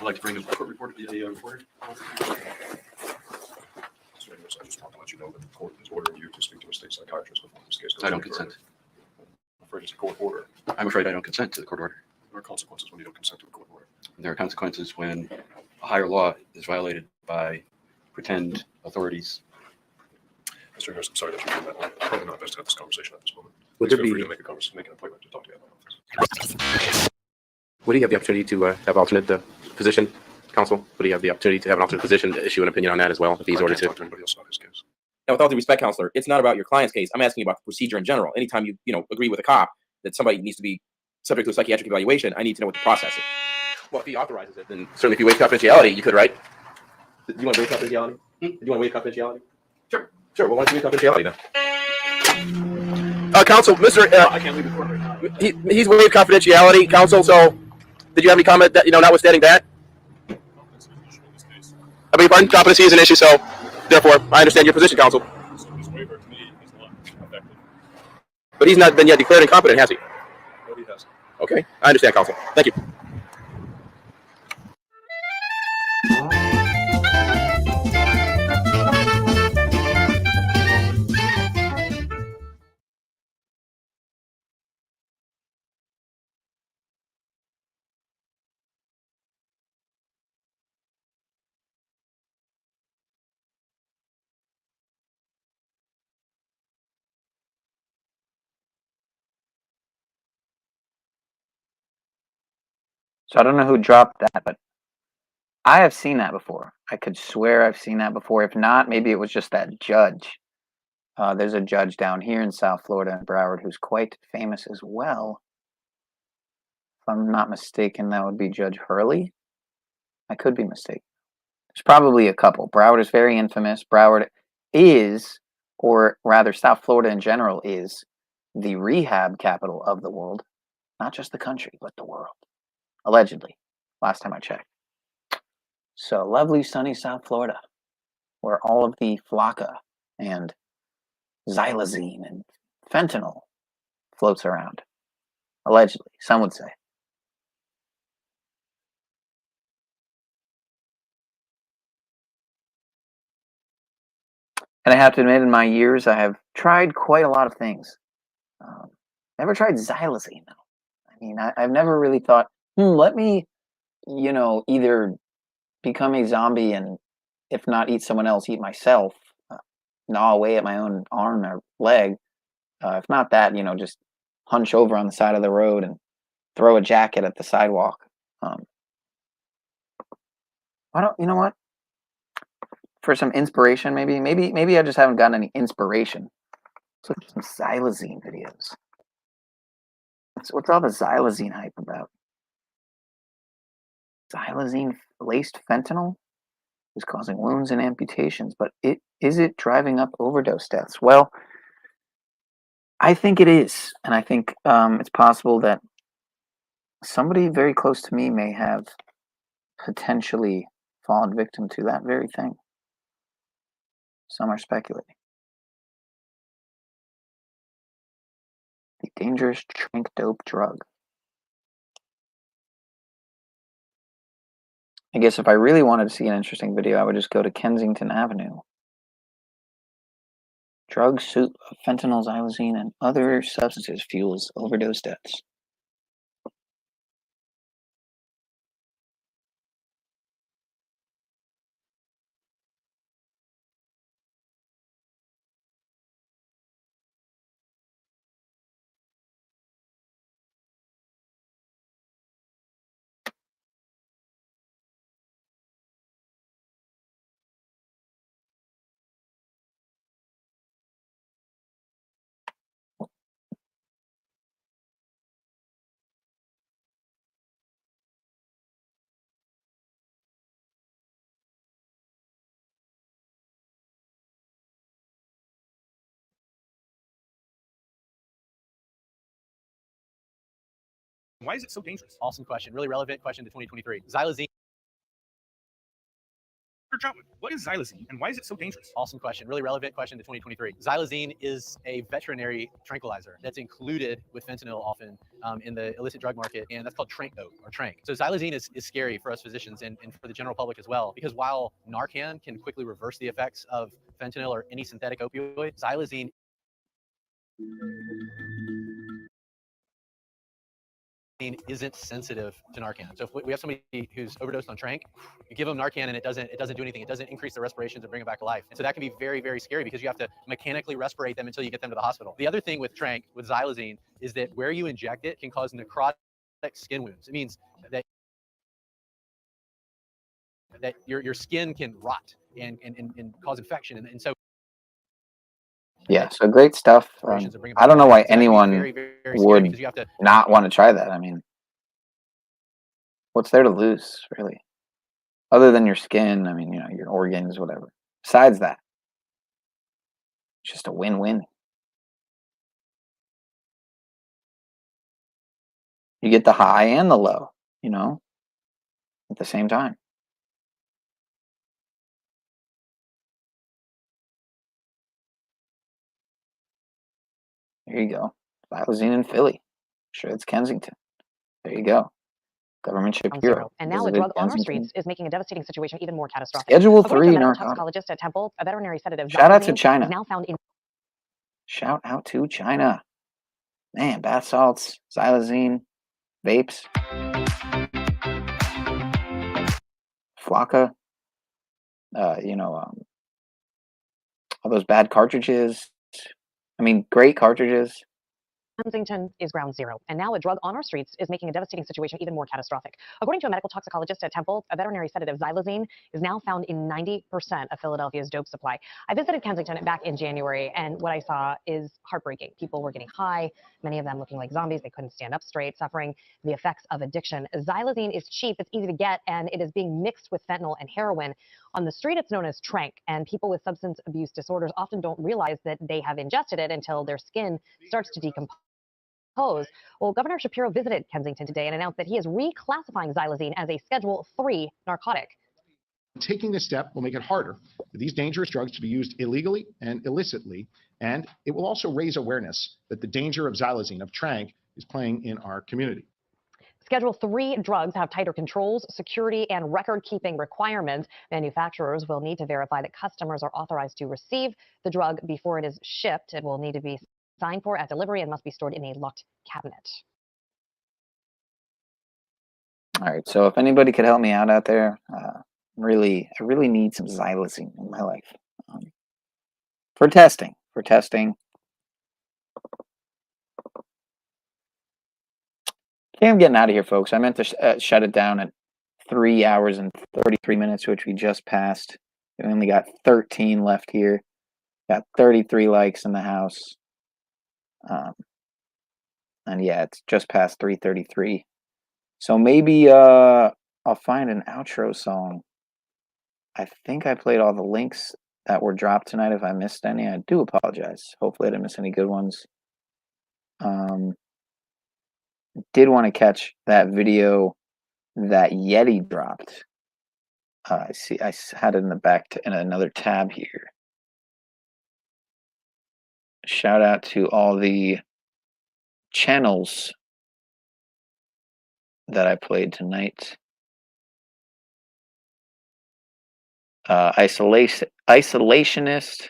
you like to bring the court report to the reporter? Mr. Ingress, I just want to let you know that the court is ordering you to speak to a state psychiatrist before this case goes. I don't consent. I'm afraid it's a court order. I'm afraid I don't consent to the court order. There are consequences when you don't consent to a court order. There are consequences when a higher law is violated by pretend authorities. Mr. Ingress, I'm sorry that you're doing that. It's probably not best to have this conversation at this moment. Would Please there feel be- free to make an appointment to talk to you at my office. Would he have the opportunity to have alternate position, counsel? Would he have the opportunity to have an alternate position to issue an opinion on that as well if he's ordered to? Talk to anybody else about his case. Now, with all due respect, counselor, it's not about your client's case. I'm asking about the procedure in general. Anytime you agree with a cop that somebody needs to be subject to a psychiatric evaluation, I need to know what the process is. Well, if he authorizes it, then certainly if you waive confidentiality, you could, right? Do you want to waive confidentiality? Do you want to waive confidentiality? Sure. Sure. Well, why don't you waive confidentiality then? Counsel, Mr. I can't leave the court right now. He's waived confidentiality, counsel. So, did you have any comment that notwithstanding that? I beg your pardon. Competency is an issue, so therefore, I understand your position, counsel. So his waiver to me is not effective. But he's not been yet declared incompetent, has he? No, he hasn't. Okay, I understand, counsel. Thank you. So I don't know who dropped that, but I have seen that before. I could swear I've seen that before. If not, maybe it was just that judge. There's a judge down here in South Florida in Broward who's quite famous as well. If I'm not mistaken, that would be Judge Hurley. I could be mistaken. There's probably a couple. Broward is very infamous. Broward is, or rather South Florida in general is, the rehab capital of the world. Not just the country, but the world. Allegedly, last time I checked. So lovely sunny South Florida, where all of the flocka and xylazine and fentanyl floats around. Allegedly, some would say. And I have to admit, in my years, I have tried quite a lot of things. Never tried xylazine, though. I mean, I've never really thought, let me, either become a zombie and, if not eat someone else, eat myself, gnaw away at my own arm or leg. If not that, just hunch over on the side of the road and throw a jacket at the sidewalk. You know what? for some inspiration, maybe I just haven't gotten any inspiration. Let's look at some xylazine videos. What's all the xylazine hype about? Xylazine laced fentanyl is causing wounds and amputations, but is it driving up overdose deaths? Well, I think it is, and I think it's possible that somebody very close to me may have potentially fallen victim to that very thing. Some are speculating. The dangerous trank dope drug. I guess if I really wanted to see an interesting video, I would just go to Kensington Avenue. Drug soup of fentanyl, xylazine, and other substances fuels overdose deaths. Why is it so dangerous? Awesome question. Really relevant question to 2023. Xylazine. What is xylazine and why is it so dangerous? Awesome question. Really relevant question to 2023. Xylazine is a veterinary tranquilizer that's included with fentanyl often in the illicit drug market, and that's called trank dope or trank. So xylazine is scary for us physicians and for the general public as well, because while Narcan can quickly reverse the effects of fentanyl or any synthetic opioid, xylazine isn't sensitive to Narcan. So if we have somebody who's overdosed on trank, you give them Narcan and it doesn't do anything. It doesn't increase their respirations and bring them back to life. And so that can be very, very scary because you have to mechanically respirate them until you get them to the hospital. The other thing with trank, with xylazine, is that where you inject it can cause necrotic skin wounds. It means that your skin can rot and cause infection. And so Yeah, so great stuff. I don't know why anyone would not want to try that. I mean, what's there to lose, really? Other than your skin, I mean, you know, your organs, whatever. Besides that, it's just a win-win. You get the high and the low, you know, at the same time. There you go. Xylazine in Philly. Sure, it's Kensington. There you go. Government ship hero. And now a drug on our streets is making a devastating situation even more catastrophic. Schedule According 3 to a medical narcotic. toxicologist at Temple, a veterinary sedative Shout out to xylazine China. is now found in. Shout out to China. Man, bath salts, xylazine, vapes, Flocka, you know, all those bad cartridges. I mean, great cartridges. Kensington is ground zero, and now a drug on our streets is making a devastating situation even more catastrophic. According to a medical toxicologist at Temple, a veterinary sedative xylazine is now found in 90% of Philadelphia's dope supply. I visited Kensington back in January, and what I saw is heartbreaking. People were getting high, many of them looking like zombies. They couldn't stand up straight, suffering the effects of addiction. Xylazine is cheap, it's easy to get, and it is being mixed with fentanyl and heroin. On the street, it's known as trank, and people with substance abuse disorders often don't realize that they have ingested it until their skin starts to decompose. Well, Governor Shapiro visited Kensington today and announced that he is reclassifying xylazine as a Schedule 3 narcotic. Taking this step will make it harder for these dangerous drugs to be used illegally and illicitly, and it will also raise awareness that the danger of xylazine, of trank, is playing in our community. Schedule 3 drugs have tighter controls, security, and record-keeping requirements. Manufacturers will need to verify that customers are authorized to receive the drug before it is shipped. It will need to be signed for at delivery and must be stored in a locked cabinet. All right, so if anybody could help me out there, I really need some xylazine in my life for testing. Okay, I'm getting out of here, folks. I meant to shut it down at 3 hours and 33 minutes, which we just passed. We only got 13 left here. Got 33 likes in the house. And yeah, it's just past 3:33. So maybe I'll find an outro song. I think I played all the links that were dropped tonight. If I missed any, I do apologize. Hopefully I didn't miss any good ones. Did want to catch that video that Yeti dropped. I see. I had it in the back in another tab here. Shout out to all the channels that I played tonight. Isolationist.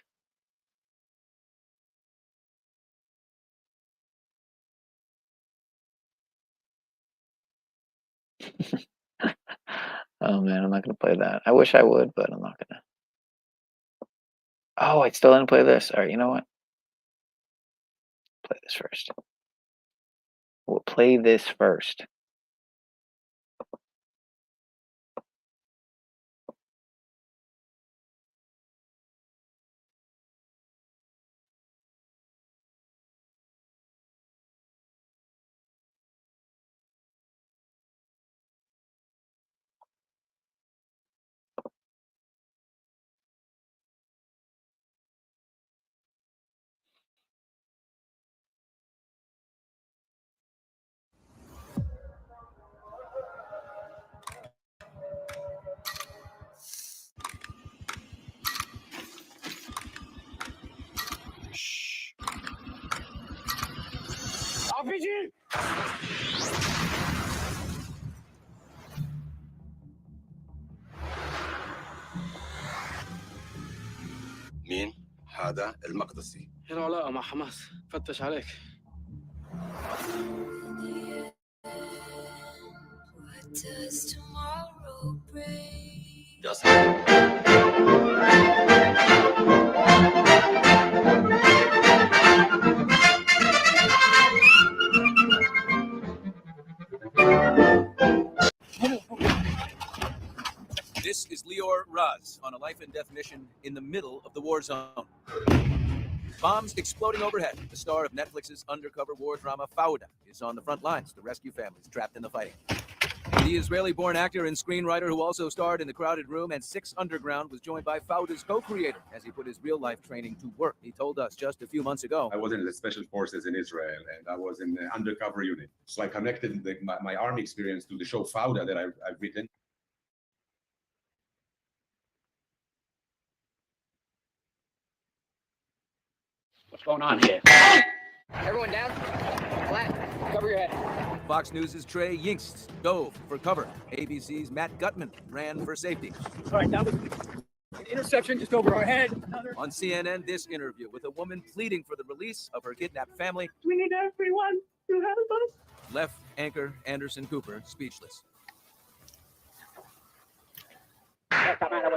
Oh man, I'm not gonna play that. I wish I would, but I'm not gonna. Oh, I still didn't play this. All right, you know what? Play this first. We'll play this first. RPG! مين؟ هذا المقدسي. هنا علاقة مع حماس، فتش عليك. This is Lior Raz on a life and death mission in the middle of the war zone. Bombs exploding overhead. The star of Netflix's undercover war drama FUNGOOL is on the front lines to rescue families trapped in the fighting. The Israeli-born actor and screenwriter who also starred in The Crowded Room and Six Underground was joined by FUNGOOL's co-creator as he put his real-life training to work. He told us just a few months ago. I was in the special forces in Israel, and I was in the undercover unit. So I connected my army experience to the show FUNGOOL that I've written. What's going on here? Everyone down. Flat. Cover your head. Fox News' Trey Yingst dove for cover. ABC's Matt Gutman ran for safety. All right, now an interception just over our head. On CNN, this interview with a woman pleading for the release of her kidnapped family. We need everyone to help us. Left anchor Anderson Cooper speechless.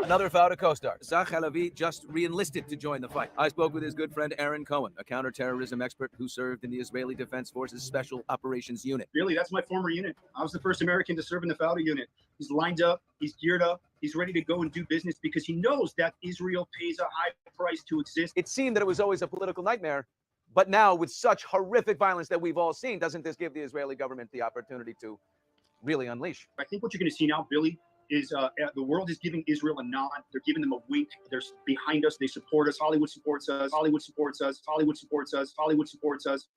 Another FUNGOOL co-star, Sierragavi, just re-enlisted to join the fight. I spoke with his good friend Aaron Cohen, a counterterrorism expert who served in the Israeli Defense Forces Special Operations Unit. Really, that's my former unit. I was the first American to serve in the FUNGOOL unit. He's lined up, he's geared up, he's ready to go and do business because he knows that Israel pays a high price to exist. It seemed that it was always a political nightmare, but now with such horrific violence that we've all seen, doesn't this give the Israeli government the opportunity to really unleash? I think what you're going to see now, Billy, is the world is giving Israel a nod. They're giving them a wink. They're behind us. They support us. Hollywood supports us. Hollywood supports us. Hollywood supports us. Hollywood supports us.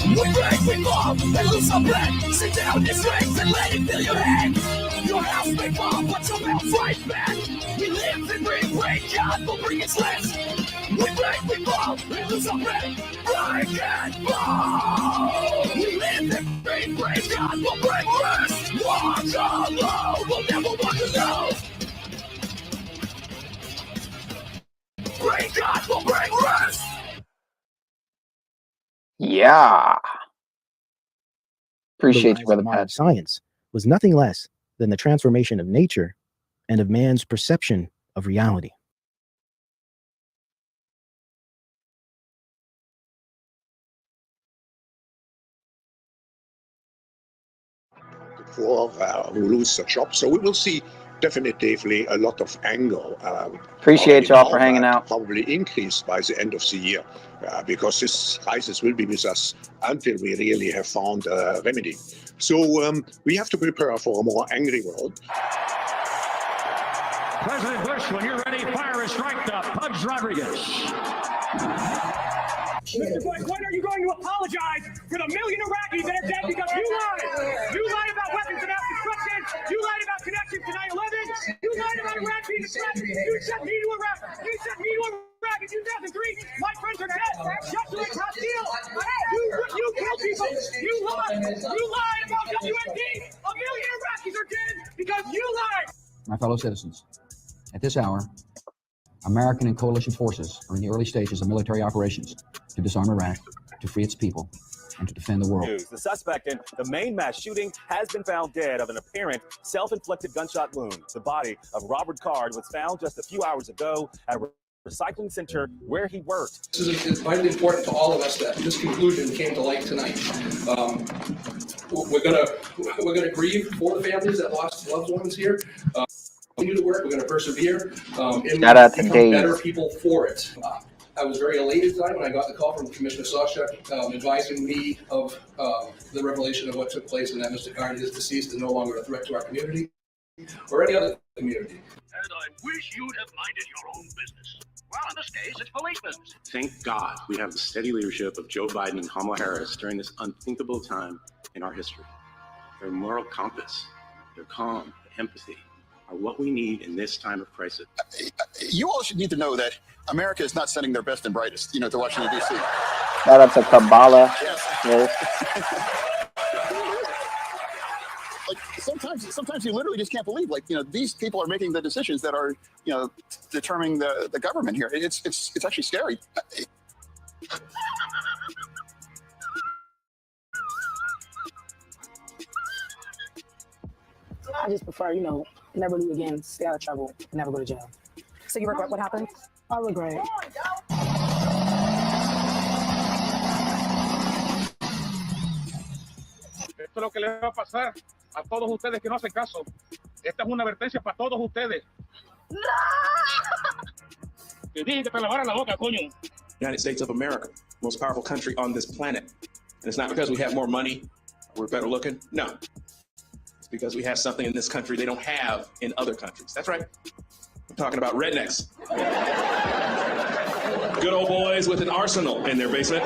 We break, we fall, and lose our breath. Sit down, your strength, and let it fill your head. Your house may fall, but your bell fight back. We live and breathe, God will bring its last. We break, we fall, we lose our breath. Break and fall. We live and breathe, God will bring rest. Walk alone, we'll never walk alone. Break God will bring rest. Yeah. Appreciate you, The rise brother of modern Pat. science was nothing less than the transformation of nature and of man's perception of reality. For who lose the job. So we will see definitively a lot of anger. Appreciate y'all in for hanging Harvard, out. Probably increased by the end of the year because this crisis will be with us until we really have found a remedy. So we have to prepare for a more angry world. President Bush, when you're ready, fire a strike to Pudge Rodriguez. Mr. Bush, when are you going to apologize for the million Iraqis that are dead because you lied? You lied about weapons of mass destruction. You lied about connections to 9/11. You lied about Iraq being a threat. You sent me to Iraq. You sent me to Iraq in 2003. My friends are dead. Joshua Castile. You killed people. You lied. You lied about WMD. A million Iraqis are dead because you lied. My fellow citizens, at this hour, American and coalition forces are in the early stages of military operations to disarm Iraq, to free its people, and to defend the world. The suspect in the main mass shooting has been found dead of an apparent self-inflicted gunshot wound. The body of Robert Card was found just a few hours ago at a recycling center where he worked. This is vitally important to all of us that this conclusion came to light tonight. We're gonna grieve for the families that lost loved ones here. Continue to work. We're going to persevere and Shout out to become Dave. better people for it. I was very elated tonight when I got the call from Commissioner Sawchuk advising me of the revelation of what took place and that Mr. Card is deceased and no longer a threat to our community or any other community. And I wish you'd have minded your own business. Well, in this case, it's police business. Thank God we have the steady leadership of Joe Biden and Kamala Harris during this unthinkable time in our history. Their moral compass, their calm, their empathy, are what we need in this time of crisis. You all should need to know that America is not sending their best and brightest, to Washington, D.C. Shout out to Kabbalah. Yes. Like sometimes you literally just can't believe, these people are making the decisions that are, determining the government here. It's actually scary. I just prefer, never leave again, stay out of trouble, never go to jail. So you regret what happened? I regret. Esto es lo que le va a pasar a todos ustedes que no hacen caso. Esta es una advertencia para todos ustedes. Te dije que te lavaran la boca, coño. United States of America, most powerful country on this planet. And it's not because we have more money, we're better looking. No. It's because we have something in this country they don't have in other countries. That's right. I'm talking about rednecks. Good old boys with an arsenal in their basement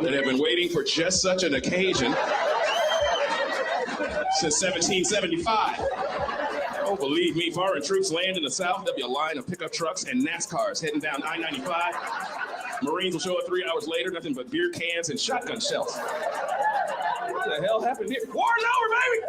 that have been waiting for just such an occasion since 1775. Oh, believe me, foreign troops land in the South, there'll be a line of pickup trucks and NASCARs heading down I-95. Marines will show up 3 hours later, nothing but beer cans and shotgun shells. What the hell happened here? War's over, baby!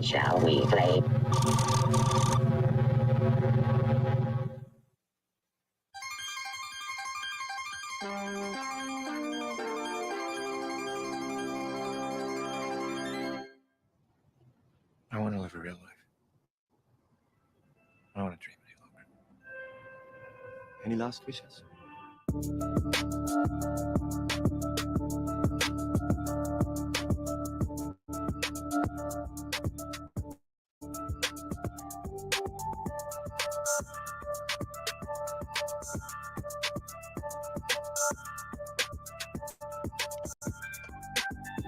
Shall we play? I want to live a real life. I don't want to dream any longer. Any last wishes?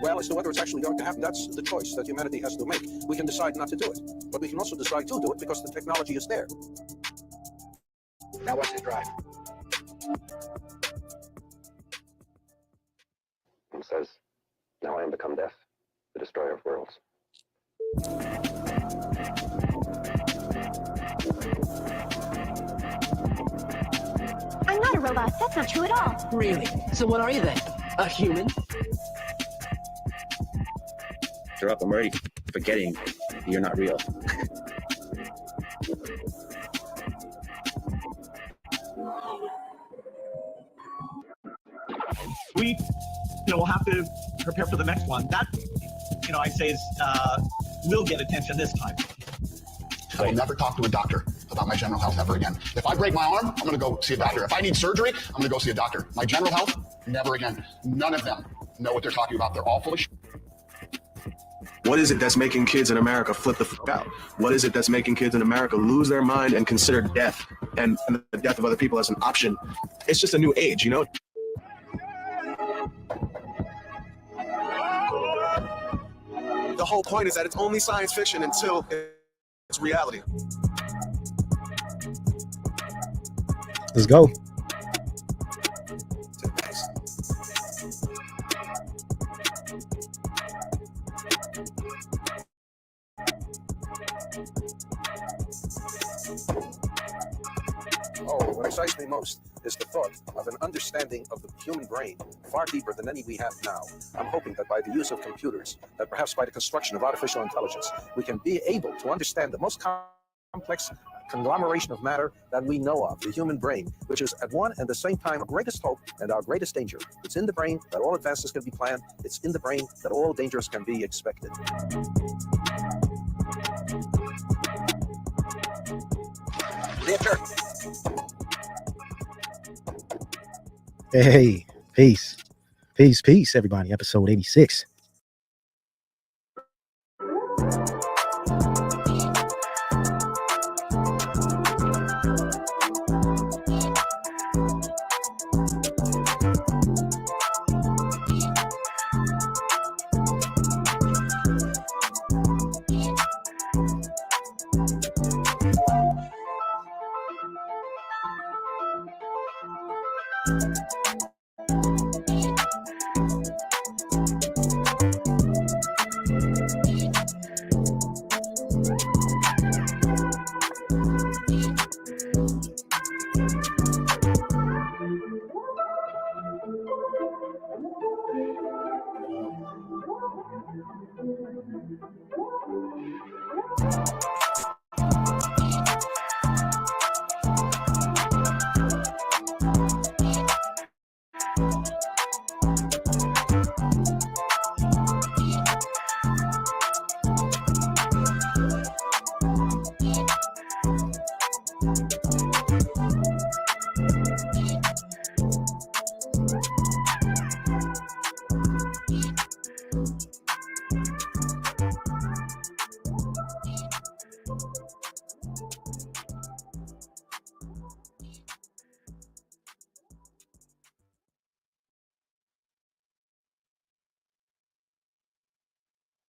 Well, as to whether it's actually going to happen, that's the choice that humanity has to make. We can decide not to do it, but we can also decide to do it because the technology is there. Now what's his drive? It says, now I am become death, the destroyer of worlds. I'm not a robot. That's not true at all. Really? So what are you then? A human? You're up. I'm already forgetting you're not real. We, will have to prepare for the next one. That, I'd say is will get attention this time. I will never talk to a doctor about my general health ever again. If I break my arm, I'm going to go see a doctor. If I need surgery, I'm going to go see a doctor. My general health, never again. None of them know what they're talking about. They're all full of shit. What is it that's making kids in America flip the fuck out? What is it that's making kids in America lose their mind and consider death and the death of other people as an option? It's just a new age, The whole point is that it's only science fiction until it's reality. Let's go. Oh, what excites me most is the thought of an understanding of the human brain far deeper than any we have now. I'm hoping that by the use of computers, that perhaps by the construction of artificial intelligence, we can be able to understand the most complex conglomeration of matter that we know of, the human brain, which is at one and the same time our greatest hope and our greatest danger. It's in the brain that all advances can be planned. It's in the brain that all dangers can be expected. Later. Hey, peace. Peace, everybody. Episode 86.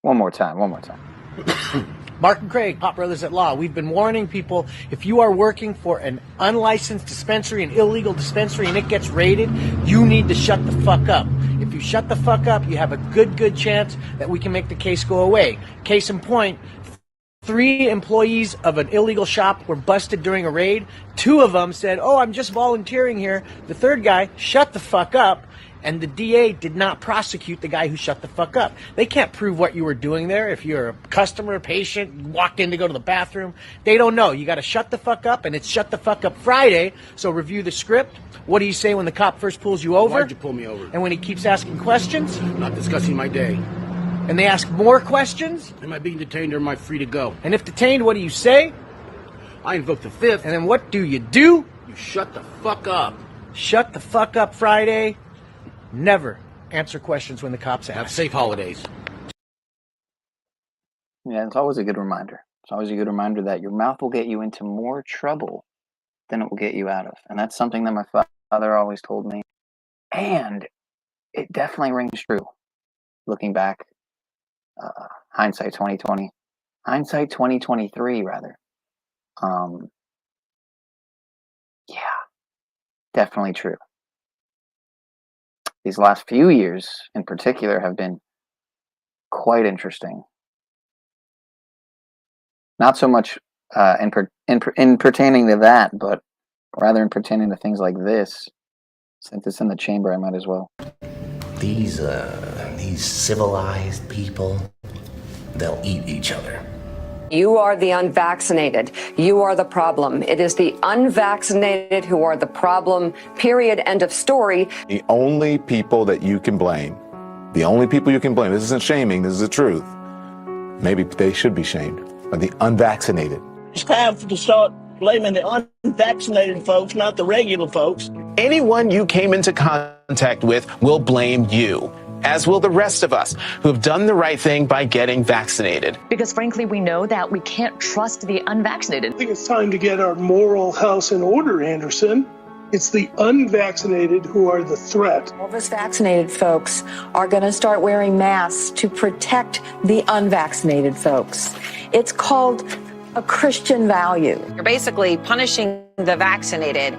One more time. Mark and Craig, Pop Brothers at Law. We've been warning people, if you are working for an unlicensed dispensary, an illegal dispensary, and it gets raided, you need to shut the fuck up. If you shut the fuck up, you have a good chance that we can make the case go away. Case in point, 3 employees of an illegal shop were busted during a raid. 2 of them said, oh, I'm just volunteering here. The 3rd guy shut the fuck up. And the DA did not prosecute the guy who shut the fuck up. They can't prove what you were doing there. If you're a customer, patient, walked in to go to the bathroom, they don't know. You got to shut the fuck up, and it's Shut the Fuck Up Friday. So review the script. What do you say when the cop first pulls you over? Why'd you pull me over? And when he keeps asking questions? Not discussing my day. And they ask more questions? Am I being detained or am I free to go? And if detained, what do you say? I invoke the 5th. And then what do? You shut the fuck up. Shut the fuck up, Friday. Never answer questions when the cops ask. Have safe holidays. Yeah, it's always a good reminder. It's always a good reminder that your mouth will get you into more trouble than it will get you out of. And that's something that my father always told me. And it definitely rings true. Looking back, hindsight 2020, hindsight 2023 rather. Yeah, definitely true. These last few years in particular have been quite interesting. Not so much in pertaining to that, but rather in pertaining to things like this. Since it's in the chamber, I might as well. These civilized people, they'll eat each other. You are the unvaccinated. You are the problem. It is the unvaccinated who are the problem. Period. End of story. The only people that you can blame, this isn't shaming, this is the truth. Maybe they should be shamed, are the unvaccinated. It's time to start blaming the unvaccinated folks, not the regular folks. Anyone you came into contact with will blame you, as will the rest of us who have done the right thing by getting vaccinated. Because frankly, we know that we can't trust the unvaccinated. I think it's time to get our moral house in order, Anderson. It's the unvaccinated who are the threat. All of us vaccinated folks are going to start wearing masks to protect the unvaccinated folks. It's called a Christian value. You're basically punishing the vaccinated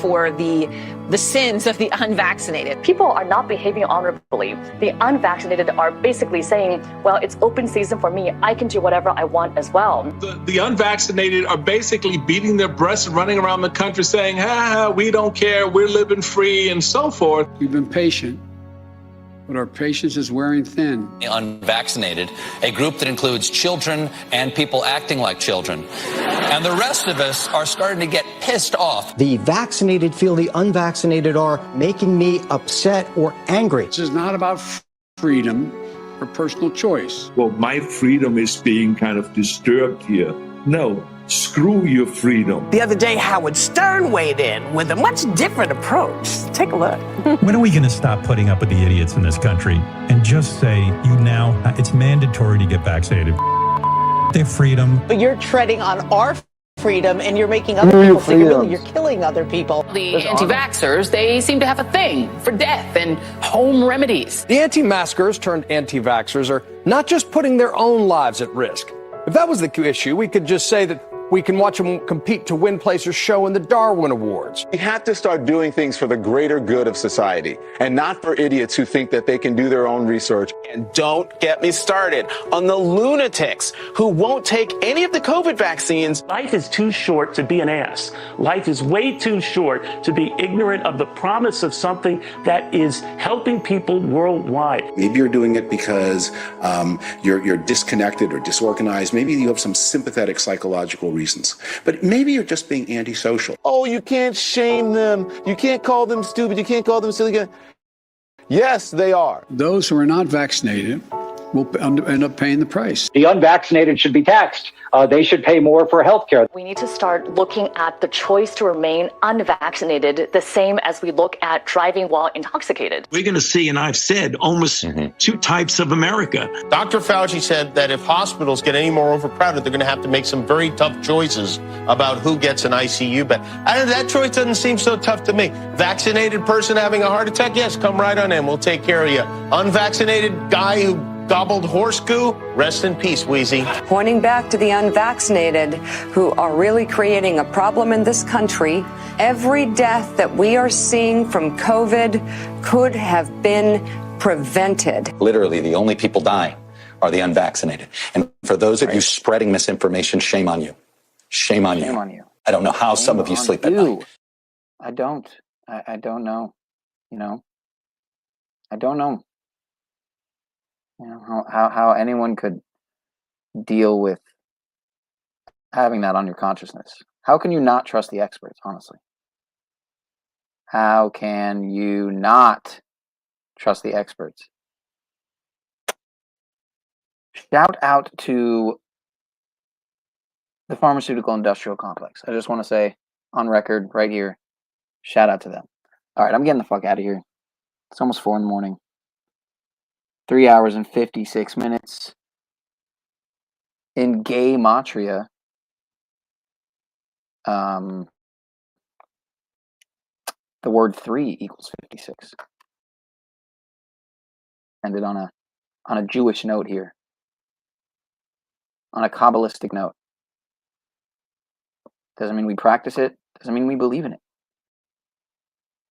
for the sins of the unvaccinated. People are not behaving honorably. The unvaccinated are basically saying, well, it's open season for me. I can do whatever I want as well. The unvaccinated are basically beating their breasts and running around the country saying, we don't care, we're living free and so forth. We've been patient, but our patience is wearing thin. The unvaccinated, a group that includes children and people acting like children. And the rest of us are starting to get pissed off. The vaccinated feel the unvaccinated are making me upset or angry. This is not about freedom or personal choice. Well, my freedom is being kind of disturbed here. No, screw your freedom. The other day, Howard Stern weighed in with a much different approach. Take a look. When are we going to stop putting up with the idiots in this country and just say, it's mandatory to get vaccinated? Their freedom. But you're treading on our freedom and you're making other people think you're killing other people. The anti-vaxxers, they seem to have a thing for death and home remedies. The anti-maskers turned anti-vaxxers are not just putting their own lives at risk. If that was the issue, we could just say that we can watch them compete to win place or show in the Darwin Awards. We have to start doing things for the greater good of society and not for idiots who think that they can do their own research. And don't get me started on the lunatics who won't take any of the COVID vaccines. Life is too short to be an ass. Life is way too short to be ignorant of the promise of something that is helping people worldwide. Maybe you're doing it because you're disconnected or disorganized. Maybe you have some sympathetic psychological reasons. But maybe you're just being antisocial. Oh, you can't shame them. You can't call them stupid. You can't call them silly. Yes, they are. Those who are not vaccinated will end up paying the price. The unvaccinated should be taxed. They should pay more for health care. We need to start looking at the choice to remain unvaccinated the same as we look at driving while intoxicated. We're going to see, and I've said, almost two types of America. Dr. Fauci said that if hospitals get any more overcrowded, they're going to have to make some very tough choices about who gets an ICU bed. That choice doesn't seem so tough to me. Vaccinated person having a heart attack, yes, come right on in. We'll take care of you. Unvaccinated guy who gobbled horse goo, rest in peace, Wheezy. Pointing back to the unvaccinated who are really creating a problem in this country, every death that we are seeing from COVID could have been prevented. Literally, the only people dying are the unvaccinated. And for those of you spreading misinformation, shame on you. Shame on you. Shame on you. I don't know how some of you sleep at night. I don't. I don't know. I don't know. How anyone could deal with having that on your consciousness. How can you not trust the experts, honestly? How can you not trust the experts? Shout out to the pharmaceutical industrial complex. I just want to say on record right here, Shout out to them. All right, I'm getting the fuck out of here. It's almost 4 in the morning. 3 hours and 56 minutes. In gay matria, the word 3 equals 56. Ended on a Jewish note here. On a Kabbalistic note. Doesn't mean we practice it. Doesn't mean we believe in it.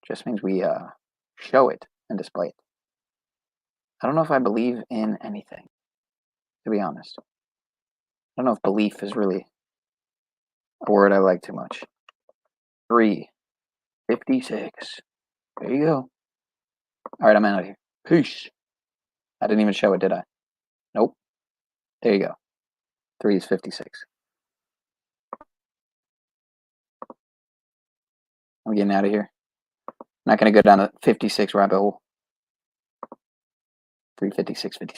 Just means we show it and display it. I don't know if I believe in anything, to be honest. I don't know if belief is really a word I like too much. 3:56. There you go. All right, I'm out of here. Peace. I didn't even show it, did I? Nope. There you go. 3 is 56. I'm getting out of here. I'm not going to go down the 56 rabbit hole. 3:56, 56.